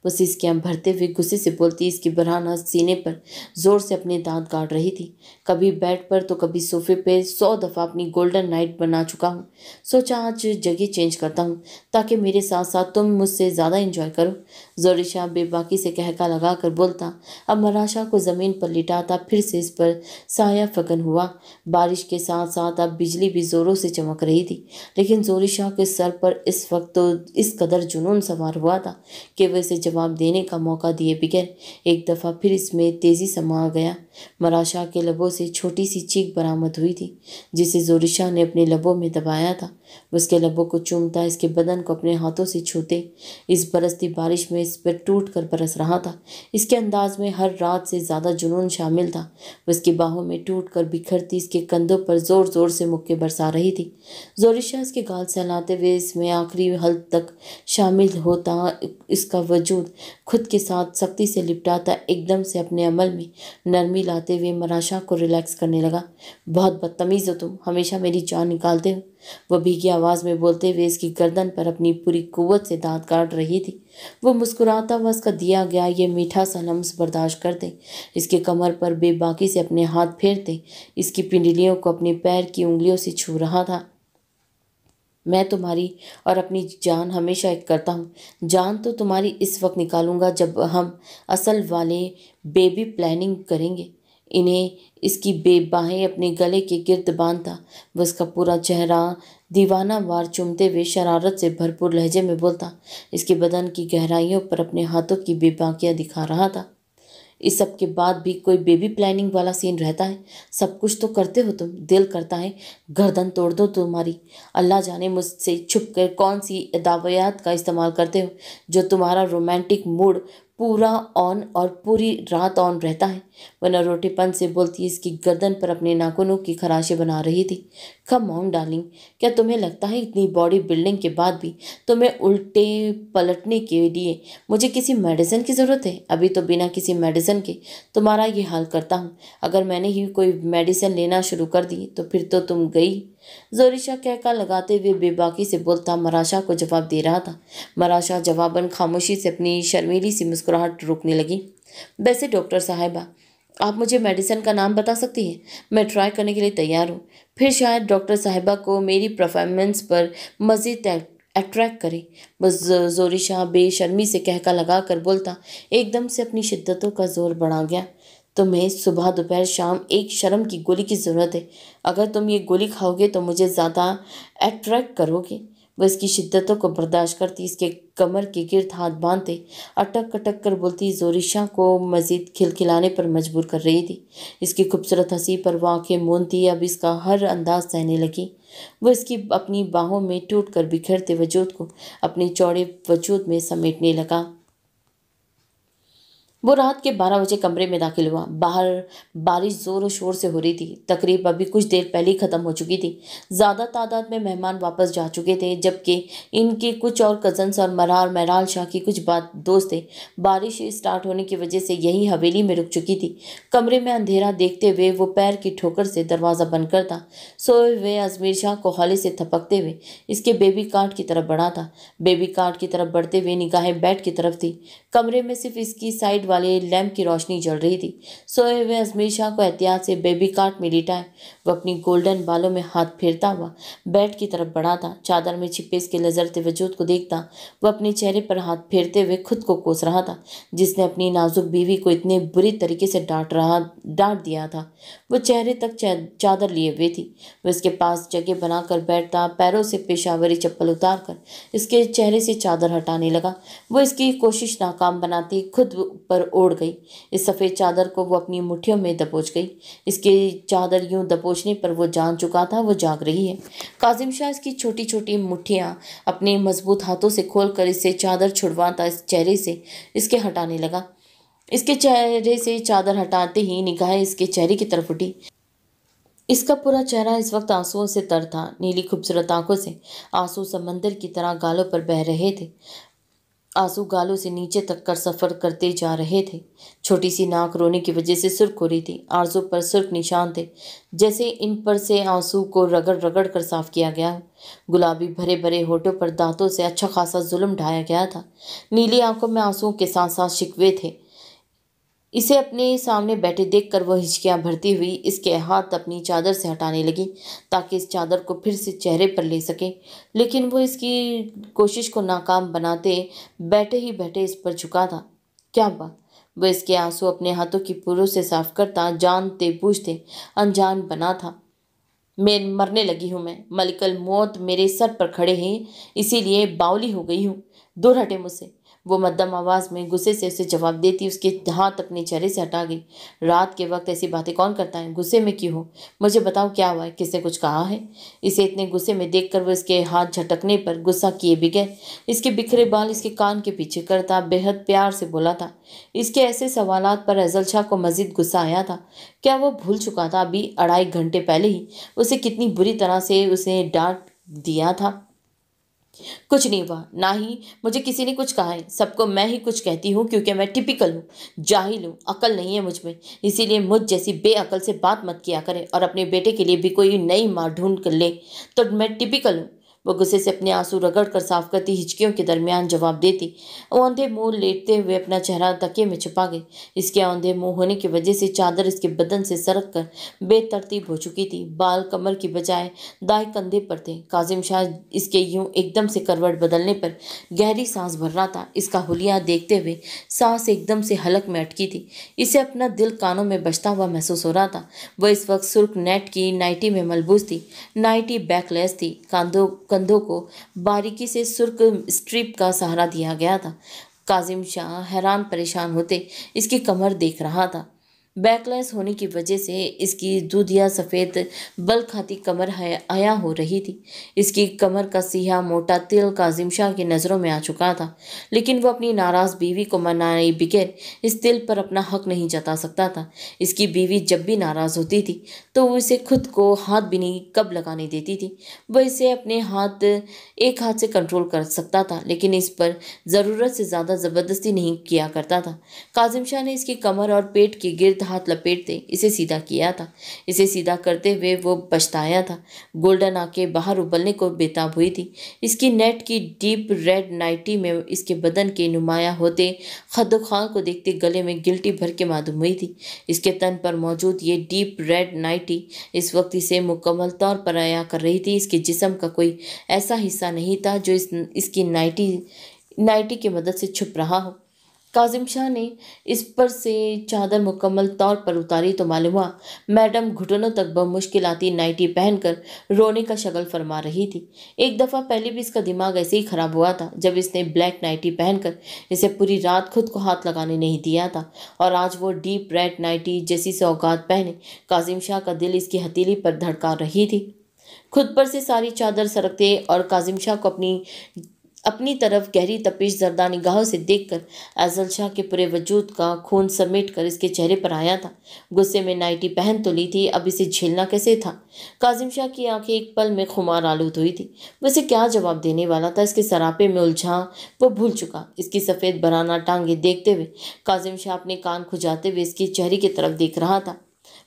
वो सिसकियां भरते हुए गुस्से से बोलती, इसकी बरहाना सीने पर जोर से अपने दांत गाड़ रही थी। कभी बेड पर तो कभी सोफे पे 100 दफ़ा अपनी गोल्डन नाइट बना चुका हूँ। सोचा आज जगह चेंज करता हूँ ताकि मेरे साथ साथ तुम मुझसे ज़्यादा इंजॉय करो। जोरिशा बेबाकी से कहका लगा कर बोलता। अब मराशा को ज़मीन पर लिटाता फिर से इस पर साया फगन हुआ। बारिश के साथ साथ अब बिजली भी ज़ोरों से चमक रही थी, लेकिन जोरिशा के सर पर इस वक्त तो इस कदर जुनून सवार हुआ था कि वह इसे जवाब देने का मौका दिए बगैर एक दफ़ा फिर इसमें तेज़ी समा गया। मराशा के लबों से छोटी सी चीख बरामद हुई थी, जिसे जोरिशा ने अपने लबों में दबाया था। उसके लबों को चूमता, इसके बदन को अपने हाथों से छूते, इस बरसती बारिश में इस पर टूट कर बरस रहा था। इसके अंदाज में हर रात से ज़्यादा जुनून शामिल था। उसकी बाहों में टूट कर बिखरती, इसके कंधों पर ज़ोर ज़ोर से मुक्के बरसा रही थी। जोरिशा इसके गाल सहलाते हुए इसमें आखिरी हद तक शामिल होता, इसका वजूद खुद के साथ सख्ती से लिपटाता, एकदम से अपने अमल में नरमी लाते हुए मराशा को रिलैक्स करने लगा। बहुत बदतमीज़ हो तुम, हमेशा मेरी जान निकालते हो, वह भीगी आवाज़ में बोलते हुए इसकी गर्दन पर अपनी पूरी कुव्वत से दांत काट रही थी। वो मुस्कुराता हुआ इसका दिया गया ये मीठा सा लम्स बर्दाश्त करते, इसके कमर पर बेबाकी से अपने हाथ फेरते, इसकी पिंडलियों को अपने पैर की उंगलियों से छू रहा था। मैं तुम्हारी और अपनी जान हमेशा एक करता हूँ। जान तो तुम्हारी इस वक्त निकालूंगा जब हम असल वाले बेबी प्लानिंग करेंगे। इन्हें इसकी बेबाहें अपने गले के गिर्द बांधता, वह उसका पूरा चेहरा दीवाना वार चूमते हुए शरारत से भरपूर लहजे में बोलता, इसके बदन की गहराइयों पर अपने हाथों की बेबाकियाँ दिखा रहा था। इस सब के बाद भी कोई बेबी प्लानिंग वाला सीन रहता है? सब कुछ तो करते हो तुम, दिल करता है गर्दन तोड़ दो तुम्हारी। अल्लाह जाने मुझसे छुप कर कौन सी अदावयात का इस्तेमाल करते हो जो तुम्हारा रोमांटिक मूड पूरा ऑन और पूरी रात ऑन रहता है। वह नरोटेपन से बोलती, इसकी गर्दन पर अपने नाखूनों की खराशें बना रही थी। कम ऑन डार्लिंग, क्या तुम्हें लगता है इतनी बॉडी बिल्डिंग के बाद भी तुम्हें उल्टे पलटने के लिए मुझे किसी मेडिसिन की ज़रूरत है? अभी तो बिना किसी मेडिसिन के तुम्हारा ये हाल करता हूँ। अगर मैंने ही कोई मेडिसिन लेना शुरू कर दी तो फिर तो तुम गई। जोरिशा कहका लगाते हुए बेबाकी से बोलता मराशा को जवाब दे रहा था। मराशा जवाबन खामोशी से अपनी शर्मीली सी मुस्कुराहट रोकने लगी। वैसे डॉक्टर साहिबा, आप मुझे मेडिसिन का नाम बता सकती हैं? मैं ट्राई करने के लिए तैयार हूँ। फिर शायद डॉक्टर साहिबा को मेरी परफॉर्मेंस पर मज़ीद अट्रैक्ट करे। बस जोरिशा बेशर्मी से कहका लगा कर बोलता, एकदम से अपनी शिद्दतों का जोर बढ़ा गया। तुम्हें सुबह दोपहर शाम एक शर्म की गोली की ज़रूरत है। अगर तुम ये गोली खाओगे तो मुझे ज़्यादा अट्रैक्ट करोगे। वह इसकी शिद्दतों को बर्दाश्त करती, इसके कमर के गिर्द हाथ बांधते अटक अटक कर बोलती, जोरिशा को मज़ीद खिलखिलाने पर मजबूर कर रही थी। इसकी खूबसूरत हंसी पर वो आंखें मूंदती अब इसका हर अंदाज सहने लगी। वह इसकी अपनी बाहों में टूट कर बिखरते वजूद को अपने चौड़े वजूद में समेटने लगा। वो रात के 12 बजे कमरे में दाखिल हुआ। बाहर बारिश जोर शोर से हो रही थी। तकरीब अभी कुछ देर पहले ही ख़त्म हो चुकी थी। ज़्यादा तादाद में मेहमान वापस जा चुके थे, जबकि इनके कुछ और कज़न्स और मरार महराल शाह की कुछ बात दोस्त थे। बारिश स्टार्ट होने की वजह से यही हवेली में रुक चुकी थी। कमरे में अंधेरा देखते हुए वो पैर की ठोकर से दरवाज़ा बंद करता, सोए हुए अजमेर शाह को हौले से थपकते हुए इसके बेबी कार्ड की तरफ बढ़ा था। बेबी कार्ड की तरफ बढ़ते हुए निगाहें बेड की तरफ थी। कमरे में सिर्फ इसकी साइड वाले लैंप की रोशनी जल रही थी। सोए हुए अजमेर शाह को एहतियात से बेबी कार्ट में लिटाए वो अपनी गोल्डन बालों में हाथ फेरता हुआ बेड की तरफ बढ़ा था। चादर में छिपे इसके लजरते वजूद को देखता वह अपने चेहरे पर हाथ फेरते हुए खुद को कोस रहा था, जिसने अपनी नाजुक बीवी को इतने बुरी तरीके से डांट दिया था। वो चेहरे तक चादर लिए हुए थी। वो इसके पास जगह बनाकर बैठता, पैरों से पेशावरी चप्पल उतार कर इसके चेहरे से चादर हटाने लगा। वो इसकी कोशिश नाकाम बनाती खुद पर ओढ़ गई। इस सफ़ेद चादर को वो अपनी मुट्ठियों में दबोच गई। इसकी चादर यूं दबोचने पर वो जान चुका था वो जाग रही है। काजिम शाह इसकी छोटी छोटी मुट्ठियां अपने मजबूत हाथों से खोलकर इससे चादर छुड़वाता इस चेहरे से इसके हटाने लगा। इसके चेहरे से चादर हटाते ही निगाहें इसके चेहरे की तरफ उठी। इसका पूरा चेहरा इस वक्त आंसुओं से तर था। नीली खूबसूरत आंखों से आंसू समंदर की तरह गालों पर बह रहे थे। आंसू गालों से नीचे तक कर सफ़र करते जा रहे थे। छोटी सी नाक रोने की वजह से सुर्ख हो रही थी। आंसू पर सुर्ख निशान थे, जैसे इन पर से आंसू को रगड़ रगड़ कर साफ किया गया हो। गुलाबी भरे भरे होठों पर दांतों से अच्छा खासा जुल्म ढाया गया था। नीली आंखों में आंसुओं के साथ साथ शिकवे थे। इसे अपने सामने बैठे देखकर वह हिचकियां भरती हुई इसके हाथ अपनी चादर से हटाने लगी ताकि इस चादर को फिर से चेहरे पर ले सके, लेकिन वो इसकी कोशिश को नाकाम बनाते बैठे ही बैठे इस पर झुका था। क्या बात, वह इसके आंसू अपने हाथों की पूरों से साफ करता जानते बूझते अनजान बना था। मैं मरने लगी हूँ, मैं मलिकल मौत मेरे सर पर खड़े हैं, इसीलिए बावली हो गई हूँ, दूर हटे मुझसे। वो मध्यम आवाज में गुस्से से उसे जवाब देती उसके हाथ अपने चेहरे से हटा गई। रात के वक्त ऐसी बातें कौन करता है? गुस्से में क्यों हो? मुझे बताओ क्या हुआ है? किसने कुछ कहा है? इसे इतने गुस्से में देखकर वो इसके हाथ झटकने पर गुस्सा किए बगैर इसके बिखरे बाल इसके कान के पीछे करता बेहद प्यार से बोला था। इसके ऐसे सवालात पर अजल शाह को मजीद गुस्सा आया था। क्या वो भूल चुका था अभी 2.5 घंटे पहले ही उसे कितनी बुरी तरह से उसे डांट दिया था? कुछ नहीं हुआ, ना ही मुझे किसी ने कुछ कहा है। सबको मैं ही कुछ कहती हूँ क्योंकि मैं टिपिकल हूँ, जाहिल हूँ, अकल नहीं है मुझ में। इसीलिए मुझ जैसी बेअकल से बात मत किया करे और अपने बेटे के लिए भी कोई नई माँ ढूंढ कर ले तो मैं टिपिकल हूँ। वो गुस्से से अपने आंसू रगड़ कर साफ करती हिचकियों के दरमियान जवाब देती। औंधे मुंह लेटते हुए अपना चेहरा तकिए में छुपा गई। इसके औंधे मुंह होने की वजह से चादर इसके बदन से सरक कर बेतरतीब हो चुकी थी। बाल कमर की बजाय दाएं कंधे पर थे। काजिम शाह इसके यूं एकदम से करवट बदलने पर गहरी सांस भर रहा था। इसका हुलिया देखते हुए सांस एकदम से हलक में अटकी थी। इसे अपना दिल कानों में बजता हुआ महसूस हो रहा था। वह इस वक्त सुर्ख नेट की नाइटी में मलबूस थी। नाइटी बैकलेस थी। कंधों को बारीकी से सुर्ख स्ट्रिप का सहारा दिया गया था। काजिम शाह हैरान परेशान होते इसकी कमर देख रहा था। बैकलेस होने की वजह से इसकी दूधिया सफ़ेद बल खाती कमर आया हो रही थी। इसकी कमर का सिया मोटा तिल काजिम शाह की नज़रों में आ चुका था, लेकिन वो अपनी नाराज़ बीवी को मनाए बगैर इस तिल पर अपना हक नहीं जता सकता था। इसकी बीवी जब भी नाराज़ होती थी तो वो इसे खुद को हाथ भी नहीं कब लगाने देती थी। वह इसे अपने एक हाथ से कंट्रोल कर सकता था, लेकिन इस पर ज़रूरत से ज़्यादा ज़बरदस्ती नहीं किया करता था। काजिम शाह ने इसकी कमर और पेट के गिर्द हाथ लपेटते इसे सीधा किया था। इसे सीधा करते हुए वो पछताया था। गोल्डन आंखें बाहर उबलने को बेताब हुई थी। इसकी नेट की डीप रेड नाइटी में इसके बदन के नुमाया होते खद्दोखाल को देखते गले में गिल्टी भर के मालूम हुई थी। इसके तन पर मौजूद ये डीप रेड नाइटी इस वक्त इसे मुकम्मल तौर पर आया कर रही थी। इसके जिस्म का कोई ऐसा हिस्सा नहीं था जो इसकी नाइटी की मदद से छुप रहा हो। काजिम शाह ने इस पर से चादर मुकम्मल तौर पर उतारी तो मालूम हुआ मैडम घुटनों तक बमुश्किलाती नाइटी पहनकर रोने का शगल फरमा रही थी। एक दफ़ा पहले भी इसका दिमाग ऐसे ही खराब हुआ था जब इसने ब्लैक नाइटी पहनकर इसे पूरी रात खुद को हाथ लगाने नहीं दिया था, और आज वो डीप रेड नाइटी जैसी सौगात पहने काजिम शाह का दिल इसकी हथेली पर धड़का रही थी। खुद पर से सारी चादर सरकते और काजिम शाह को अपनी तरफ गहरी तपिश जरदा निगाहों से देखकर अजल शाह के पूरे वजूद का खून समेट कर इसके चेहरे पर आया था। गुस्से में नाइटी पहन तो ली थी, अब इसे झेलना कैसे था? काजिम शाह की आंखें एक पल में खुमार आलूद हुई थी। वैसे क्या जवाब देने वाला था? इसके सरापे में उलझा वो भूल चुका। इसकी सफ़ेद बराना टांगे देखते हुए काजिम शाह अपने कान खुजाते हुए इसकी चेहरे की तरफ देख रहा था।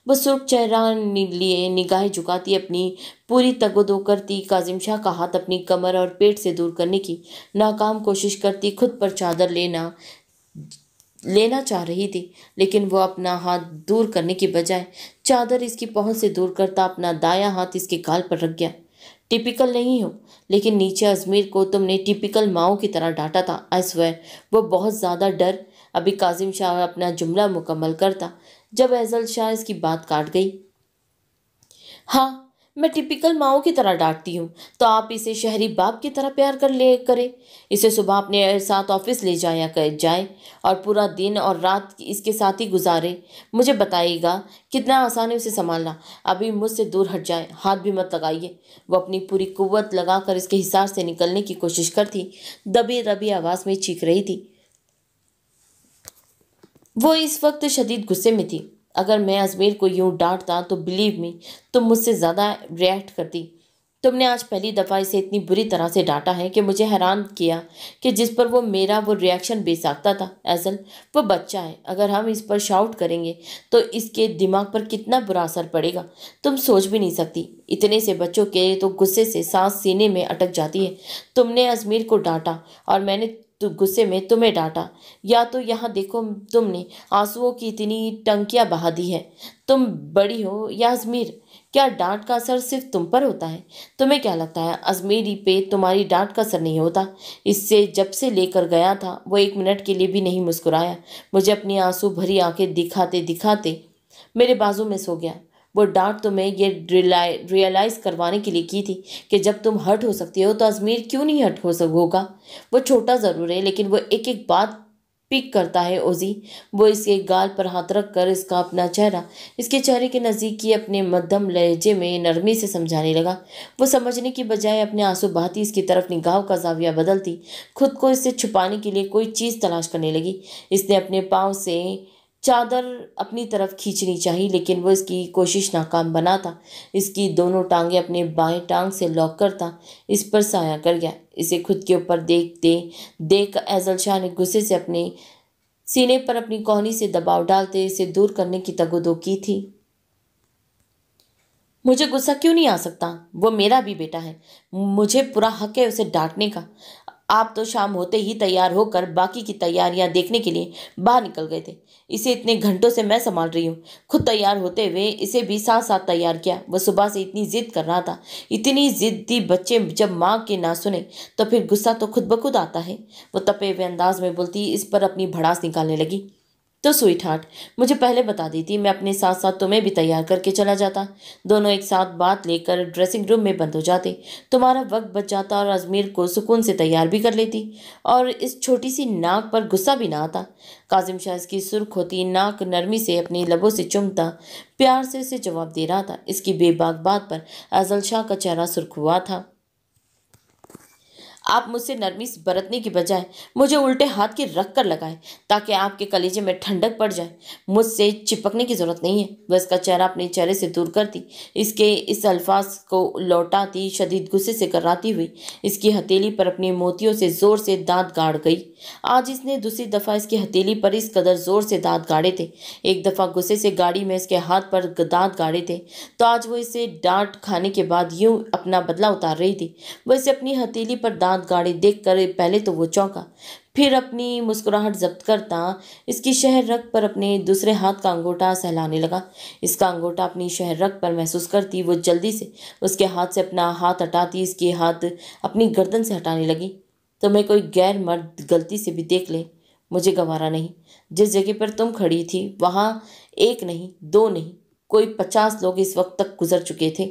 वह सुर्ख चेहरा लिए निगाहें झुकाती अपनी पूरी तगदो करती काजिम शाह का हाथ अपनी कमर और पेट से दूर करने की नाकाम कोशिश करती खुद पर चादर लेना लेना चाह रही थी, लेकिन वो अपना हाथ दूर करने की बजाय चादर इसकी पहुंच से दूर करता अपना दायां हाथ इसके गाल पर रख गया। टिपिकल नहीं हो, लेकिन नीचे अजमेर को तुमने टिपिकल माओ की तरह डांटा था। आई स्वेयर वो बहुत ज़्यादा डर। अभी काजिम शाह अपना जुमला मुकम्मल करता जब एजल शाह इसकी बात काट गई। हाँ, मैं टिपिकल माओ की तरह डांटती हूँ तो आप इसे शहरी बाप की तरह प्यार कर ले करे। इसे सुबह अपने साथ ऑफिस ले जाया कर जाए और पूरा दिन और रात इसके साथ ही गुजारे। मुझे बताइएगा कितना आसान है उसे संभालना। अभी मुझसे दूर हट जाए, हाथ भी मत लगाइए। वो अपनी पूरी कुव्वत लगाकर इसके हिसार से निकलने की कोशिश करती दबी दबी आवाज़ में चीख रही थी। वो इस वक्त शदीद गुस्से में थी। अगर मैं अजमेर को यूं डांटता तो बिलीव मी तुम मुझसे ज़्यादा रिएक्ट करती। तुमने आज पहली दफ़ा इसे इतनी बुरी तरह से डांटा है कि मुझे हैरान किया कि जिस पर वो रिएक्शन बेसाख्ता था। एजल वो बच्चा है, अगर हम इस पर शाउट करेंगे तो इसके दिमाग पर कितना बुरा असर पड़ेगा तुम सोच भी नहीं सकती। इतने से बच्चों के तो गुस्से से सांस सीने में अटक जाती है। तुमने अजमेर को डांटा और मैंने तो गुस्से में तुम्हें डांटा। या तो यहाँ देखो, तुमने आंसुओं की इतनी टंकियाँ बहा दी है। तुम बड़ी हो या अजमेर, क्या डांट का असर सिर्फ तुम पर होता है? तुम्हें क्या लगता है अजमेरी पे तुम्हारी डांट का असर नहीं होता? इससे जब से लेकर गया था वो एक मिनट के लिए भी नहीं मुस्कुराया। मुझे अपनी आंसू भरी आंखें दिखाते दिखाते मेरे बाजू में सो गया। वो डांट तो मैं ये रियलाइज़ करवाने के लिए की थी कि जब तुम हर्ट हो सकती हो तो अजमेर क्यों नहीं हर्ट हो होगा। वो छोटा ज़रूर है, लेकिन वो एक एक बात पिक करता है ओजी। वो इसके गाल पर हाथ रख कर इसका अपना चेहरा इसके चेहरे के नज़दीक ही अपने मध्यम लहजे में नरमी से समझाने लगा। वो समझने की बजाय अपने आंसू बहाती इसकी तरफ निगाह का जाविया बदलती खुद को इससे छुपाने के लिए कोई चीज़ तलाश करने लगी। इसने अपने पाँव से चादर अपनी तरफ खींचनी चाहिए, लेकिन वो इसकी कोशिश नाकाम बना था। इसकी दोनों टांगें अपने बाएं टांग से लॉक करता इस पर साया कर गया। इसे खुद के ऊपर देखते देख एजल शाह ने गुस्से से अपने सीने पर अपनी कोहनी से दबाव डालते इसे दूर करने की तगोदो की थी। मुझे गुस्सा क्यों नहीं आ सकता? वो मेरा भी बेटा है, मुझे पूरा हक है उसे डांटने का। आप तो शाम होते ही तैयार होकर बाकी की तैयारियां देखने के लिए बाहर निकल गए थे। इसे इतने घंटों से मैं संभाल रही हूँ। खुद तैयार होते हुए इसे भी साथ साथ तैयार किया। वो सुबह से इतनी जिद कर रहा था। इतनी जिद्दी बच्चे जब माँ के ना सुने तो फिर गुस्सा तो खुद ब खुद आता है। वो तपे हुए अंदाज में बोलती इस पर अपनी भड़ास निकालने लगी। तो स्वीट हार्ट, मुझे पहले बता देती, मैं अपने साथ साथ तुम्हें भी तैयार करके चला जाता। दोनों एक साथ बात लेकर ड्रेसिंग रूम में बंद हो जाते। तुम्हारा वक्त बच जाता और अजमेर को सुकून से तैयार भी कर लेती और इस छोटी सी नाक पर गुस्सा भी ना आता। काजिम शाह इसकी सुर्ख होती नाक नरमी से अपनी लबों से चुमता प्यार से उसे जवाब दे रहा था। इसकी बेबाक बात पर एजल शाह का चेहरा सुर्ख हुआ था। आप मुझसे नरमी बरतने की बजाय मुझे उल्टे हाथ की रख कर लगाए ताकि आपके कलेजे में ठंडक पड़ जाए। मुझसे चिपकने की जरूरत नहीं है। वह इसका चेहरा अपने चेहरे से दूर करती इसके इस अल्फाज को लौटाती शदीद गुस्से से कराती हुई इसकी हथेली पर अपने मोतियों से जोर से दांत गाड़ गई। आज इसने दूसरी दफा इसकी हथेली पर इस कदर जोर से दांत गाड़े थे। एक दफा गुस्से से गाड़ी में इसके हाथ पर दांत गाड़े थे तो आज वो इसे डांट खाने के बाद यूं अपना बदला उतार रही थी। वो इसे अपनी हथेली पर दांत गाड़े देख कर पहले तो वो चौंका, फिर अपनी मुस्कुराहट जब्त करता इसकी शहर रग पर अपने दूसरे हाथ का अंगूठा सहलाने लगा। इसका अंगूठा अपनी शहर रग पर महसूस करती वो जल्दी से उसके हाथ से अपना हाथ हटाती इसके हाथ अपनी गर्दन से हटाने लगी। तो मैं कोई गैर मर्द गलती से भी देख ले, मुझे गवारा नहीं। जिस जगह पर तुम खड़ी थी वहाँ एक नहीं, दो नहीं, कोई 50 लोग इस वक्त तक गुजर चुके थे।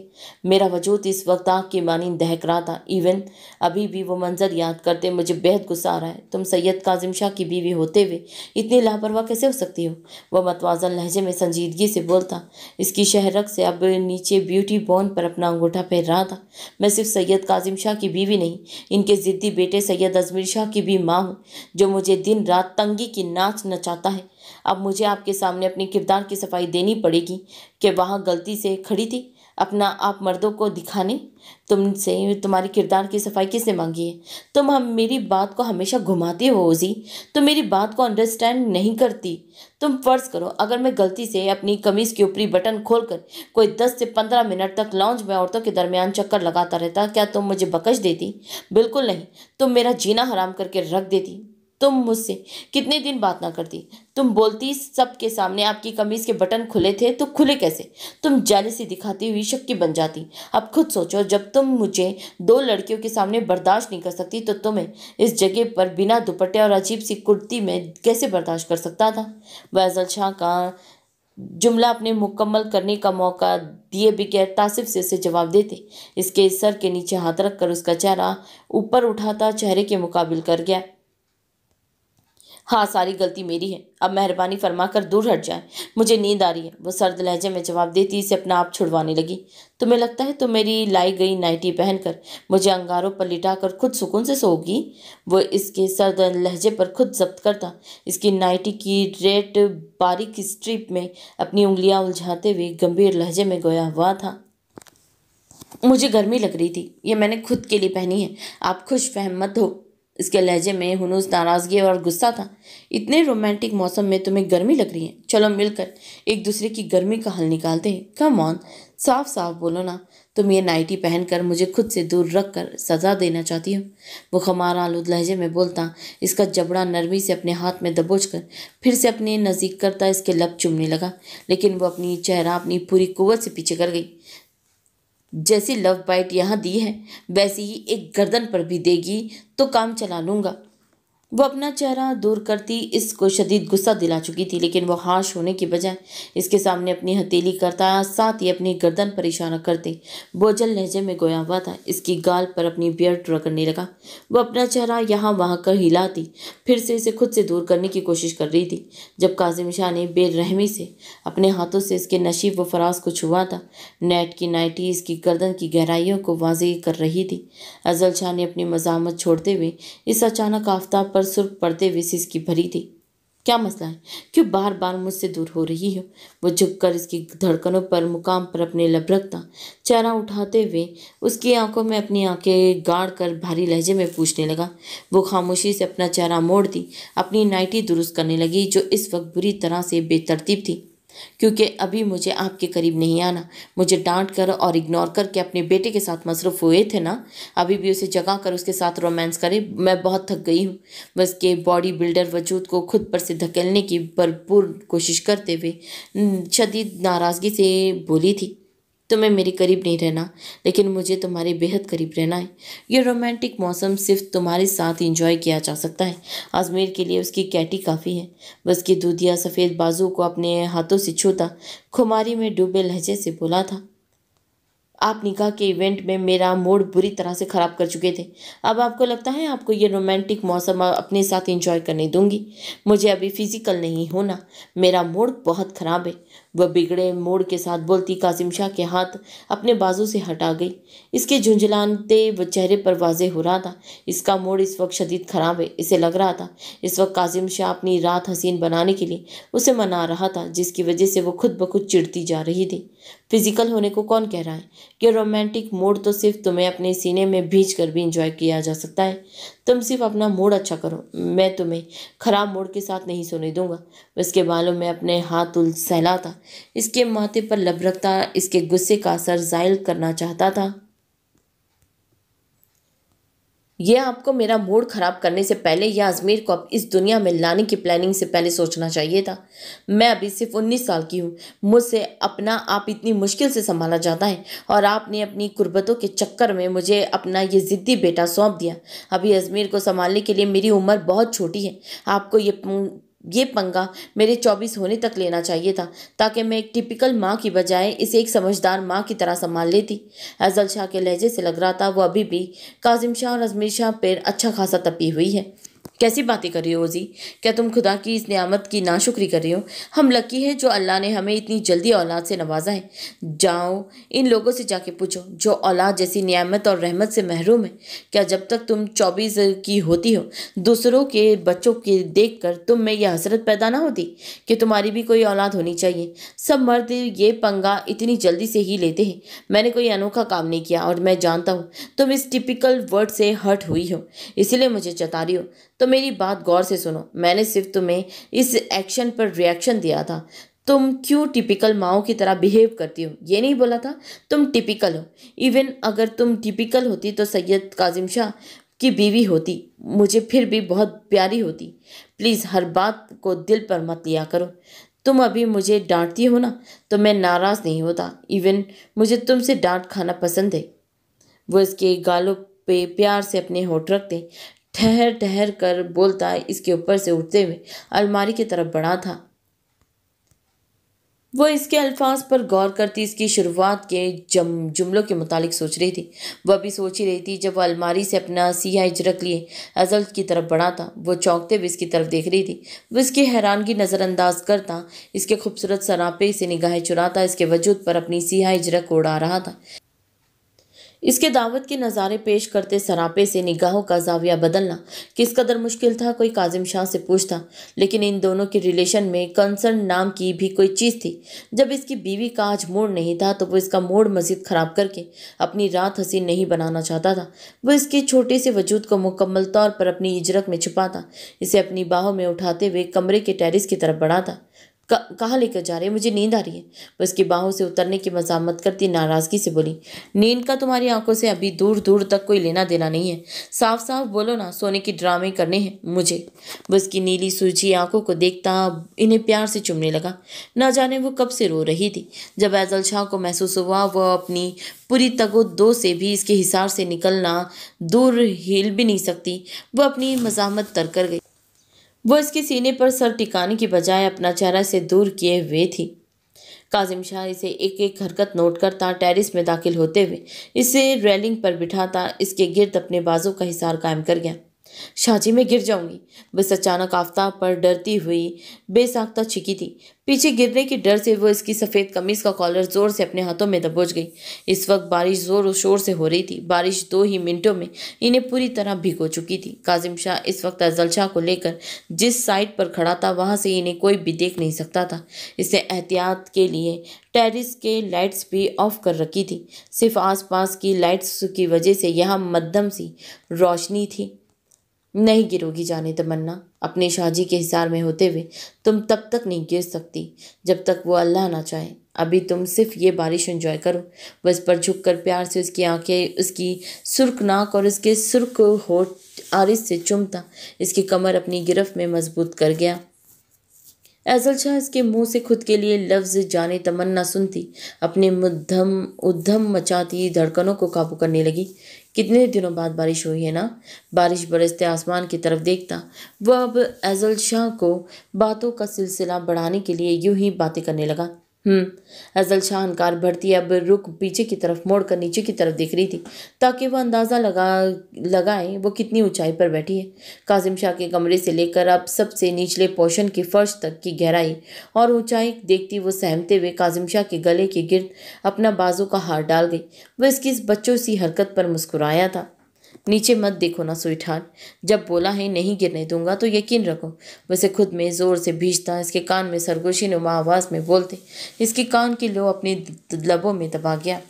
मेरा वजूद इस वक्त आग की मानी दहक रहा था। इवन अभी भी वो मंजर याद करते मुझे बेहद गुस्सा आ रहा है। तुम सैयद काजिम शाह की बीवी होते हुए इतनी लापरवाह कैसे हो सकती हो? वह मतवाजन लहजे में संजीदगी से बोलता इसकी शहरक से अब नीचे ब्यूटी बॉन पर अपना अंगूठा फेर रहा था। मैं सिर्फ सैयद काजिम शाह की बीवी नहीं, इनके ज़िद्दी बेटे सैयद अजमेर शाह की भी माँ हूँ जो मुझे दिन रात तंगी की नाच नचाता है। अब मुझे आपके सामने अपने किरदार की सफाई देनी पड़ेगी कि वहाँ गलती से खड़ी थी अपना आप मर्दों को दिखाने। तुमसे तुम्हारी किरदार की सफाई किसने मांगी है? तुम हम मेरी बात को हमेशा घुमाती हो ओजी। तुम मेरी बात को अंडरस्टैंड नहीं करती। तुम फर्ज करो अगर मैं गलती से अपनी कमीज़ के ऊपरी बटन खोलकर कोई 10 से 15 मिनट तक लॉन्ज में औरतों के दरमियान चक्कर लगाता रहता, क्या तुम मुझे बकश देती? बिल्कुल नहीं, तुम मेरा जीना हराम करके रख देती। तुम मुझसे कितने दिन बात ना करती। तुम बोलती सबके सामने आपकी कमीज के बटन खुले थे तो खुले कैसे। तुम जेलसी दिखाती हुई शक्की बन जाती। अब खुद सोचो, जब तुम मुझे दो लड़कियों के सामने बर्दाश्त नहीं कर सकती तो तुम्हें इस जगह पर बिना दुपट्टे और अजीब सी कुर्ती में कैसे बर्दाश्त कर सकता था। फैजल शाह का जुमला अपने मुकम्मल करने का मौका दिए बगैर तासिफ से उसे जवाब देते इसके सर के नीचे हाथ रखकर उसका चेहरा ऊपर उठाता चेहरे के मुकाबिल कर गया। हाँ, सारी गलती मेरी है। अब मेहरबानी फरमाकर दूर हट जाए, मुझे नींद आ रही है। वो सर्द लहजे में जवाब देती इसे अपना आप छुड़वाने लगी। तुम्हें लगता है तुम मेरी लाई गई नाइटी पहनकर मुझे अंगारों पर लिटाकर खुद सुकून से सोओगी। वो इसके सर्द लहजे पर खुद जब्त करता इसकी नाइटी की रेड बारीक स्ट्रिप में अपनी उंगलियां उलझाते हुए गंभीर लहजे में गोया हुआ था। मुझे गर्मी लग रही थी, ये मैंने खुद के लिए पहनी है, आप खुश फहम मत हो। इसके लहजे में हुनूस, नाराजगी और गुस्सा था। इतने रोमांटिक मौसम में तुम्हें गर्मी लग रही है, चलो मिलकर एक दूसरे की गर्मी का हल निकालते हैं। कम ऑन, साफ साफ बोलो ना, तुम ये नाइटी पहनकर मुझे खुद से दूर रख कर सजा देना चाहती हो। वो खमार आलूद लहजे में बोलता इसका जबड़ा नरमी से अपने हाथ में दबोच कर फिर से अपने नज़दीक करता इसके लब चूमने लगा, लेकिन वो अपनी चेहरा अपनी पूरी कुव्वत से पीछे कर गई। जैसी लव बाइट यहाँ दी है वैसी ही एक गर्दन पर भी देगी तो काम चला लूँगा। वो अपना चेहरा दूर करती इसको शदीद गुस्सा दिला चुकी थी, लेकिन वो हाश होने की बजाय इसके सामने अपनी हथेली करता, साथ ही अपनी गर्दन पर इशारा करते बोझल लहजे में गोया हुआ था। इसकी गाल पर अपनी बियर्ड रगड़ने लगा। वो अपना चेहरा यहाँ वहाँ कर हिलाती फिर से इसे खुद से दूर करने की कोशिश कर रही थी। जब काजिम शाह ने बेरहमी से अपने हाथों से इसके नशीब व फराज को छुआ था, नेट की नाइटी इसकी गर्दन की गहराइयों को वाज़ेह कर रही थी। अजल शाह ने अपनी मज़ामत छोड़ते हुए इस अचानक आफताब पर सुर्ख पड़ते हुए सिसकी भरी थी। क्या मसला है, क्यों बार बार मुझसे दूर हो रही हो। वो झुककर इसकी धड़कनों पर मुकाम पर अपने लब रखता, चेहरा उठाते हुए उसकी आंखों में अपनी आंखें गाड़ कर भारी लहजे में पूछने लगा। वो खामोशी से अपना चेहरा मोड़ती अपनी नाइटी दुरुस्त करने लगी जो इस वक्त बुरी तरह से बेतरतीब थी। क्योंकि अभी मुझे आपके करीब नहीं आना, मुझे डांट कर और इग्नोर करके अपने बेटे के साथ मसरूफ़ हुए थे ना, अभी भी उसे जगा कर उसके साथ रोमांस करे। मैं बहुत थक गई हूँ। बस के बॉडी बिल्डर वजूद को खुद पर से धकेलने की भरपूर कोशिश करते हुए शदीद नाराज़गी से बोली थी, तुम्हें मेरे करीब नहीं रहना, लेकिन मुझे तुम्हारे बेहद करीब रहना है। ये रोमांटिक मौसम सिर्फ तुम्हारे साथ इंजॉय किया जा सकता है। आजमेर के लिए उसकी कैटी काफ़ी है। बस की दूधिया सफ़ेद बाजू को अपने हाथों से छूता खुमारी में डूबे लहजे से बोला था, आप निकाह के इवेंट में मेरा मूड बुरी तरह से ख़राब कर चुके थे। अब आपको लगता है आपको ये रोमांटिक मौसम अपने साथ एंजॉय करने दूंगी। मुझे अभी फिजिकल नहीं होना, मेरा मूड बहुत ख़राब है। वह बिगड़े मूड के साथ बोलती कासिम शाह के हाथ अपने बाजू से हटा गई। इसके झुंझलाते वह चेहरे पर वाजे हो रहा था इसका मूड इस वक्त शदीद ख़राब है। इसे लग रहा था इस वक्त कासिम शाह अपनी रात हसीन बनाने के लिए उसे मना रहा था, जिसकी वजह से वो खुद ब खुद चिढ़ती जा रही थी। फिजिकल होने को कौन कह रहा है? ये रोमांटिक मूड तो सिर्फ तुम्हें अपने सीने में भींच कर भी इंजॉय किया जा सकता है। तुम सिर्फ अपना मूड अच्छा करो, मैं तुम्हें खराब मूड के साथ नहीं सोने दूंगा। उसके बालों में अपने हाथ सहलाता इसके माथे पर लब रखता इसके गुस्से का असर जाहिर करना चाहता था। यह आपको मेरा मूड खराब करने से पहले या अजमेर को अब इस दुनिया में लाने की प्लानिंग से पहले सोचना चाहिए था। मैं अभी सिर्फ 19 साल की हूँ। मुझसे अपना आप इतनी मुश्किल से संभाला जाता है और आपने अपनी कुर्बतों के चक्कर में मुझे अपना ये ज़िद्दी बेटा सौंप दिया। अभी अजमेर को संभालने के लिए मेरी उम्र बहुत छोटी है। आपको ये पंगा मेरे 24 होने तक लेना चाहिए था, ताकि मैं एक टिपिकल माँ की बजाय इसे एक समझदार माँ की तरह संभाल लेती। अजल शाह के लहजे से लग रहा था वो अभी भी काजिम शाह और अजमेर शाह पर अच्छा खासा तपी हुई है। कैसी बातें कर रही हो ओजी? क्या तुम खुदा की इस नियामत की नाशुक्री कर रही हो? हम लकी है जो अल्लाह ने हमें इतनी जल्दी औलाद से नवाजा है। जाओ इन लोगों से जाके पूछो जो औलाद जैसी नियामत और रहमत से महरूम है। क्या जब तक तुम 24 की होती हो दूसरों के बच्चों के देख कर तुम में यह हसरत पैदा ना होती कि तुम्हारी भी कोई औलाद होनी चाहिए? सब मर्द ये पंगा इतनी जल्दी से ही लेते हैं। मैंने कोई अनोखा काम नहीं किया और मैं जानता हूँ तुम इस टिपिकल वर्ड से हर्ट हुई हो, इसीलिए मुझे चता रही हो। तो मेरी बात गौर से सुनो, मैंने सिर्फ तुम्हें इस एक्शन पर रिएक्शन दिया था। तुम क्यों टिपिकल माओ की तरह बिहेव करती हो ये नहीं बोला था। तुम टिपिकल हो। इवन अगर तुम टिपिकल होती तो सैयद काजिम शाह की बीवी होती, मुझे फिर भी बहुत प्यारी होती। प्लीज़ हर बात को दिल पर मत लिया करो। तुम अभी मुझे डांटती हो ना, तो मैं नाराज़ नहीं होता। इवन मुझे तुमसे डांट खाना पसंद है। वो इसके गालों पे प्यार से अपने होंठ रखते ठहर ठहर कर बोलता इसके ऊपर से उठते हुए अलमारी की तरफ बढ़ा था। वो इसके अल्फाज पर गौर करती इसकी शुरुआत के जुमलों के मुतालिक सोच रही थी। वह भी सोच ही रही थी जब वह अलमारी से अपना सिया इजरक लिए अजल की तरफ बढ़ा था। वो चौंकते हुए इसकी तरफ देख रही थी। वो इसकी हैरानगी नज़रअंदाज करता इसके खूबसूरत सरापे से निगाहें चुराता इसके वजूद पर अपनी सिया इजरक उड़ा रहा था। इसके दावत के नज़ारे पेश करते सरापे से निगाहों का जाविया बदलना किस कदर मुश्किल था कोई काजिम शाह से पूछता। लेकिन इन दोनों के रिलेशन में कंसर्न नाम की भी कोई चीज़ थी। जब इसकी बीवी का आज मूड नहीं था तो वो इसका मूड मज़ीद ख़राब करके अपनी रात हसीन नहीं बनाना चाहता था। वो इसके छोटे से वजूद को मुकम्मल तौर पर अपनी इजरक में छुपाता इसे अपनी बाहों में उठाते हुए कमरे के टेरिस की तरफ बढ़ा था। कहाँ लेकर जा रहे हैं? मुझे नींद आ रही है। वो इसकी बाहों से उतरने की मजामत करती नाराज़गी से बोली, नींद का तुम्हारी आंखों से अभी दूर दूर तक कोई लेना देना नहीं है। साफ साफ बोलो ना, सोने की ड्रामे करने हैं मुझे। वो इसकी नीली सूझी आंखों को देखता इन्हें प्यार से चुमने लगा। न जाने वो कब से रो रही थी। जब ऐज़ल शाह को महसूस हुआ वह अपनी पूरी तगो-दो से भी इसके हिसार से निकलना दूर हिल भी नहीं सकती, वो अपनी मजामत तर कर गई। वो इसके सीने पर सर टिकाने की बजाय अपना चेहरा से दूर किए हुए थी। काजिम शाह इसे एक एक हरकत नोट करता टेरिस में दाखिल होते हुए इसे रेलिंग पर बिठाता इसके गिर्द अपने बाजू का हिसार कायम कर गया। शाहजी मैं गिर जाऊंगी। बस अचानक आफताब पर डरती हुई बेसाख्ता छिकी थी। पीछे गिरने के डर से वो इसकी सफ़ेद कमीज का कॉलर जोर से अपने हाथों में दबोच गई। इस वक्त बारिश जोर और शोर से हो रही थी। बारिश 2 ही मिनटों में इन्हें पूरी तरह भिगो चुकी थी। काजिम शाह इस वक्त अफजल शाह को लेकर जिस साइड पर खड़ा था वहां से इन्हें कोई भी देख नहीं सकता था। इसने एहतियात के लिए टेरिस के लाइट्स भी ऑफ कर रखी थी। सिर्फ आसपास की लाइट्स की वजह से यहाँ मध्यम सी रोशनी थी। नहीं गिरोगी जाने तमन्ना, अपने शाहजी के हिसार में होते हुए तुम तब तक नहीं गिर सकती जब तक वो अल्लाह ना चाहे। अभी तुम सिर्फ ये बारिश एंजॉय करो। वह इस पर झुककर प्यार से उसकी आंखें, उसकी सुर्ख नाक और उसके सुर्ख होठ आरिस से चूमता इसकी कमर अपनी गिरफ्त में मजबूत कर गया। ऐज़ल शाह इसके मुंह से खुद के लिए लफ्ज़ जाने तमन्ना सुनती अपने उद्यम मचाती धड़कनों को काबू करने लगी। कितने दिनों बाद बारिश हुई है ना। बारिश बरसते आसमान की तरफ देखता वह अब ऐज़ल शाह को बातों का सिलसिला बढ़ाने के लिए यूं ही बातें करने लगा। ऐज़ल शाह अनकार भरती अब रुख पीछे की तरफ मोड़ कर नीचे की तरफ देख रही थी ताकि वह अंदाज़ा लगाए वो कितनी ऊंचाई पर बैठी है। काजिम शाह के कमरे से लेकर अब सबसे निचले पोर्शन की फर्श तक की गहराई और ऊंचाई देखती वो सहमते हुए काजिम शाह के गले के गिर्द अपना बाजू का हाथ डाल गई। वह इसकी इस बच्चों सी हरकत पर मुस्कुराया था। नीचे मत देखो ना स्वीटहार्ट, जब बोला है नहीं गिरने दूंगा तो यकीन रखो। वैसे खुद में जोर से भीजता इसके कान में सरगोशी नुमा आवाज़ में बोलते इसके कान की लो अपनी लबों में दबा गया।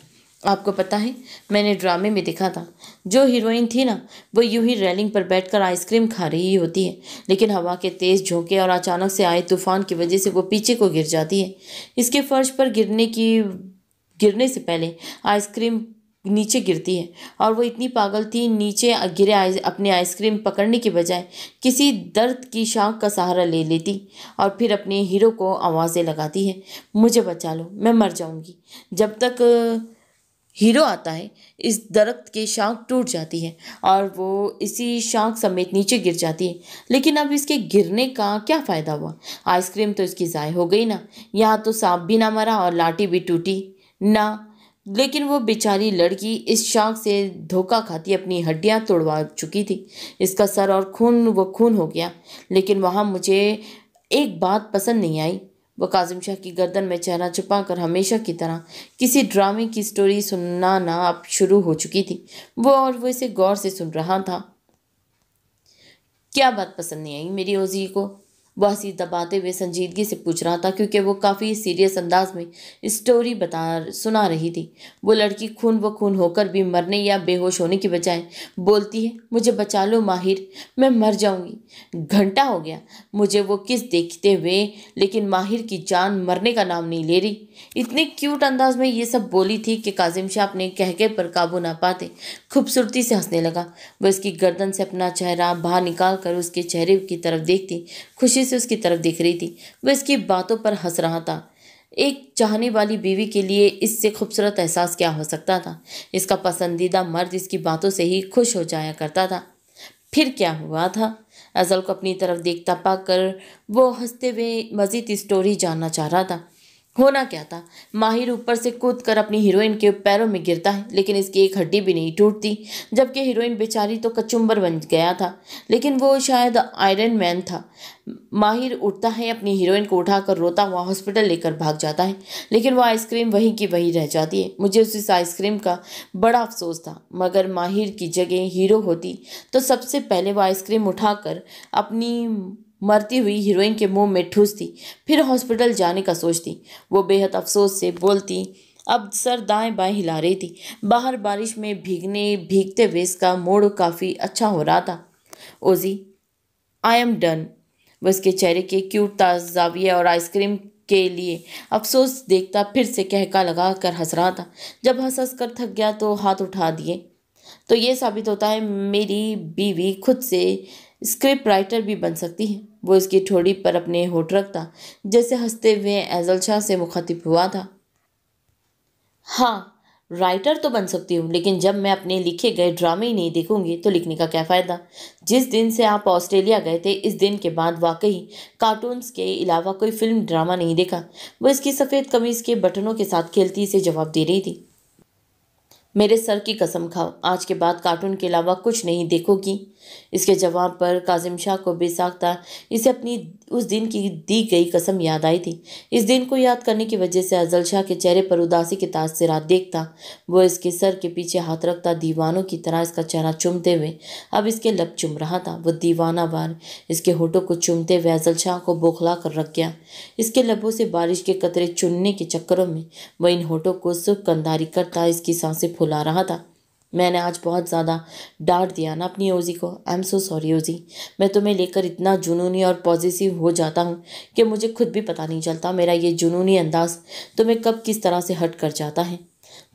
आपको पता है मैंने ड्रामे में देखा था, जो हीरोइन थी ना वो यूं ही रेलिंग पर बैठकर आइसक्रीम खा रही होती है, लेकिन हवा के तेज़ झोंके और अचानक से आए तूफान की वजह से वो पीछे को गिर जाती है। इसके फर्श पर गिरने से पहले आइसक्रीम नीचे गिरती है और वो इतनी पागल थी नीचे गिरे अपने आइसक्रीम पकड़ने के बजाय किसी दर्द की शाख का सहारा ले लेती और फिर अपने हीरो को आवाज़ें लगाती है, मुझे बचा लो मैं मर जाऊंगी। जब तक हीरो आता है इस दरख्त की शाख टूट जाती है और वो इसी शाख समेत नीचे गिर जाती है। लेकिन अब इसके गिरने का क्या फ़ायदा हुआ? आइसक्रीम तो इसकी ज़ाय हो गई ना। यहाँ तो सांप भी ना मरा और लाठी भी टूटी ना। लेकिन वो बेचारी लड़की इस शाख से धोखा खाती अपनी हड्डियां तोड़वा चुकी थी। इसका सर और खून हो गया। लेकिन वहाँ मुझे एक बात पसंद नहीं आई। वो काजिम शाह की गर्दन में चेहरा छुपाकर हमेशा की तरह किसी ड्रामे की स्टोरी सुनाना अब शुरू हो चुकी थी। वो इसे गौर से सुन रहा था। क्या बात पसंद नहीं आई मेरी ओजी को? وہ हंसी दबाते हुए संजीदगी से पूछ रहा था क्योंकि वो काफ़ी सीरियस अंदाज में स्टोरी सुना रही थी। वो लड़की खून व खून होकर भी मरने या बेहोश होने की बजाय बोलती है, मुझे बचा लो माहिर, मैं मर जाऊंगी। घंटा हो गया मुझे वो किस देखते हुए, लेकिन माहिर की जान मरने का नाम नहीं ले रही। इतने क्यूट अंदाज में ये सब बोली थी कि काजिम शाह अपने कहके पर काबू ना पाते खूबसूरती से हंसने लगा। वह उसकी गर्दन से अपना चेहरा बाहर निकाल कर उसके चेहरे की तरफ देखती, खुशी से उसकी तरफ देख रही थी। वह इसकी बातों पर हंस रहा था। एक चाहने वाली बीवी के लिए इससे खूबसूरत एहसास क्या हो सकता था। इसका पसंदीदा मर्द इसकी बातों से ही खुश हो जाया करता था। फिर क्या हुआ था? अजल को अपनी तरफ देखता पाकर वो हंसते हुए मजीद स्टोरी जानना चाह रहा था। होना क्या था, माहिर ऊपर से कूद कर अपनी हीरोइन के पैरों में गिरता है, लेकिन इसकी एक हड्डी भी नहीं टूटती, जबकि हीरोइन बेचारी तो कचुम्बर बन गया था, लेकिन वो शायद आयरन मैन था। माहिर उठता है, अपनी हीरोइन को उठाकर रोता हुआ हॉस्पिटल लेकर भाग जाता है, लेकिन वो आइसक्रीम वहीं की वहीं रह जाती है। मुझे उस आइसक्रीम का बड़ा अफसोस था, मगर माहिर की जगह हीरो होती तो सबसे पहले वो आइसक्रीम उठाकर अपनी मरती हुई हीरोइन के मुंह में ठूसती, फिर हॉस्पिटल जाने का सोचती। वो बेहद अफसोस से बोलती, अब सर दाएं बाएं हिला रही थी। बाहर बारिश में भीगते हुए इसका मूड काफ़ी अच्छा हो रहा था। ओजी, आई एम डन। वो इसके चेहरे के क्यूट ताज़ाविये और आइसक्रीम के लिए अफसोस देखता फिर से कहका लगा कर हंस रहा था। जब हंस हंस कर थक गया तो हाथ उठा दिए। तो ये साबित होता है मेरी बीवी खुद से स्क्रिप्ट राइटर भी बन सकती है। वो इसकी ठोड़ी पर अपने होठ रखता, जैसे हंसते हुए एजल शाह से मुखातिब हुआ था। हाँ, राइटर तो बन सकती हूँ, लेकिन जब मैं अपने लिखे गए ड्रामे ही नहीं देखूंगी तो लिखने का क्या फ़ायदा। जिस दिन से आप ऑस्ट्रेलिया गए थे, इस दिन के बाद वाकई कार्टून्स के अलावा कोई फिल्म ड्रामा नहीं देखा। वो इसकी सफ़ेद कमीज़ के बटनों के साथ खेलती से जवाब दे रही थी। मेरे सर की कसम खाओ, आज के बाद कार्टून के अलावा कुछ नहीं देखोगी। इसके जवाब पर काजिम शाह को बेसाख्ता इसे अपनी उस दिन की दी गई कसम याद आई थी। इस दिन को याद करने की वजह से अजल शाह के चेहरे पर उदासी के तासुरात देखता। वो इसके सर के पीछे हाथ रखता, दीवानों की तरह इसका चेहरा चूमते हुए अब इसके लब चुम रहा था। वो दीवाना वार इसके होठों को चूमते हुए अजल शाह को बौखला कर रख गया। इसके लबों से बारिश के कतरे चुनने के चक्करों में वह इन होठों को सुख कंधारी करता इसकी सांसें फुला रहा था। मैंने आज बहुत ज़्यादा डांट दिया ना अपनी ओजी को। आई एम सो सॉरी ओजी। मैं तुम्हें लेकर इतना जुनूनी और पॉजिटिव हो जाता हूँ कि मुझे खुद भी पता नहीं चलता मेरा ये जुनूनी अंदाज तुम्हें कब किस तरह से हट कर जाता है।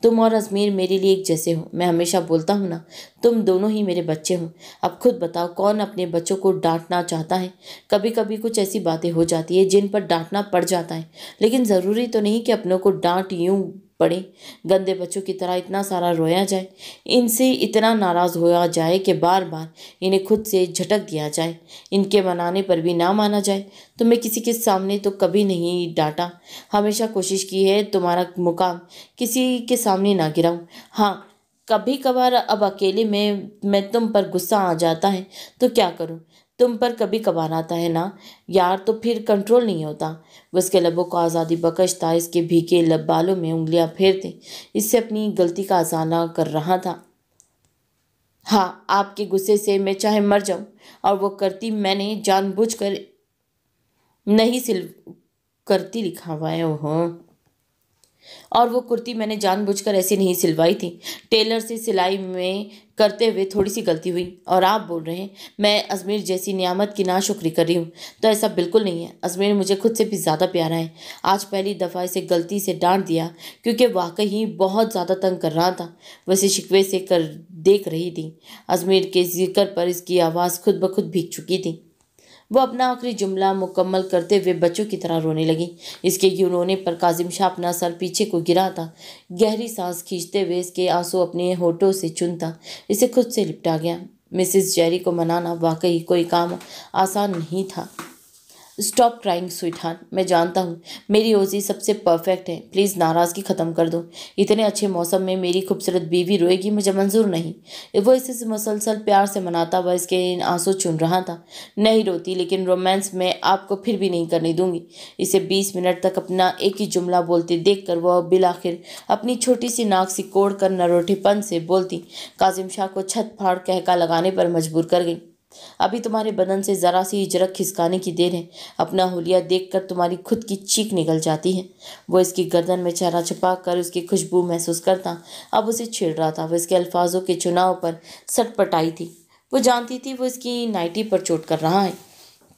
तुम और अजमेर मेरे लिए एक जैसे हो। मैं हमेशा बोलता हूँ ना, तुम दोनों ही मेरे बच्चे हो। अब खुद बताओ, कौन अपने बच्चों को डांटना चाहता है। कभी कभी कुछ ऐसी बातें हो जाती है जिन पर डांटना पड़ जाता है, लेकिन ज़रूरी तो नहीं कि अपनों को डांट यूं पड़े। गंदे बच्चों की तरह इतना सारा रोया जाए, इनसे इतना नाराज़ होया जाए कि बार बार इन्हें खुद से झटक दिया जाए, इनके मनाने पर भी ना माना जाए। तो मैं किसी के सामने तो कभी नहीं डांटा, हमेशा कोशिश की है तुम्हारा मुकाम किसी के सामने ना गिराऊं। हाँ, कभी कभार अब अकेले में मैं तुम पर गुस्सा आ जाता है तो क्या करूं। तुम पर कभी कभार आता है ना यार, तो फिर कंट्रोल नहीं होता। वो उसके लबों को आज़ादी बख्शता, इसके भीगे लब बालों में उंगलियां फेरते इससे अपनी गलती का अजाना कर रहा था। हाँ, आपके गुस्से से मैं चाहे मर जाऊं, और वो करती मैंने जानबूझकर नहीं सिल करती लिखा हुआ है। ओहो, और वो कुर्ती मैंने जानबूझकर ऐसी नहीं सिलवाई थी। टेलर से सिलाई में करते हुए थोड़ी सी गलती हुई, और आप बोल रहे हैं मैं अजमेर जैसी नियामत की नाशुक्री कर रही हूँ। तो ऐसा बिल्कुल नहीं है। अजमेर मुझे खुद से भी ज़्यादा प्यारा है। आज पहली दफ़ा इसे गलती से डांट दिया क्योंकि वाकई ही बहुत ज़्यादा तंग कर रहा था। वैसे शिकवे से कर देख रही थी। अजमेर के जिक्र पर इसकी आवाज़ खुद ब खुद भीग चुकी थी। वो अपना आखिरी जुमला मुकम्मल करते हुए बच्चों की तरह रोने लगी। इसके यूं रोने पर काजिम शाह अपना सर पीछे को गिरा था। गहरी सांस खींचते हुए इसके आंसू अपने होठों से चुनता इसे खुद से लिपटा गया। मिसेस जेरी को मनाना वाकई कोई काम आसान नहीं था। Stop crying sweet heart. मैं जानता हूँ मेरी ओजी सबसे परफेक्ट है। प्लीज़ नाराज़गी ख़त्म कर दो। इतने अच्छे मौसम में मेरी खूबसूरत बीवी रोएगी, मुझे मंजूर नहीं। वो इसे मुसलसल प्यार से मनाता हुआ इसके आंसू चुन रहा था। नहीं रोती, लेकिन रोमांस मैं आपको फिर भी नहीं करने दूंगी। इसे 20 मिनट तक अपना एक ही जुमला बोलते देखकर वह बिलाखिर अपनी छोटी सी नाक सिकोड़ कर नरोठेपन से बोलती काजिम शाह को छत फाड़ कहका लगाने पर मजबूर कर गई। ابھی تمہارے بدن سے ذرا سی ہجرت کھسکانے کی دیر ہے، اپنا حلیہ دیکھ کر تمہاری خود کی چیخ نکل جاتی ہے۔ وہ اس کی گردن میں چہرہ چھپا کر اس کی خوشبو محسوس کرتا اب اسے چھیڑ رہا تھا۔ وہ اس کے الفاظوں کے چناؤ پر سٹ پٹائی تھی۔ وہ جانتی تھی وہ اس کی نائٹی پر چوٹ کر رہا ہے۔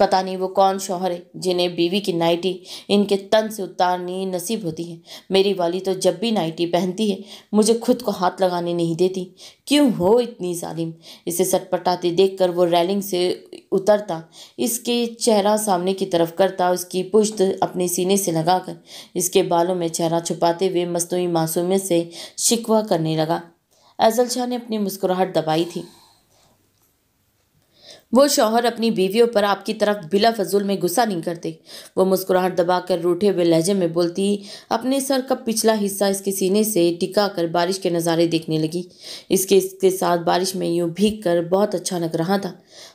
پتہ نہیں وہ کون شوہر ہے جنہیں بیوی کی نائٹی ان کے تن سے اتارنی نصیب ہوتی ہے۔ میری والی تو جب بھی نائٹی پہنتی ہے مجھے خود کو ہاتھ لگانے نہیں دیتی۔ کیوں ہو اتنی ظالم؟ اسے سٹ پٹاتے دیکھ کر وہ ریلنگ سے اترتا، اس کے چہرہ سامنے کی طرف کرتا، اس کی پشت اپنے سینے سے لگا کر اس کے بالوں میں چہرہ چھپاتے ہوئے مصنوعی معصومیت سے شکوہ کرنے لگا۔ ایزل شاہ نے اپنی مسکراہٹ دبائی تھی۔ وہ شوہر اپنی بیویوں پر آپ کی طرف بلا فضول میں غصہ نہیں کرتے۔ وہ مسکراہٹ دبا کر روٹھے ہوئے لہجے میں بولتی اپنے سر کا پچھلا حصہ اس کے سینے سے ٹکا کر بارش کے نظارے دیکھنے لگی۔ اس کے ساتھ بارش میں یوں بھیگ کر بہت اچھا لگ رہا تھا۔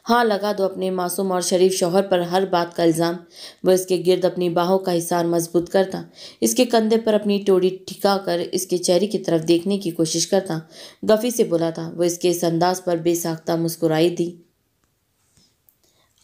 ہاں لگا دو اپنے معصوم اور شریف شوہر پر ہر بات کا الزام۔ وہ اس کے گرد اپنی باہوں کا حصار مضبوط کرتا، اس کے کندھے پر اپنی ٹوڑی ٹھکا کر اس کے چہرے کی طرف دیکھنے کی کوشش کرتا، گفی سے بولا تھا۔ وہ اس کے اس انداز پر بے ساختہ مسکرائی تھی۔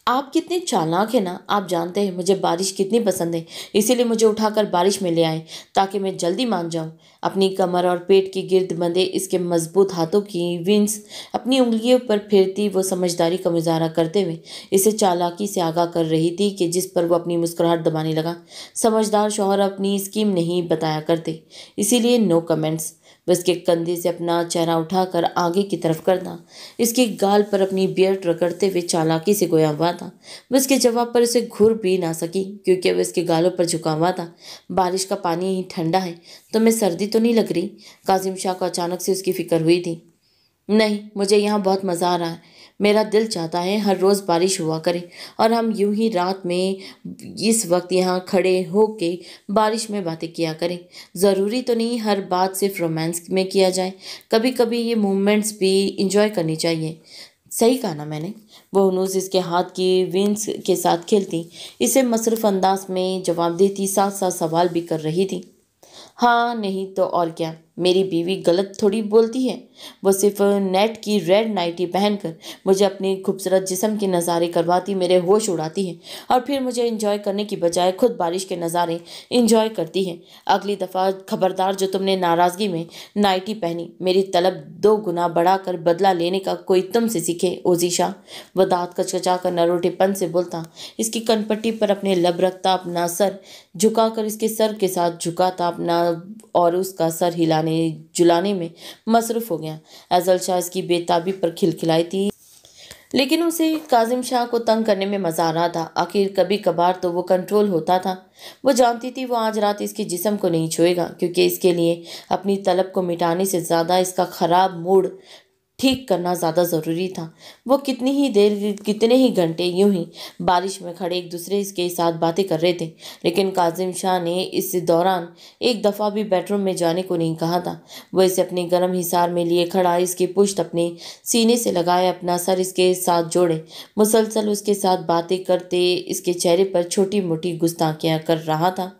آپ کتنے چالاک ہیں نا، آپ جانتے ہیں مجھے بارش کتنی پسند ہے، اسی لیے مجھے اٹھا کر بارش میں لے آئے تاکہ میں جلدی مان جاؤں۔ اپنی کمر اور پیٹ کے گرد بندھے اس کے مضبوط ہاتھوں کی وینس اپنی انگلیوں پر پھیرتی وہ سمجھداری کا مظاہرہ کرتے ہوئے اسے چالاکی سے آگاہ کر رہی تھی کہ جس پر وہ اپنی مسکراہٹ دبانے لگا۔ سمجھدار شوہر اپنی اسکیم نہیں بتایا کرتے، اسی لیے نو کمنٹس۔ وہ اس کے کندھے سے اپنا چہرہ اٹھا کر آگے کی طرف کرتا، اس کے گال پر اپنی بیئرڈ رگڑتے ہوئے چالاکی سے گویا ہوا تھا۔ وہ اس کے جواب پر اسے گھور بھی نہ سکی کیونکہ وہ اس کے گالوں پر جھکا ہوا تھا۔ بارش کا پانی ہی ٹھنڈا ہے، تمہیں سردی تو نہیں لگ رہی؟ کاظم شاہ کو اچانک سے اس کی فکر ہوئی تھی۔ نہیں، مجھے یہاں بہت مزہ آ رہا ہے۔ میرا دل چاہتا ہے ہر روز بارش ہوا کرے اور ہم یوں ہی رات میں اس وقت یہاں کھڑے ہو کے بارش میں باتیں کیا کریں۔ ضروری تو نہیں ہر بات صرف رومانس میں کیا جائے، کبھی کبھی یہ مومنٹس بھی انجوائے کرنی چاہیے۔ صحیح کہا نا میں نے؟ وہ ہنوز اس کے ہاتھ کی وینس کے ساتھ کھیلتی، اسے مصروف انداز میں جواب دیتی، ساتھ ساتھ سوال بھی کر رہی تھی۔ ہاں نہیں تو اور کیا، میری بیوی غلط تھوڑی بولتی ہے۔ وہ صرف نیٹ کی ریڈ نائٹی پہن کر مجھے اپنے خوبصورت جسم کے نظارے کرواتی، میرے ہوش اڑاتی ہے اور پھر مجھے انجوائے کرنے کی بجائے خود بارش کے نظارے انجوائے کرتی ہے۔ اگلی دفعہ خبردار جو تم نے ناراضگی میں نائٹی پہنی، میری طلب 2 گنا بڑھا کر بدلہ لینے کا کوئی تم سے سیکھے اوزی شاہ۔ وہ دانت کچکچا کر نروٹے پن سے بولتا، اس کی کنپٹی پر اپنے لب رکھتا، اپنا سر جھکا کر اس کے سر کے ساتھ جھکاتا اپنا اور اس کا سر ہلانے جلانے میں مصروف ہو گیا۔ ایزل شاہ اس کی بے تابی پر کھلکھلائی تھی، لیکن اسے کاظم شاہ کو تنگ کرنے میں مزہ آ رہا تھا۔ آخر کبھی کبھار تو وہ کنٹرول ہوتا تھا۔ وہ جانتی تھی وہ آج رات اس کے جسم کو نہیں چھوئے گا کیونکہ اس کے لیے اپنی طلب کو مٹانے سے زیادہ اس کا خراب موڈ ٹھیک کرنا زیادہ ضروری تھا۔ وہ کتنے ہی گھنٹے یوں ہی بارش میں کھڑے ایک دوسرے کے ساتھ باتیں کر رہے تھے، لیکن کاظم شاہ نے اس دوران ایک دفعہ بھی بیڈ روم میں جانے کو نہیں کہا تھا۔ وہ اسے اپنے گرم حصار میں لیے کھڑا، اس کی پشت اپنے سینے سے لگائے، اپنا سر اس کے ساتھ جوڑے مسلسل اس کے ساتھ باتیں کرتے اس کے چہرے پر چھوٹی موٹی گستاخیاں کر رہا تھا۔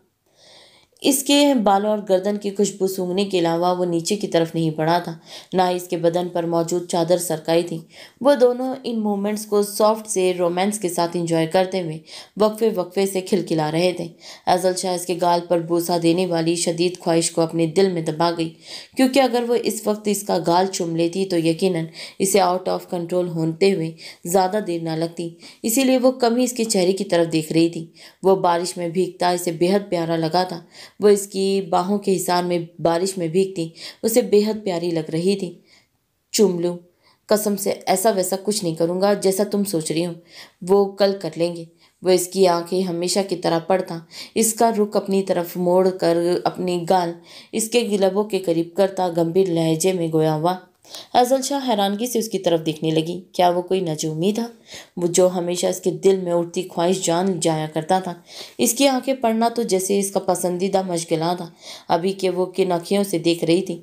اس کے بالوں اور گردن کی خوشبو سونگھنے کے علاوہ وہ نیچے کی طرف نہیں بڑھا تھا، نہ ہی اس کے بدن پر موجود چادر سرکائی تھی۔ وہ دونوں ان مومنٹس کو سافٹ سے رومانس کے ساتھ انجوائے کرتے ہوئے وقفے وقفے سے کھلکھلا رہے تھے۔ ایزل شاہ اس کے گال پر بوسہ دینے والی شدید خواہش کو اپنے دل میں دبا گئی کیونکہ اگر وہ اس وقت اس کا گال چوم لیتی تو یقیناً اسے آؤٹ آف کنٹرول ہوتے ہوئے زیادہ دیر نہ لگتی، اسی لیے وہ کم ہی اس کے چہرے کی طرف دیکھ رہی تھی۔ وہ بارش میں بھیگتا اسے بے حد پیارا لگا تھا، وہ اس کی باہوں کے حصار میں بارش میں بھیگتی اسے بے حد پیاری لگ رہی تھی۔ چوم لوں؟ قسم سے ایسا ویسا کچھ نہیں کروں گا جیسا تم سوچ رہی ہو، وہ کل کر لیں گے۔ وہ اس کی آنکھیں ہمیشہ کی طرح پڑتا، اس کا رخ اپنی طرف موڑ کر اپنی گال اس کے لبوں کے قریب کرتا، گمبھیر لہجے میں گویا ہوا۔ ایزل شاہ حیرانگی سے اس کی طرف دیکھنے لگی۔ کیا وہ کوئی نجومی تھا وہ جو ہمیشہ اس کے دل میں اٹھتی خواہش جان جایا کرتا تھا؟ اس کی آنکھیں پڑھنا تو جیسے اس کا پسندیدہ مشغلہ تھا، ابھی کہ وہ کن آنکھوں سے دیکھ رہی تھی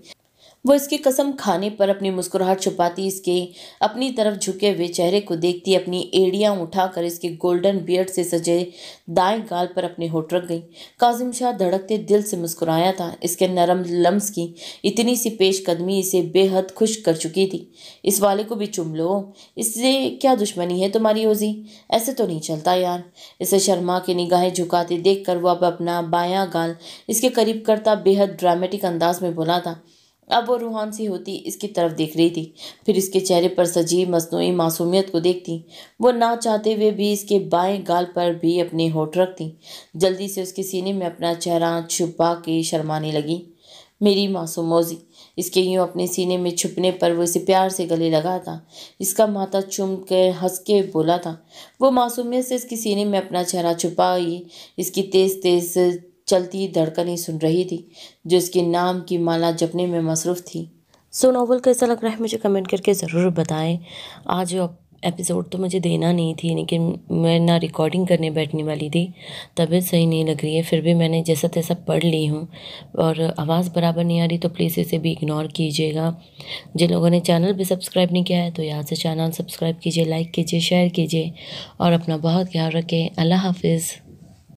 وہ اس کی قسم کھانے پر اپنی مسکراہٹ چھپاتی اس کے اپنی طرف جھکے ہوئے چہرے کو دیکھتی اپنی ایڑیاں اٹھا کر اس کے گولڈن بیئرڈ سے سجے دائیں گال پر اپنے ہونٹ رکھ گئی۔ کاظم شاہ دھڑکتے دل سے مسکرایا تھا۔ اس کے نرم لمس کی اتنی سی پیش قدمی اسے بے حد خوش کر چکی تھی۔ اس والے کو بھی چوم لو، اس سے کیا دشمنی ہے تمہاری اوزی؟ ایسے تو نہیں چلتا یار۔ اسے شرما کے نگاہیں جھکاتے دیکھ کر وہ اب اپنا بایاں گال اس کے قریب کرتا بے حد ڈرامیٹک انداز میں بولا تھا۔ اب وہ روحان سی ہوتی اس کی طرف دیکھ رہی تھی، پھر اس کے چہرے پر سجی مصنوعی معصومیت کو دیکھتی۔ وہ نہ چاہتے ہوئے بھی اس کے بائیں گال پر بھی اپنے ہونٹ رکھتی، جلدی سے اس کے سینے میں اپنا چہرہ چھپا کے شرمانے لگی۔ میری معصوم موزی، اس کے یوں اپنے سینے میں چھپنے پر وہ اسے پیار سے گلے لگا تھا، اس کا ماتھا چوم کے ہنس کے بولا تھا۔ وہ معصومیت سے اس کے سینے میں اپنا چہرہ چھپائی اس کی تیز تیز چلتی دھڑکنیں سن رہی تھی، جو اس کے نام کی مالا جپنے میں مصروف تھی۔ سو ناول کیسا لگ رہا ہے مجھے کمنٹ کر کے ضرور بتائیں۔ آج ایپیسوڈ تو مجھے دینا نہیں تھی، لیکن میں نہ ریکارڈنگ کرنے بیٹھنے والی تھی، طبیعت صحیح نہیں لگ رہی ہے، پھر بھی میں نے جیسا تیسا پڑھ لی ہوں، اور آواز برابر نہیں آ رہی تو پلیز اسے بھی اگنور کیجیے گا۔ جن لوگوں نے چینل بھی سبسکرائب نہیں کیا ہے تو یہاں سے چینل سبسکرائب کیجیے، لائک کیجیے، شیئر کیجیے، اور اپنا بہت خیال رکھیں۔ اللہ حافظ۔